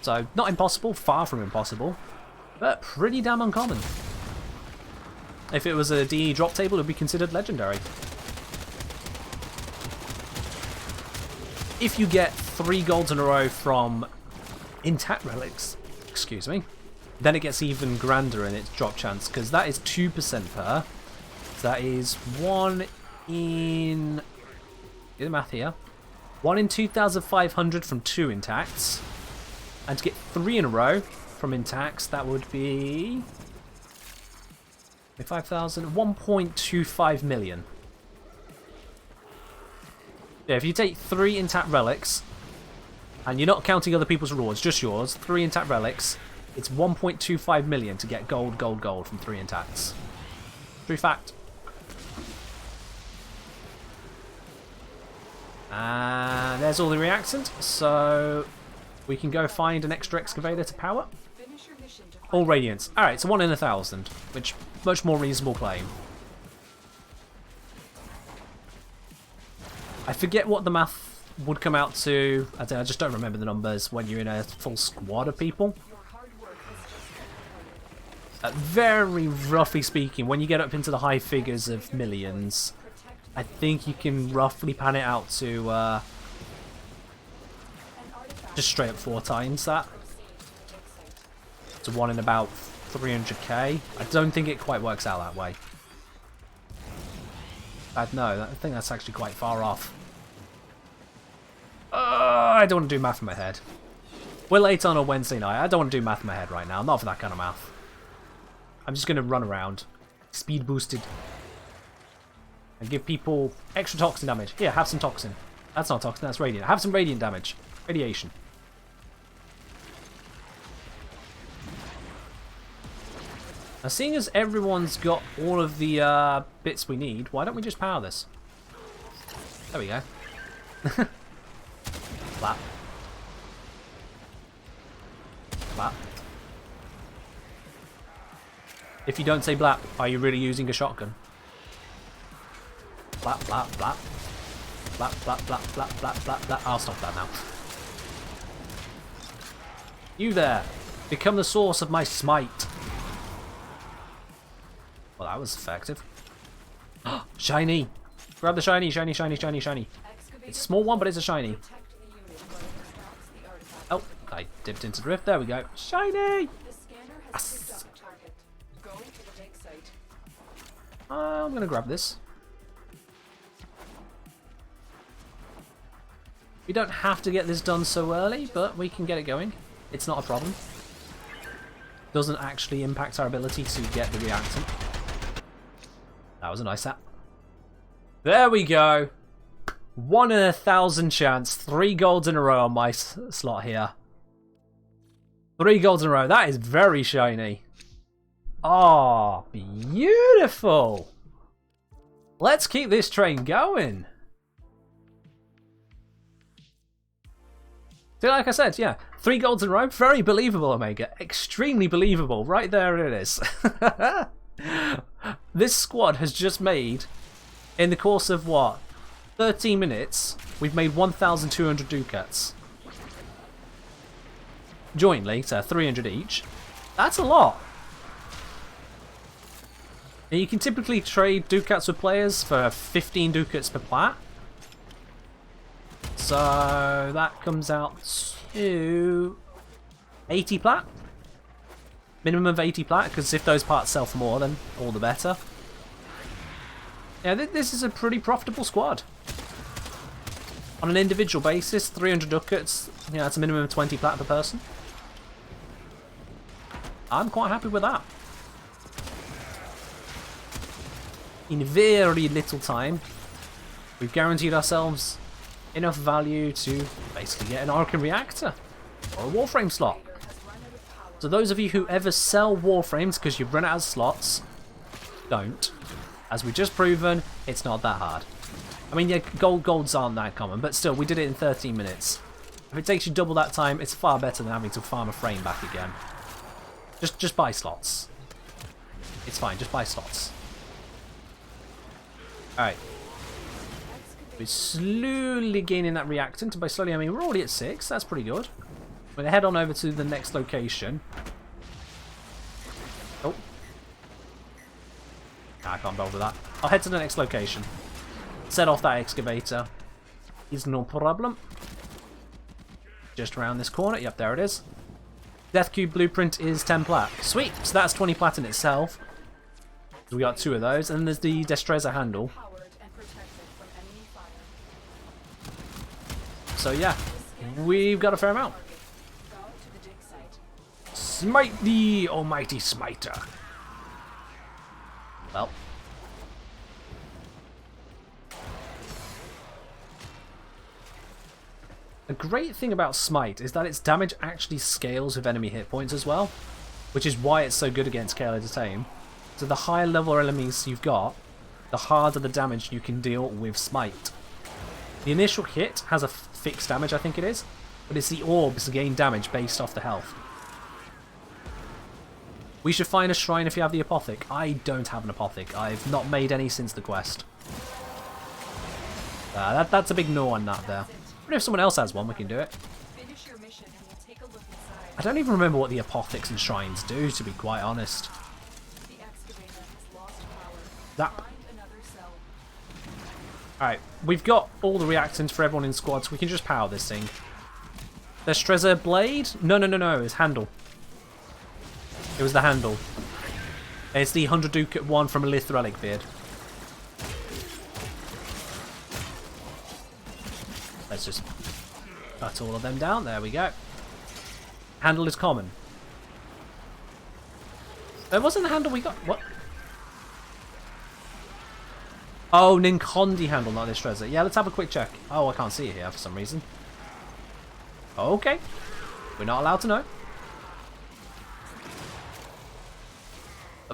So, not impossible, far from impossible, but pretty damn uncommon. If it was a DE drop table, it would be considered legendary. If you get 3 golds in a row from intact relics, excuse me, then it gets even grander in its drop chance, because that is 2% per. That is 1 in... do the math here. 1 in 2,500 from 2 intacts. And to get 3 in a row from intacts, that would be... 5,000... 1.25 million. Yeah, if you take 3 intact relics, and you're not counting other people's rewards, just yours, 3 intact relics, it's 1.25 million to get gold, gold, gold from 3 intacts. True fact. And there's all the reactant, so we can go find an extra excavator to power. Finish your mission to find All radiants. Alright, so 1 in 1,000, which much more reasonable claim. I forget what the math would come out to. I just don't remember the numbers when you're in a full squad of people. your hard work has just been rewarded. Very roughly speaking, when you get up into the high figures of millions, Protect I think you can roughly pan it out to an artifact. just straight up 4 times that. To 1 in about 300k. I don't think it quite works out that way. No, I think that's actually quite far off. I don't want to do math in my head. We're late on a Wednesday night. I don't want to do math in my head right now. I'm not for that kind of math. I'm just going to run around. Speed boosted. And give people extra toxin damage. Here, have some toxin. That's not toxin, that's radiant. Have some radiant damage. Radiation. Now, seeing as everyone's got all of the bits we need, why don't we just power this? There we go. Flap. Flap. If you don't say blap, are you really using a shotgun? Blap, blap, blap. Blap, blap, blap, blap, blap, blap, blap. I'll stop that now. You there. Become the source of my smite. Well, that was effective. Shiny. Grab the shiny, shiny, shiny, shiny, shiny. It's a small one, but it's a shiny. Oh, I dipped into drift. There we go. Shiny! Yes. I'm going to grab this. We don't have to get this done so early, but we can get it going. It's not a problem. Doesn't actually impact our ability to get the reactant. That was a nice app. There we go. 1 in 1,000 chance. 3 golds in a row on my slot here. 3 golds in a row. That is very shiny. Oh, beautiful. Let's keep this train going. So like I said, yeah, 3 golds in a row. Very believable, Omega. Extremely believable. Right there it is. This squad has just made, in the course of what, 13 minutes, we've made 1,200 ducats. Jointly, so 300 each. That's a lot. Now you can typically trade ducats with players for 15 ducats per plat. So that comes out to 80 plat. Minimum of 80 plat, because if those parts sell for more, then all the better. Yeah, this is a pretty profitable squad. On an individual basis, 300 ducats, yeah, that's a minimum of 20 plat per person. I'm quite happy with that. In very little time, we've guaranteed ourselves enough value to basically get an Arcan reactor or a Warframe slot. So those of you who ever sell Warframes because you've run out of slots, don't. As we've just proven, it's not that hard. I mean, yeah, golds aren't that common, but still, we did it in 13 minutes. If it takes you double that time, it's far better than having to farm a frame back again. Just buy slots. It's fine, just buy slots. Alright. We're slowly gaining that reactant, and by slowly I mean we're already at 6, that's pretty good. We're going to head on over to the next location. Oh. Nah, I can't bother with that. I'll head to the next location. Set off that excavator. Is no problem. Just around this corner. Yep, there it is. Death Cube blueprint is 10 plat. Sweet! So that's 20 plat in itself. So we got 2 of those. And then there's the Destreza handle. So yeah, we've got a fair amount. Smite the almighty smiter. Well. A great thing about Smite is that its damage actually scales with enemy hit points as well, which is why it's so good against KLA to tame. So the higher level enemies you've got, the harder the damage you can deal with Smite. The initial hit has a fixed damage, I think it is, but it's the orbs that gain damage based off the health. We should find a shrine if you have the Apothic. I don't have an Apothic. I've not made any since the quest. That's a big no on that there. But if someone else has one, we can do it. I don't even remember what the Apothics and shrines do, to be quite honest. Zap. Alright, we've got all the reactants for everyone in squad, so we can just power this thing. There's Trezor Blade? No, it's handle. It was the handle. It's the 100 ducat one from a Lith Relic beard. Let's just cut all of them down. There we go. Handle is common. There wasn't the handle we got. What? Oh, Ninkondi handle, not this Trezor. Yeah, let's have a quick check. Oh, I can't see it here for some reason. Okay. We're not allowed to know.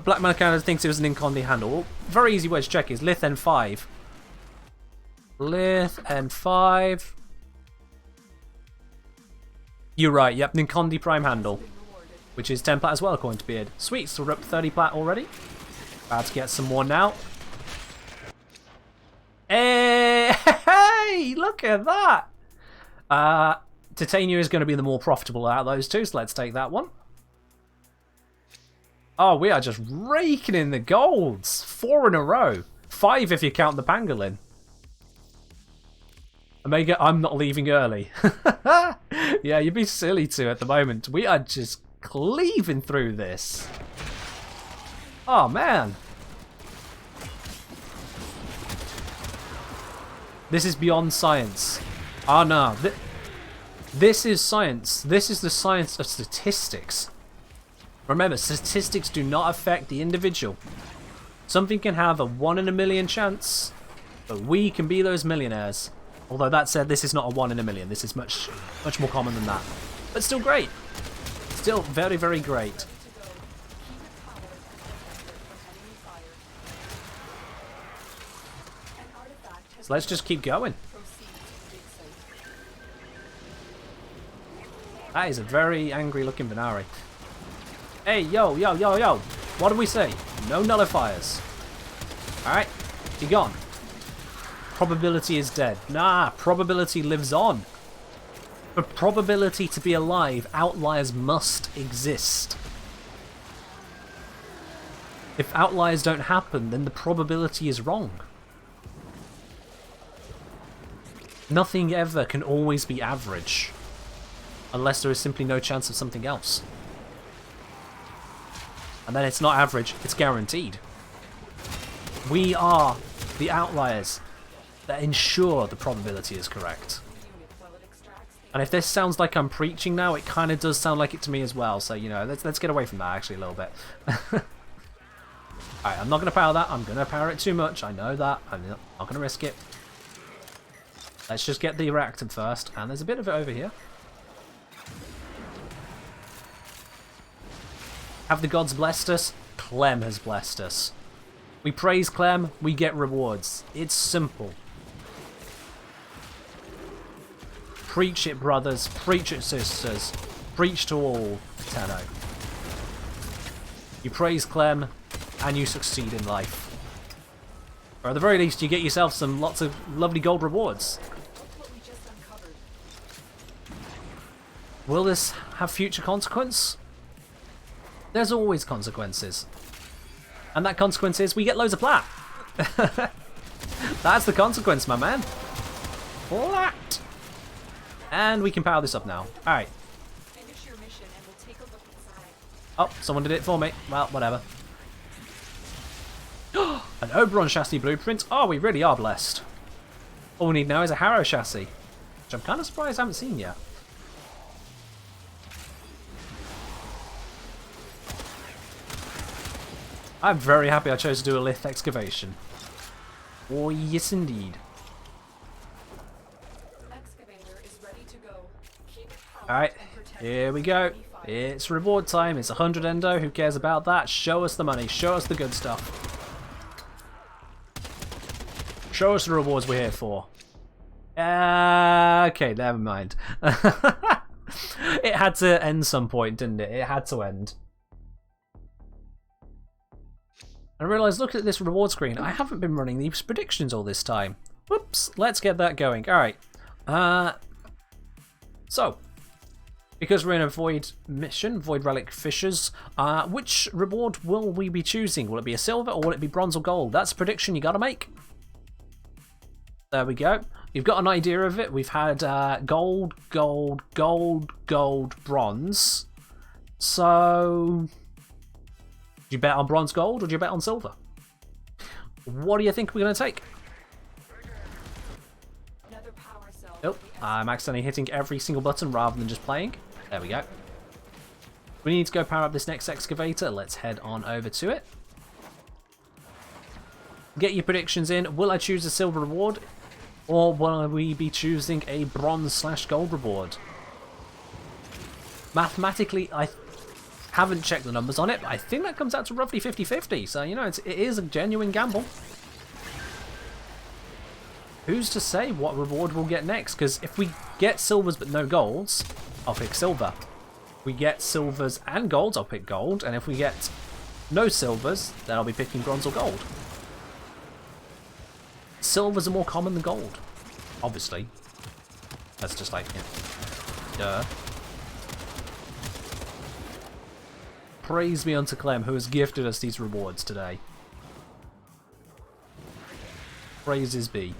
Black Manacana thinks it was an Incondi handle. Well, very easy way to check is Lith N5. Lith N5. You're right, yep, Nincondi Prime handle. Which is 10 plat as well, according to Beard. Sweet, so we're up to 30 plat already. About to get some more now. Hey, look at that! Titania is going to be the more profitable out of those two, so let's take that one. Oh, we are just raking in the golds. 4 in a row. 5 if you count the pangolin. Omega, I'm not leaving early. Yeah, you'd be silly to at the moment. We are just cleaving through this. Oh, man. This is beyond science. Oh, no. This is science. This is the science of statistics. Remember, statistics do not affect the individual. Something can have a 1 in a million chance, but we can be those millionaires. Although that said, this is not a 1 in a million. This is much more common than that. But still great. Still very, very great. So let's just keep going. That is a very angry looking Venari. Hey, yo, yo, yo, yo. What do we say? No nullifiers. Alright, you're gone. Probability is dead. Nah, probability lives on. For probability to be alive, outliers must exist. If outliers don't happen, then the probability is wrong. Nothing ever can always be average. Unless there is simply no chance of something else. And then it's not average, it's guaranteed. We are the outliers that ensure the probability is correct. And if this sounds like I'm preaching now, it kind of does sound like it to me as well. So, you know, let's get away from that actually a little bit. Alright, I'm not going to power that. I'm going to power it too much. I know that. I'm not going to risk it. Let's just get the reactant first. And there's a bit of it over here. Have the gods blessed us? Clem has blessed us. We praise Clem, we get rewards. It's simple. Preach it, brothers. Preach it, sisters. Preach to all, Tenno. You praise Clem, and you succeed in life. Or at the very least, you get yourself lots of lovely gold rewards. Will this have future consequence? There's always consequences. And that consequence is we get loads of plat. That's the consequence, my man. Plat. And we can power this up now. Alright. Oh, someone did it for me. Well, whatever. An Oberon chassis blueprint. Oh, we really are blessed. All we need now is a Harrow chassis. Which I'm kind of surprised I haven't seen yet. I'm very happy I chose to do a Lith excavation. Oh, yes indeed. Alright, here we go. It's reward time. It's 100 endo. Who cares about that? Show us the money. Show us the good stuff. Show us the rewards we're here for. Okay, never mind. It had to end some point, didn't it? It had to end. I realised, look at this reward screen, I haven't been running these predictions all this time. Whoops, let's get that going. Alright. So, because we're in a Void mission, Void Relic Fishers, which reward will we be choosing? Will it be a silver or will it be bronze or gold? That's a prediction you gotta make. There we go. You've got an idea of it. We've had gold, gold, gold, gold, bronze. So... do you bet on bronze gold or do you bet on silver? What do you think we're going to take? Oh, I'm accidentally hitting every single button rather than just playing. There we go. We need to go power up this next excavator. Let's head on over to it. Get your predictions in. Will I choose a silver reward? Or will we be choosing a bronze/gold reward? Mathematically, Haven't checked the numbers on it, but I think that comes out to roughly 50-50. So, you know, it is a genuine gamble. Who's to say what reward we'll get next? Because if we get silvers but no golds, I'll pick silver. If we get silvers and golds, I'll pick gold. And if we get no silvers, then I'll be picking bronze or gold. Silvers are more common than gold, obviously. That's just like, duh. Praise be unto Clem, who has gifted us these rewards today. Praises be.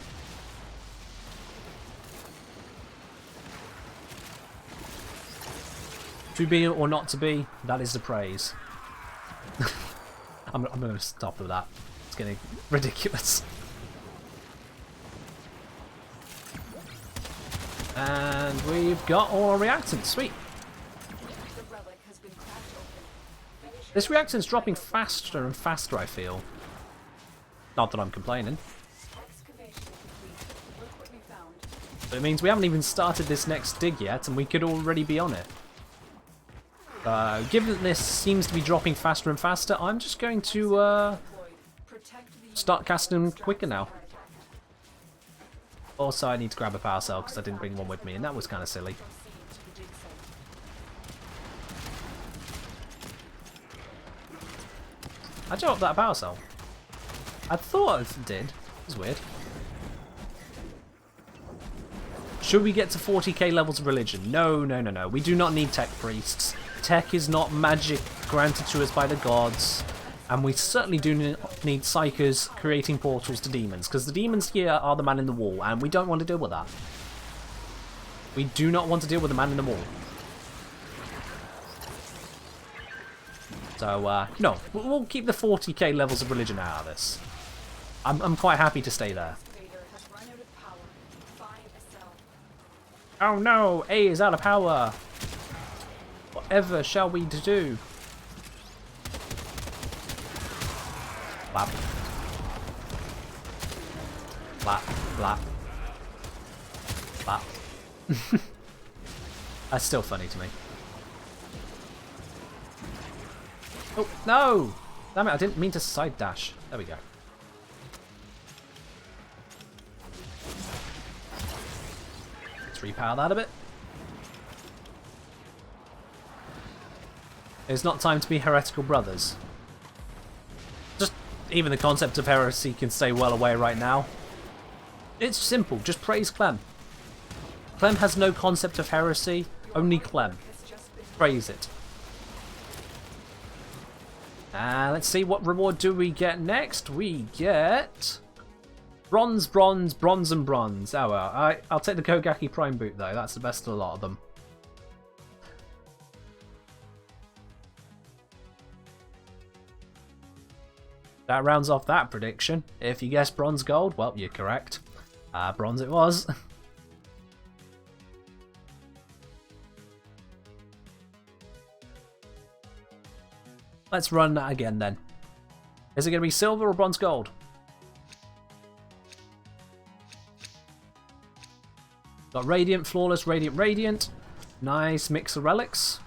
To be or not to be, that is the praise. I'm going to stop with that. It's getting ridiculous. And we've got all our reactants. Sweet. The relic has been cracked open. Finish This reactant's dropping faster and faster, I feel. Not that I'm complaining. excavation complete. Look what we found. But it means we haven't even started this next dig yet, and we could already be on it. Given that this seems to be dropping faster and faster, I'm just going to Deployed. Protect the start casting them quicker now. Also, I need to grab a power cell because I didn't bring one with me, and that was kind of silly. proceed to the dig site. I dropped that power cell. I thought I did. It was weird. Should we get to 40k levels of religion? No, no, no, no. We do not need tech priests. Tech is not magic granted to us by the gods. And we certainly do need psychers creating portals to demons. Because the demons here are the man in the wall. And we don't want to deal with that. We do not want to deal with the man in the wall. So, no. We'll keep the 40k levels of religion out of this. I'm quite happy to stay there. Excavator has run out of power. Find a cell. Oh no! A is out of power! Whatever shall we do? Flap. Flap. Flap. Flap. That's still funny to me. Oh, no! Damn it, I didn't mean to side dash. There we go. Let's repower that a bit. It's not time to be heretical brothers. Just even the concept of heresy can stay well away right now. It's simple, just praise Clem. Clem has no concept of heresy, only Clem. Praise it. Let's see, what reward do we get next? We get bronze, bronze, bronze and bronze. Oh well, I'll take the Kogaki Prime boot though, that's the best of a lot of them. That rounds off that prediction. If you guessed bronze gold, well, you're correct. Bronze it was. Let's run that again then. Is it going to be silver or bronze gold? Got Radiant, Flawless, Radiant, Radiant. Nice mix of relics.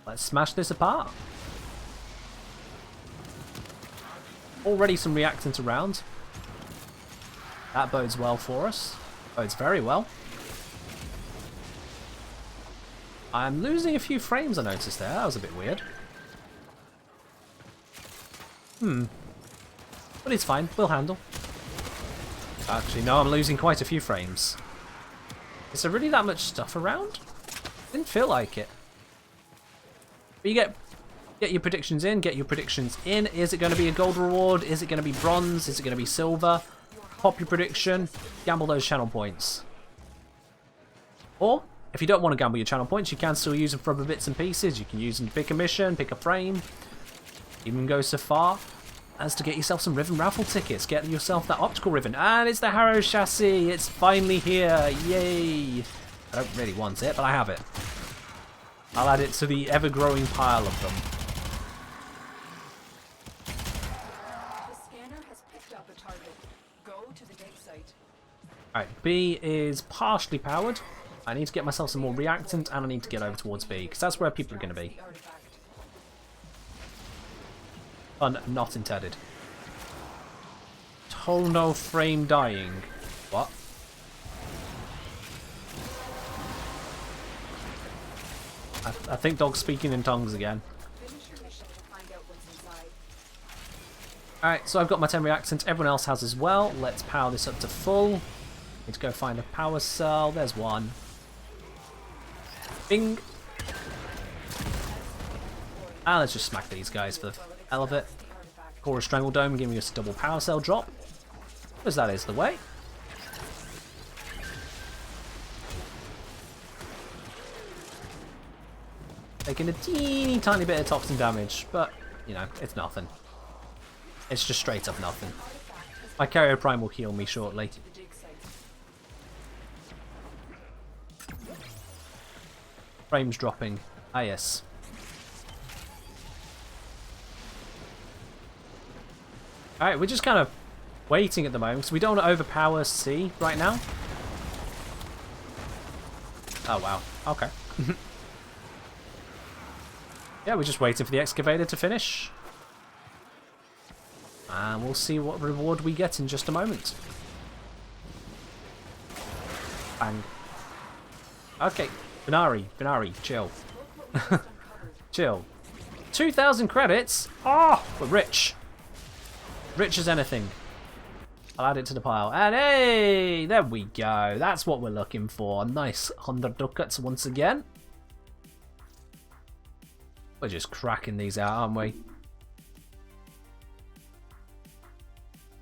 Let's smash this apart. Already some reactants around. That bodes well for us. Bodes very well. I'm losing a few frames, I noticed there. That was a bit weird. But it's fine. We'll handle. Actually, no, I'm losing quite a few frames. Is there really that much stuff around? Didn't feel like it. But you get your predictions in, get your predictions in. Is it going to be a gold reward? Is it going to be bronze? Is it going to be silver? Pop your prediction, gamble those channel points. Or, if you don't want to gamble your channel points, you can still use them for other bits and pieces. You can use them to pick a mission, pick a frame. Even go so far as to get yourself some Riven raffle tickets. Get yourself that optical ribbon. And it's the Harrow chassis. It's finally here. Yay. I don't really want it, but I have it. I'll add it to the ever-growing pile of them. The scanner has picked up a target. Go to the dig site. Alright, B is partially powered. I need to get myself some more reactant, and I need to get over towards B, because that's where people are going to be. The artifact. Pun not intended. Tonal frame dying. What? I think dog's speaking in tongues again. Finish your mission to find out what's inside. Alright, so I've got my 10 reactants. Everyone else has as well. Let's power this up to full. Need to go find a power cell. There's one. Bing. And let's just smack these guys for the hell of it. Core Strangle Dome giving us a double power cell drop. Because that is the way. Taking a teeny tiny bit of toxin damage, but, you know, it's nothing. It's just straight up nothing. My Carrier Prime will heal me shortly. Frames dropping. Ah, yes. Alright, we're just kind of waiting at the moment, so we don't want to overpower C right now. Oh, wow. Okay. Yeah, we're just waiting for the excavator to finish. And we'll see what reward we get in just a moment. Bang. Okay, Binari, chill. Chill. 2,000 credits? Oh, we're rich. Rich as anything. I'll add it to the pile. And hey, there we go. That's what we're looking for. Nice 100 ducats once again. We're just cracking these out, aren't we?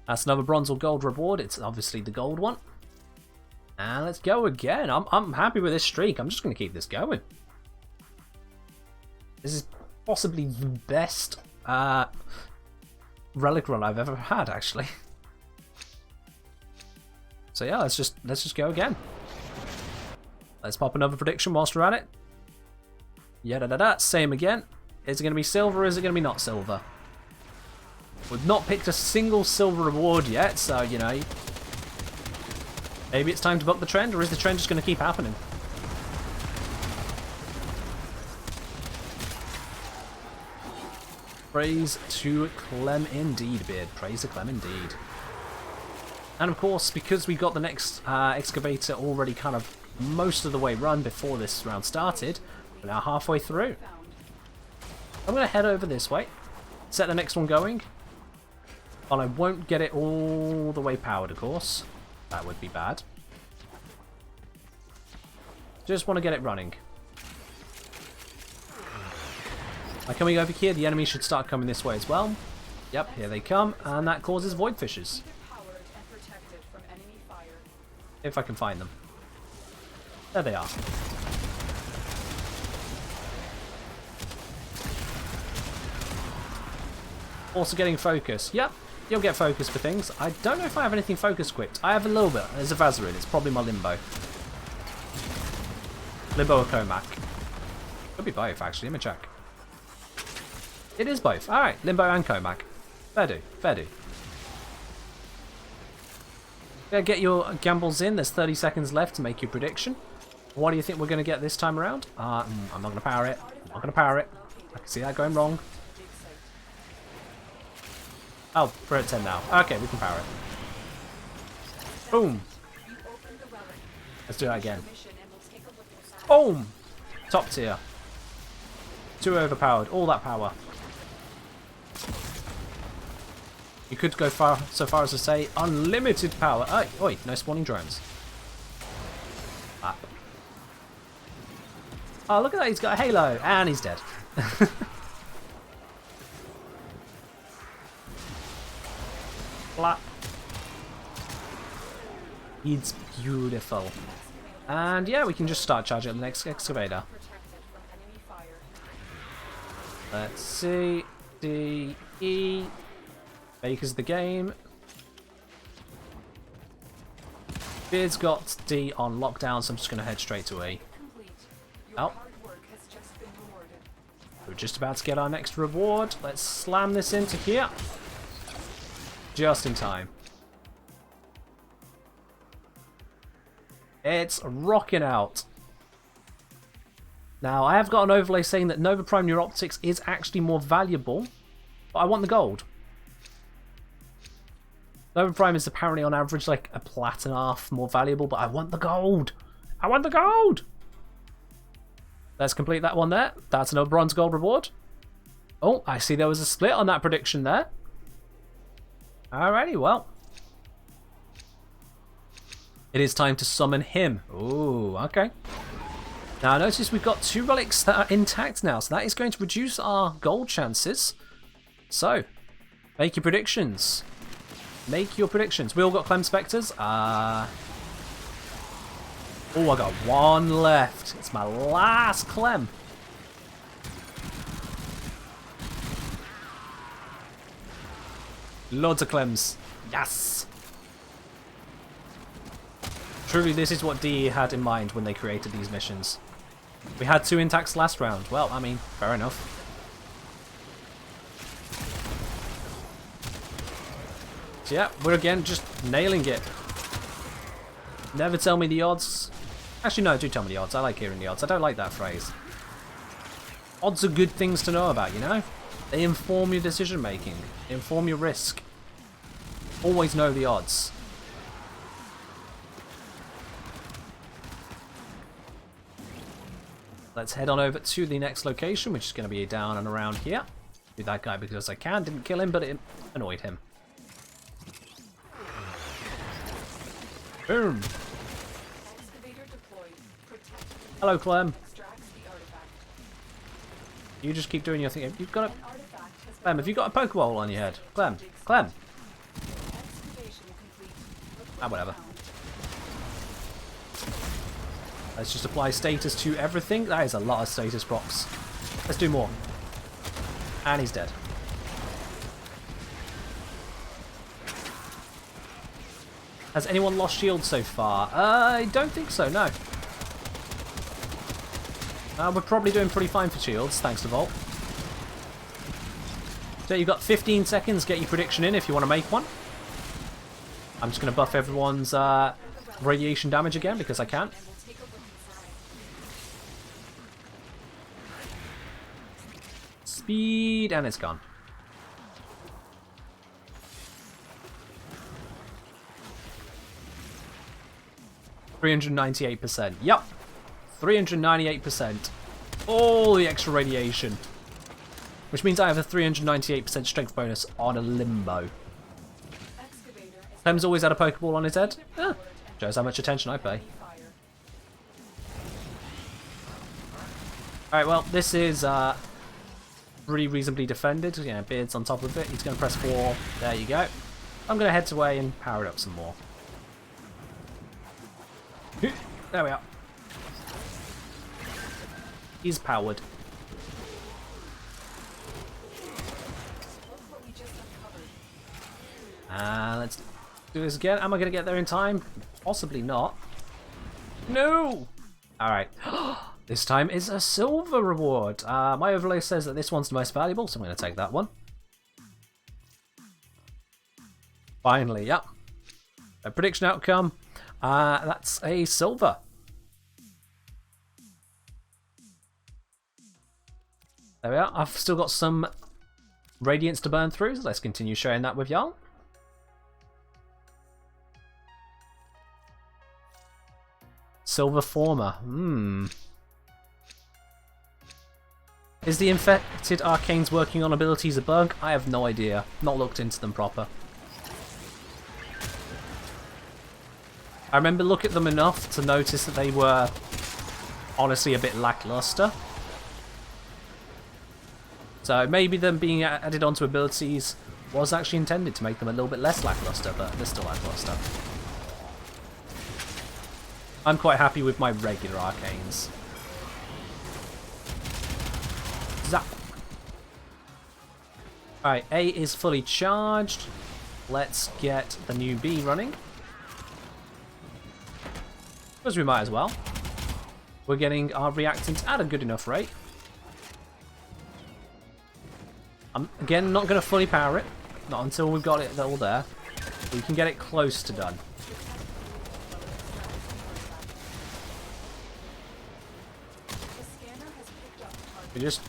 That's another bronze or gold reward. It's obviously the gold one. And let's go again. I'm happy with this streak. I'm just going to keep this going. This is possibly the best relic run I've ever had, actually. So yeah, let's just go again. Let's pop another prediction whilst we're at it. Yeah, same again. Is it going to be silver or is it going to be not silver? We've not picked a single silver reward yet, so, you know, maybe it's time to buck the trend, or is the trend just going to keep happening? Praise to Clem indeed, Beard. Praise to Clem indeed. And of course, because we got the next excavator already kind of most of the way run before this round started, we're now halfway through. I'm going to head over this way, set the next one going. Well, I won't get it all the way powered, of course. That would be bad. Just want to get it running. By coming over here, the enemy should start coming this way as well. Yep, here they come, and that causes void fishes. If I can find them. There they are. Also getting focus. Yep, you'll get focus for things. I don't know if I have anything focus equipped. I have a little bit. There's a Vazarin. It's probably my Limbo. Limbo or Comac. Could be both, actually. Let me check. It is both. Alright, Limbo and Comac. Fair do. Fair do. Yeah, get your gambles in. There's 30 seconds left to make your prediction. What do you think we're going to get this time around? I'm not going to power it. I'm not going to power it. I can see that going wrong. Oh, we're at 10 now. Okay, we can power it. Boom. Let's do that again. Boom. Top tier. Too overpowered. All that power. You could go so far as to say unlimited power. Oh, oi, no spawning drones. Ah. Oh, look at that. He's got a halo. And he's dead. Flap. It's beautiful. And yeah, we can just start charging the next excavator. Let's see. D, E. Baker's the game. Beard's got D on lockdown, so I'm just going to head straight to E. Oh. We're just about to get our next reward. Let's slam this into here. Just in time. It's rocking out. Now, I have got an overlay saying that Nova Prime Neuroptics is actually more valuable But I want the gold. Warframe is apparently on average like a plat and a half more valuable, but I want the gold. I want the gold. Let's complete that one there. That's another bronze gold reward. Oh, I see there was a split on that prediction there. Alrighty, well. It is time to summon him. Ooh, okay. Now notice we've got 2 relics that are intact now, so that is going to reduce our gold chances. So, make your predictions. Make your predictions. We all got Clem Spectres. Oh, I got 1 left. It's my last Clem. Loads of Clems. Yes. Truly, this is what DE had in mind when they created these missions. We had 2 intacts last round. Well, I mean, fair enough. So yeah, we're again just nailing it. Never tell me the odds. Actually, no, do tell me the odds. I like hearing the odds. I don't like that phrase. Odds are good things to know about, you know? They inform your decision making. They inform your risk. Always know the odds. Let's head on over to the next location, which is going to be down and around here. Do that guy because I can. Didn't kill him, but it annoyed him. Boom. Hello, Clem. You just keep doing your thing. You've got a... Clem, have you got a Pokeball on your head? Clem. Clem. Ah, whatever. Let's just apply status to everything. That is a lot of status procs. Let's do more. And he's dead. Has anyone lost shield so far? I don't think so, no. We're probably doing pretty fine for shields, thanks to Volt. So you've got 15 seconds, get your prediction in if you want to make one. I'm just going to buff everyone's radiation damage again because I can. Speed, and it's gone. %398%. Yep. 398%. All the extra radiation. Which means I have a 398% strength bonus on a limbo. Clem's always had a Pokeball on his head. Shows how much attention I pay. Alright, well, this is pretty reasonably defended. Yeah, Beard's on top of it. He's going to press 4. There you go. I'm going to head away and power it up some more. There we are. He's powered. Let's do this again. Am I going to get there in time? Possibly not. No! Alright. This time is a silver reward. My overlay says that this one's the most valuable, so I'm going to take that one. Finally, yep. A prediction outcome. That's a silver. There we are. I've still got some radiance to burn through, so let's continue sharing that with y'all. Silver Former. Is the infected arcanes working on abilities a bug? I have no idea. Not looked into them proper. I remember looking at them enough to notice that they were honestly a bit lackluster. So maybe them being added onto abilities was actually intended to make them a little bit less lackluster, but they're still lackluster. I'm quite happy with my regular arcanes. Zap. Alright, A is fully charged. Let's get the new B running. Because we might as well. We're getting our reactants at a good enough rate. I'm, again, not going to fully power it. Not until we've got it all there. We can get it close to done. We just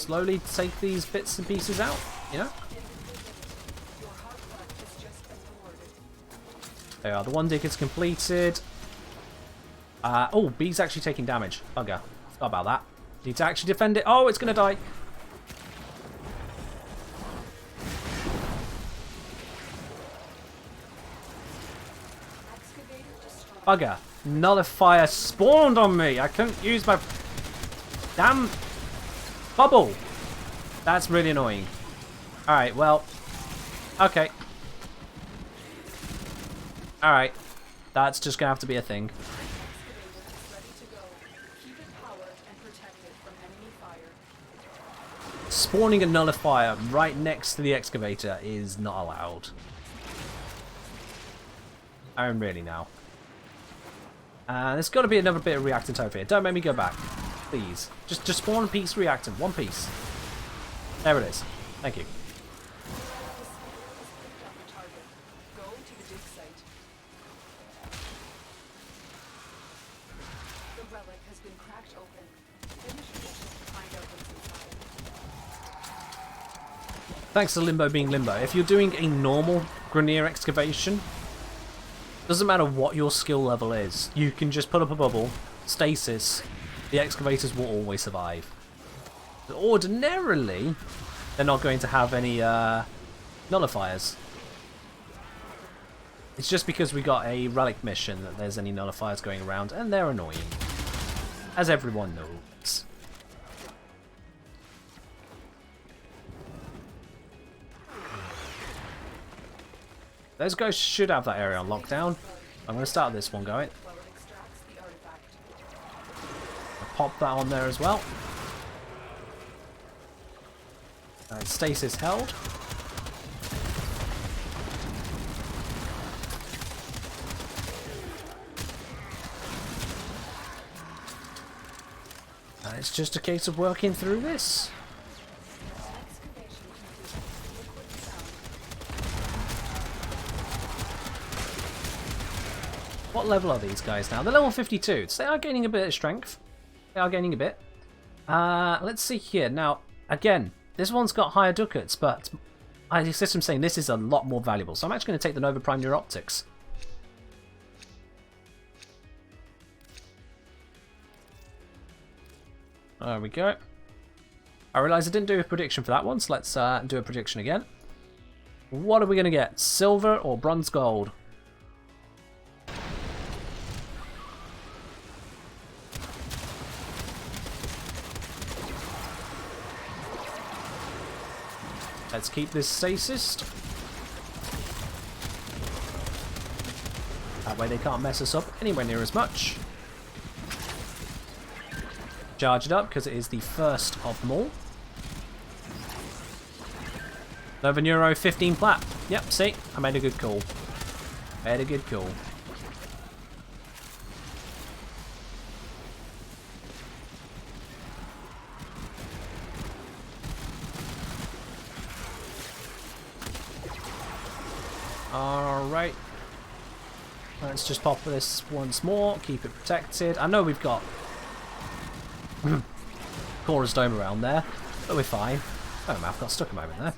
slowly take these bits and pieces out, you know? There we are, the one dig is completed. Oh, B's actually taking damage. Bugger. Forgot about that. Need to actually defend it. Oh, it's going to die. Bugger. Nullifier spawned on me. I couldn't use my damn bubble. That's really annoying. Alright, well. Okay. Alright. That's just going to have to be a thing. Spawning a nullifier right next to the excavator is not allowed. I'm really now. There's got to be another bit of reactant over here. Don't make me go back. Please. Just spawn a piece reactant. One piece. There it is. Thank you. The relic has been cracked open. Finish the mission to find out what's inside. Thanks to Limbo being Limbo. If you're doing a normal Grenier excavation, doesn't matter what your skill level is, you can just put up a bubble, stasis, the excavators will always survive. But ordinarily, they're not going to have any nullifiers. It's just because we got a relic mission that there's any nullifiers going around, and they're annoying. As everyone knows. Those guys should have that area on lockdown. I'm going to start this one going. I'll pop that on there as well. Stasis held. It's just a case of working through this. What level are these guys now? They're level 52, so they are gaining a bit of strength. They are gaining a bit. Let's see here. Now, again, this one's got higher ducats, but I system saying this is a lot more valuable. So I'm actually going to take the Nova Prime Neuroptics. There we go. I realise I didn't do a prediction for that one, so let's do a prediction again. What are we going to get? Silver or bronze gold? Let's keep this stasis. That way they can't mess us up anywhere near as much. Charge it up because it is the first of them all. Nova Neuro 15 plat. Yep, see, I made a good call. Made a good call. Alright. Let's just pop this once more, keep it protected. I know we've got Cora's Dome around there, but we're fine. Oh, I've got stuck a moment there.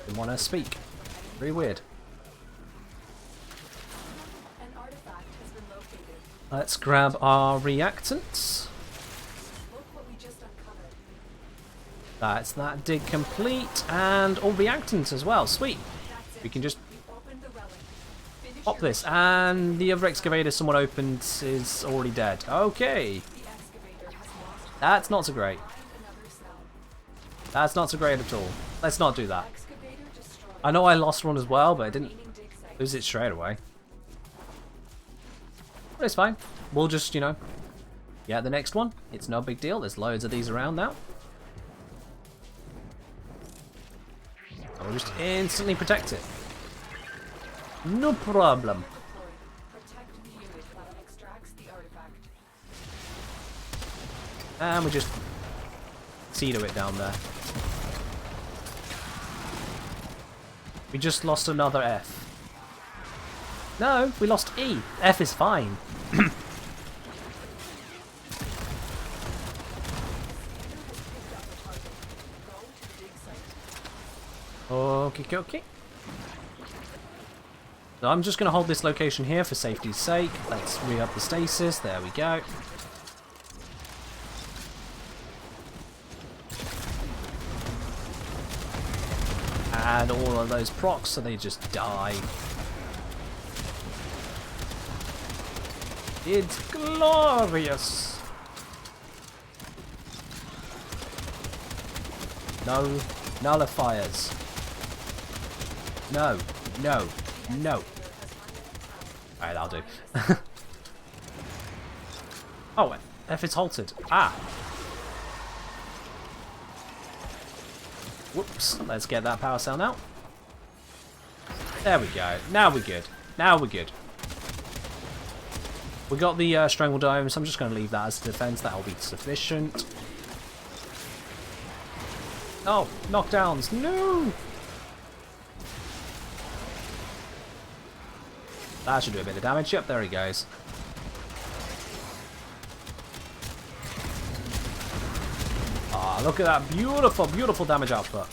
Didn't want to speak. Very weird. Let's grab our reactants. That's that dig complete, and all reactants as well. Sweet. We can just pop this, and the other excavator someone opened is already dead. Okay. That's not so great. That's not so great at all. Let's not do that. I know I lost one as well, but I didn't lose it straight away. But it's fine. We'll just, you know, get the next one. It's no big deal. There's loads of these around now. We'll just instantly protect it. No problem. And we just see to it down there. We just lost another F. No, we lost E. F is fine. Okay, okay. So I'm just going to hold this location here for safety's sake. Let's re-up the stasis. There we go. And all of those procs, so they just die. It's glorious. No nullifiers. No, no, no. Alright, that'll do. Oh, F is halted. Ah. Whoops. Let's get that power cell now. There we go. Now we're good. Now we're good. We got the strangle dome, so I'm just going to leave that as defense. That'll be sufficient. Oh, knockdowns. No! That should do a bit of damage. Yep, there he goes. Ah, look at that beautiful, beautiful damage output.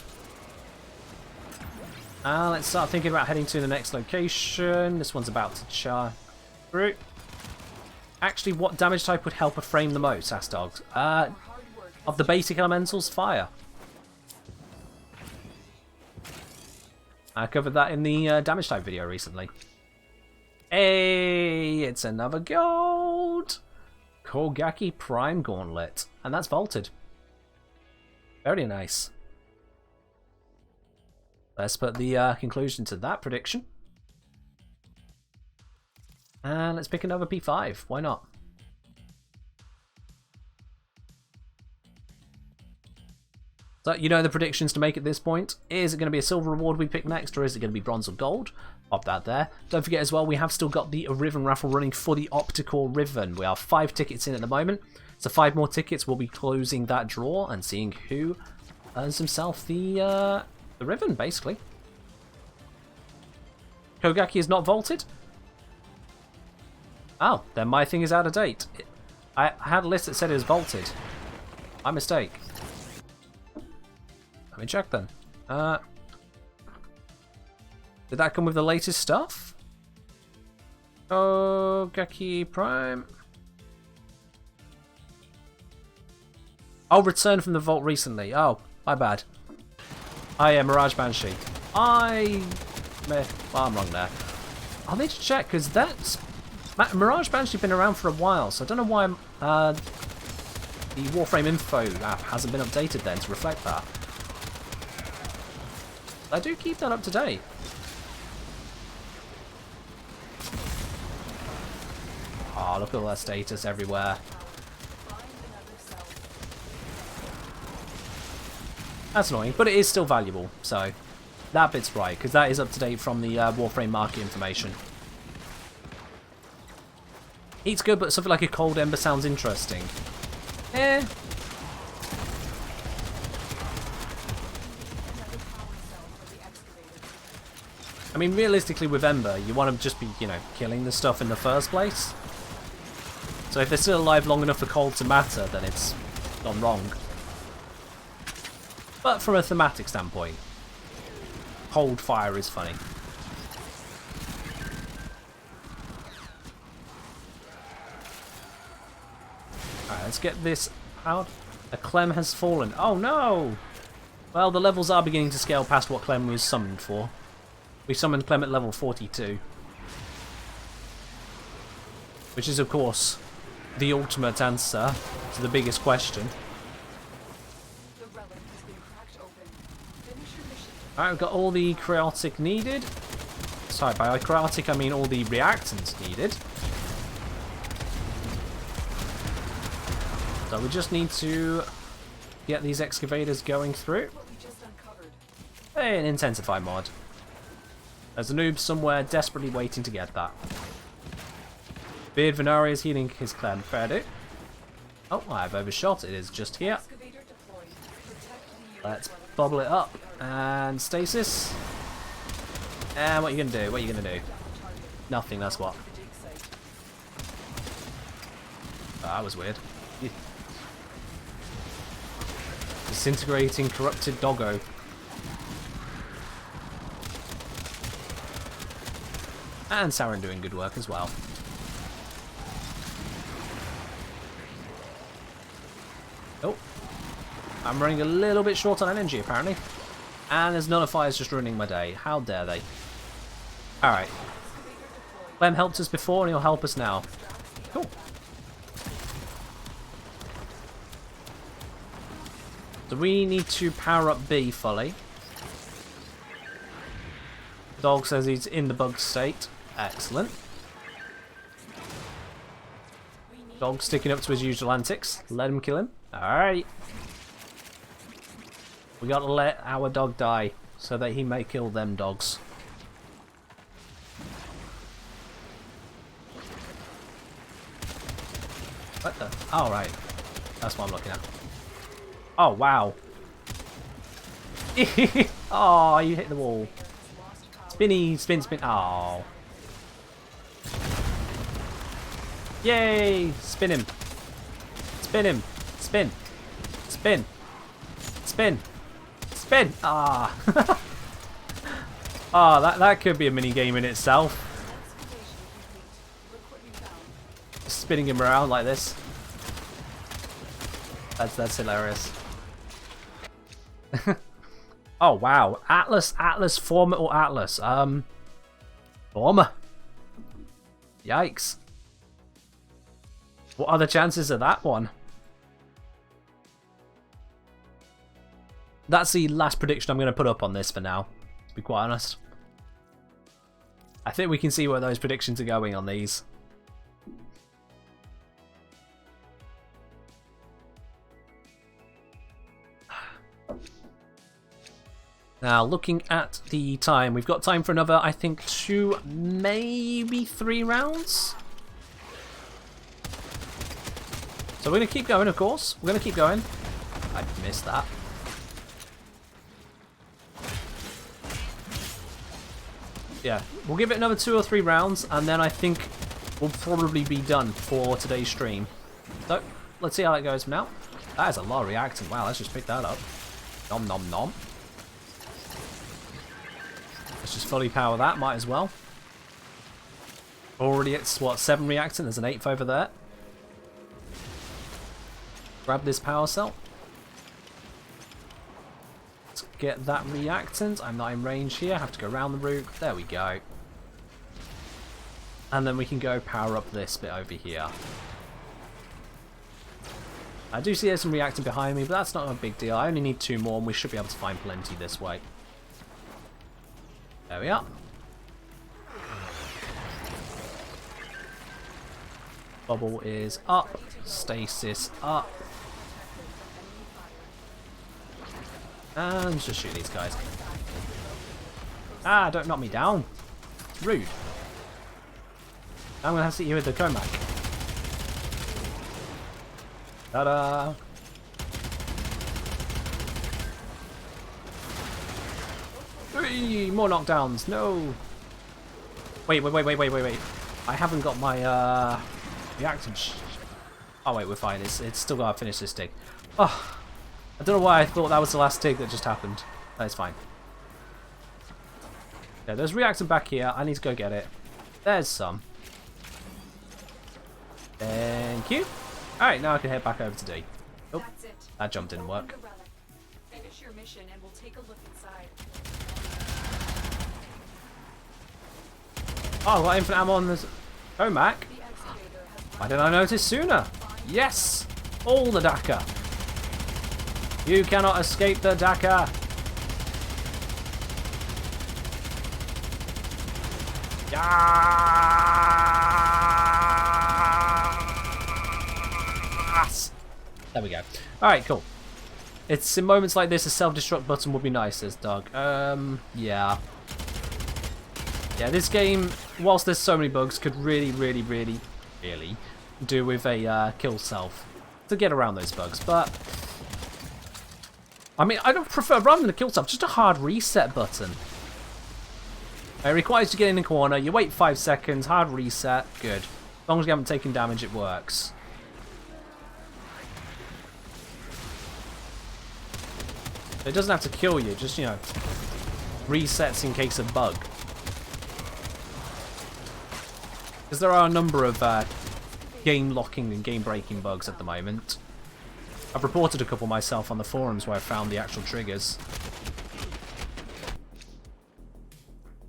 Let's start thinking about heading to the next location. This one's about to charge through. Actually, what damage type would help a frame the most, asked Dogs. Of the basic elementals, fire. I covered that in the damage type video recently. Hey, it's another gold! Kogaki Prime Gauntlet. And that's vaulted. Very nice. Let's put the conclusion to that prediction. And let's pick another P5. Why not? So, you know the predictions to make at this point. Is it going to be a silver reward we pick next, or is it going to be bronze or gold? Pop that there. Don't forget as well, we have still got the Riven raffle running for the Optical Riven. We have 5 tickets in at the moment. So 5 more tickets, we'll be closing that draw and seeing who earns himself the Riven, basically. Kogaki is not vaulted. Oh, then my thing is out of date. I had a list that said it was vaulted. My mistake. Let me check then. Did that come with the latest stuff? Kogaki Prime. Oh, returned from the vault recently. Oh, my bad. Yeah, Mirage Banshee. Well, I'm wrong there. I'll need to check, because that's... Mirage Banshee been around for a while, so I don't know why the Warframe info app hasn't been updated then to reflect that. I do keep that up to date. Oh, look at all that status everywhere. That's annoying, but it is still valuable, so that bit's right, because that is up to date from the Warframe market information. Eat's good, but something like a cold ember sounds interesting. Eh. I mean, realistically with Ember, you want to just be, you know, killing the stuff in the first place. So if they're still alive long enough for cold to matter, then it's gone wrong. But from a thematic standpoint, cold fire is funny. Alright, let's get this out. A Clem has fallen. Oh no! Well, the levels are beginning to scale past what Clem was summoned for. We summoned Clem at level 42. Which is, of course, the ultimate answer to the biggest question. Alright, we've got all the cryotic needed. Sorry, by cryotic I mean all the reactants needed. So we just need to get these excavators going through. Hey, an intensify mod. There's a noob somewhere desperately waiting to get that. Beard Venari is healing his clan. Fair do. Oh, I've overshot. It is just here. Let's bubble it up. And stasis. And what are you going to do? What are you going to do? Nothing, that's what. Oh, that was weird. Disintegrating corrupted doggo. And Saren doing good work as well. Oh. I'm running a little bit short on energy, apparently. And there's nullifiers just ruining my day. How dare they? Alright. Clem helped us before and he'll help us now. Cool. So we need to power up B fully. Dog says he's in the bug state. Excellent. Dog sticking up to his usual antics. Let him kill him. Alright. We gotta let our dog die so that he may kill them dogs. What the? Oh, right. That's what I'm looking at. Oh, wow. Oh, you hit the wall. Spinny, spin, spin. Oh. Yay! Spin him. Spin him. Spin. Spin. Spin. Spin. Ah. Ah, that could be a mini game in itself. Spinning him around like this. That's hilarious. Oh wow, Atlas, Former or Atlas? Former. Yikes. What are the chances of that one? That's the last prediction I'm going to put up on this for now, to be quite honest. I think we can see where those predictions are going on these. Now, looking at the time, we've got time for another, I think, 2, maybe 3 rounds? So we're going to keep going, of course. We're going to keep going. I missed that. Yeah, we'll give it another 2 or 3 rounds, and then I think we'll probably be done for today's stream. So, let's see how that goes from now. That is a lot of reacting. Wow, let's just pick that up. Nom nom nom. Let's just fully power that, might as well. Already it's, what, 7 reactant? There's an 8th over there. Grab this power cell. Let's get that reactant. I'm not in range here. I have to go around the route. There we go. And then we can go power up this bit over here. I do see there's some reactant behind me, but that's not a big deal. I only need 2 more and we should be able to find plenty this way. There we are. Bubble is up. Stasis up. And just shoot these guys. Ah, don't knock me down. It's rude. I'm going to have to hit you with the Comac. Ta-da! Three more knockdowns. No. Wait. I haven't got my reactant. Oh wait, we're fine. It's still got to finish this dig. Oh, I don't know why I thought that was the last dig that just happened. That's fine. Yeah, there's reactant back here. I need to go get it. There's some. Thank you. All right, now I can head back over to D. Oh, that jump didn't work. Finish your mission and we'll take a look inside. Oh, I've got infinite ammo on this Comac. Why didn't I notice sooner? Yes! All the Dakar. You cannot escape the Dakar. Yes! There we go. Alright, cool. It's in moments like this a self-destruct button would be nice, says Doug. Yeah. Yeah, this game, whilst there's so many bugs, could really do with a kill self to get around those bugs. But I mean, I don't prefer rather than a kill self, just a hard reset button. It requires you to get in the corner, you wait 5 seconds, hard reset, good. As long as you haven't taken damage, it works. It doesn't have to kill you, just, you know, resets in case of bug. Because there are a number of game locking and game breaking bugs at the moment. I've reported a couple myself on the forums where I found the actual triggers.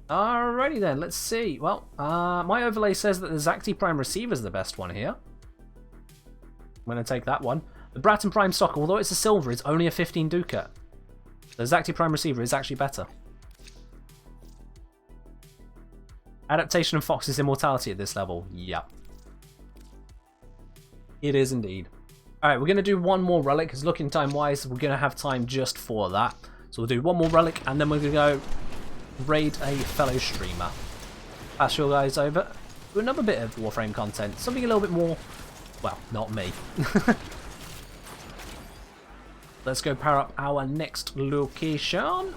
Alrighty then, let's see. Well, my overlay says that the Zacti Prime receiver is the best one here. I'm going to take that one. The Bratton Prime stock, although it's a silver, it's only a 15 ducat. The Zacti Prime receiver is actually better. Adaptation of Fox's immortality at this level. Yep. It is indeed. Alright, we're going to do one more relic, because looking time-wise, we're going to have time just for that. So we'll do one more relic, and then we're going to go raid a fellow streamer. Pass you guys over to another bit of Warframe content. Something a little bit more... well, not me. Let's go power up our next location.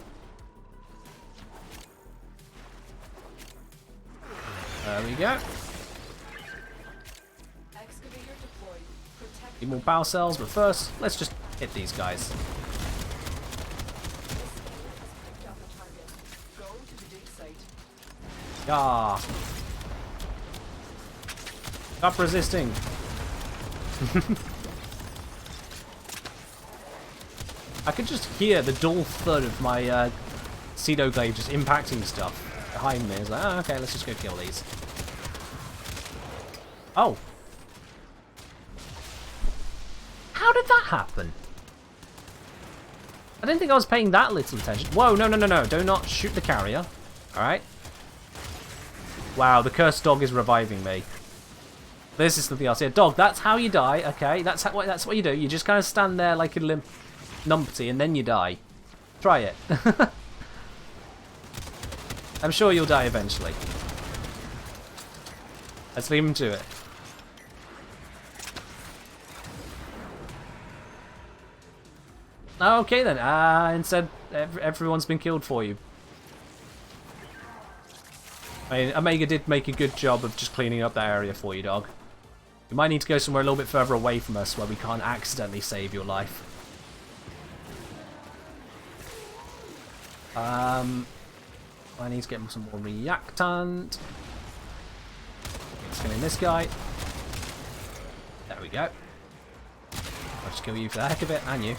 There we go. Excavator deployed. Protect. Need more power cells, but first, let's just hit these guys. This area has picked up a target. Go to the dig site. Ah. Stop resisting. I could just hear the dull thud of my Cedo glaive just impacting stuff behind me. It's like, oh, okay, let's just go kill these. Oh. How did that happen? I didn't think I was paying that little attention. Whoa, no, no, no, no. Do not shoot the carrier. Alright. Wow, the cursed dog is reviving me. This is something else. Yeah, dog, that's how you die, okay? That's what you do. You just kind of stand there like a numpty and then you die. Try it. I'm sure you'll die eventually. Let's leave him to it. Okay then, instead everyone's been killed for you. I mean, Omega did make a good job of just cleaning up that area for you, dog. You might need to go somewhere a little bit further away from us where we can't accidentally save your life. I need to get some more reactant. Let's kill this guy. There we go. I'll just kill you for the heck of it, and you.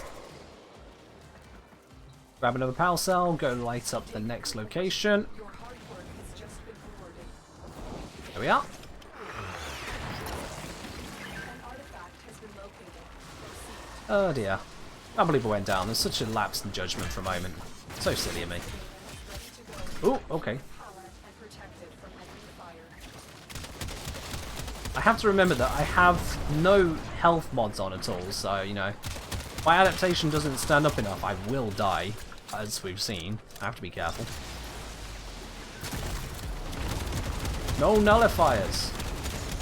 Grab another power cell, go light up the next location. Your hard work has just been rewarded. There we are. An artifact has been located. Proceed. Oh dear. I can't believe it went down. There's such a lapse in judgment for a moment. So silly of me. Ready to go. Oh, okay. Powered and protected from enemy fire. I have to remember that I have no health mods on at all, so, you know, if my adaptation doesn't stand up enough, I will die, as we've seen. I have to be careful. No nullifiers.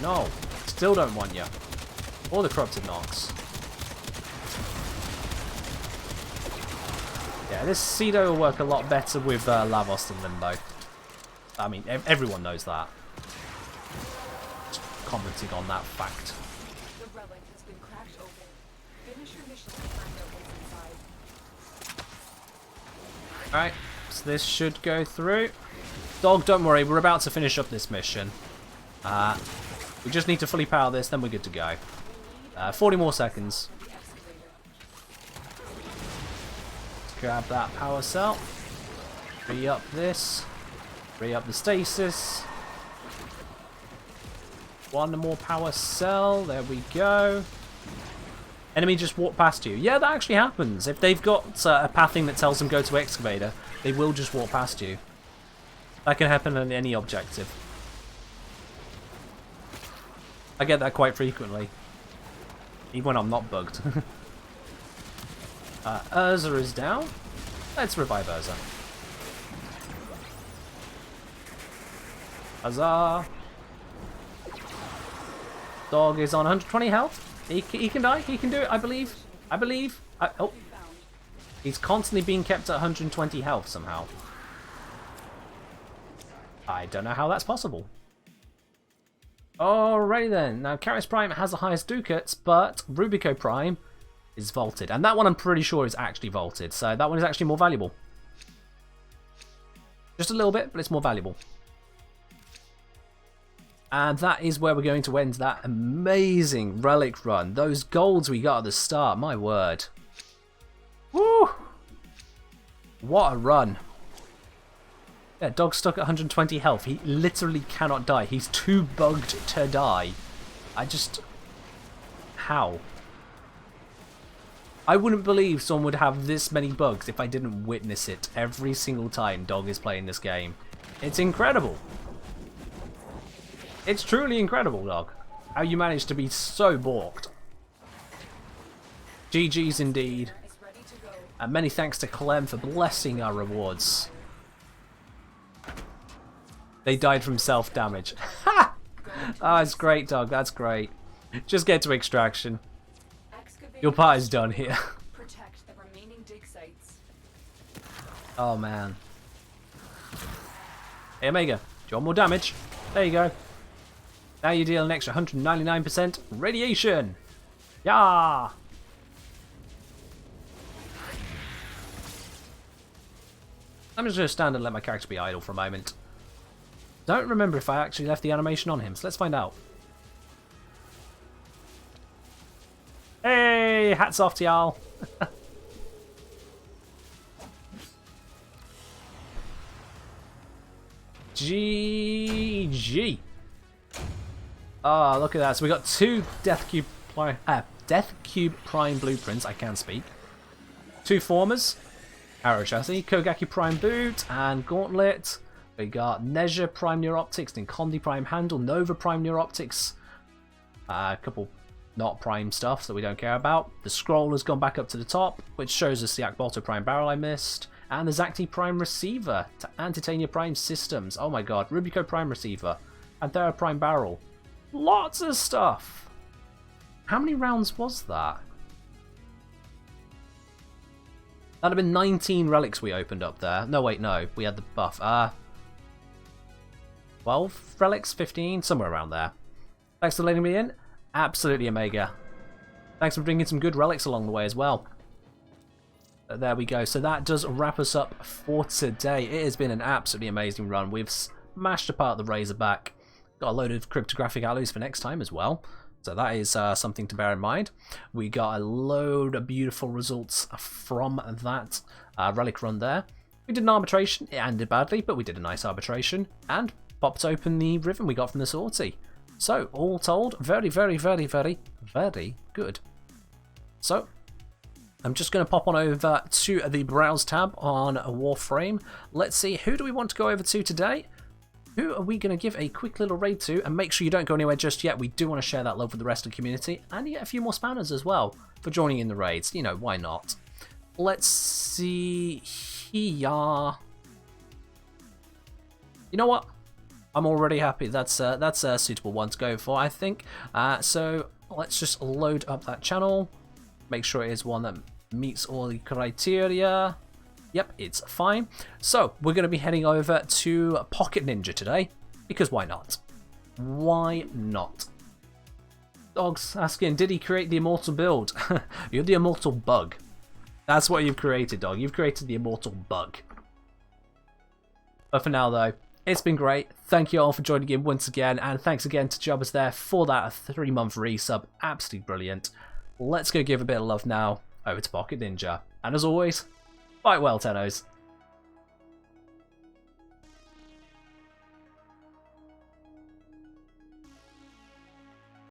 No. Still don't want you. Or the corrupted Nox. Yeah, this Cedo will work a lot better with Lavos than Limbo. I mean, everyone knows that. Just commenting on that fact. The relic has been cracked open. Finish your mission to find out what's inside. Alright, so this should go through. Dog, don't worry, we're about to finish up this mission. We just need to fully power this, then we're good to go. 40 more seconds. The excavator. Grab that power cell. Free up this. Free up the stasis. One more power cell. There we go. Enemy just walked past you. Yeah, that actually happens. If they've got a pathing that tells them go to excavator, they will just walk past you. That can happen on any objective. I get that quite frequently. Even when I'm not bugged. Urza is down. Let's revive Urza. Huzzah! Dog is on 120 health. He can die. He can do it. I believe. Oh. He's constantly being kept at 120 health somehow. I don't know how that's possible. Alrighty then. Now, Karis Prime has the highest ducats, but Rubico Prime is vaulted. And that one I'm pretty sure is actually vaulted. So that one is actually more valuable. Just a little bit, but it's more valuable. And that is where we're going to end that amazing relic run. Those golds we got at the start, my word. Woo! What a run. Yeah, dog's stuck at 120 health. He literally cannot die. He's too bugged to die. How? I wouldn't believe someone would have this many bugs if I didn't witness it every single time Dog is playing this game. It's incredible. It's truly incredible, Dog. How you managed to be so balked. GG's indeed. And many thanks to Clem for blessing our rewards. They died from self-damage. Ha! Oh, that's great, Dog. That's great. Just get to extraction. Your part is done here. Protect the remaining dig sites. Oh, man. Hey, Omega. Do you want more damage? There you go. Now you deal an extra 199% radiation. Yeah! I'm just going to stand and let my character be idle for a moment. Don't remember if I actually left the animation on him, so let's find out. Hey, hats off to y'all. GG. Oh, look at that. So we got 2 Death Cube Prime blueprints. I can speak. 2 formers. Arrow chassis, Kogaki Prime boot, and gauntlet. We got Nezha Prime Neuroptics, Ninkondi Prime handle, Nova Prime Neuroptics. A couple not prime stuff that we don't care about. The scroll has gone back up to the top, which shows us the Akbolto Prime barrel I missed. And the Zacti Prime receiver and Titania Prime systems. Oh my god, Rubico Prime receiver. Anthera Prime barrel. Lots of stuff. How many rounds was that? That'd have been 19 relics we opened up there. No, wait, no. We had the buff. 12 relics? 15? Somewhere around there. Thanks for letting me in. Absolutely, Omega. Thanks for bringing some good relics along the way as well. But there we go. So that does wrap us up for today. It has been an absolutely amazing run. We've smashed apart the Razorback. Got a load of cryptographic alloys for next time as well. So that is something to bear in mind. We got a load of beautiful results from that relic run there. We did an arbitration. It ended badly, but we did a nice arbitration. And popped open the ribbon we got from the sortie. So, all told, very, very, very, very, very good. So, I'm just going to pop on over to the Browse tab on Warframe. Let's see, who do we want to go over to today? Who are we going to give a quick little raid to? And make sure you don't go anywhere just yet. We do want to share that love with the rest of the community. And you get a few more spammers as well for joining in the raids. You know, why not? Let's see here. You know what? I'm already happy. That's a suitable one to go for, I think. So let's just load up that channel. Make sure it is one that meets all the criteria. Yep, it's fine. So, we're going to be heading over to Pocket Ninja today, because why not? Why not? Dog's asking, did he create the immortal build? You're the immortal bug. That's what you've created, Dog. You've created the immortal bug. But for now, though, it's been great. Thank you all for joining in once again, and thanks again to Jobbers there for that 3-month resub. Absolutely brilliant. Let's go give a bit of love now over to Pocket Ninja. And as always, fight well, Tennos.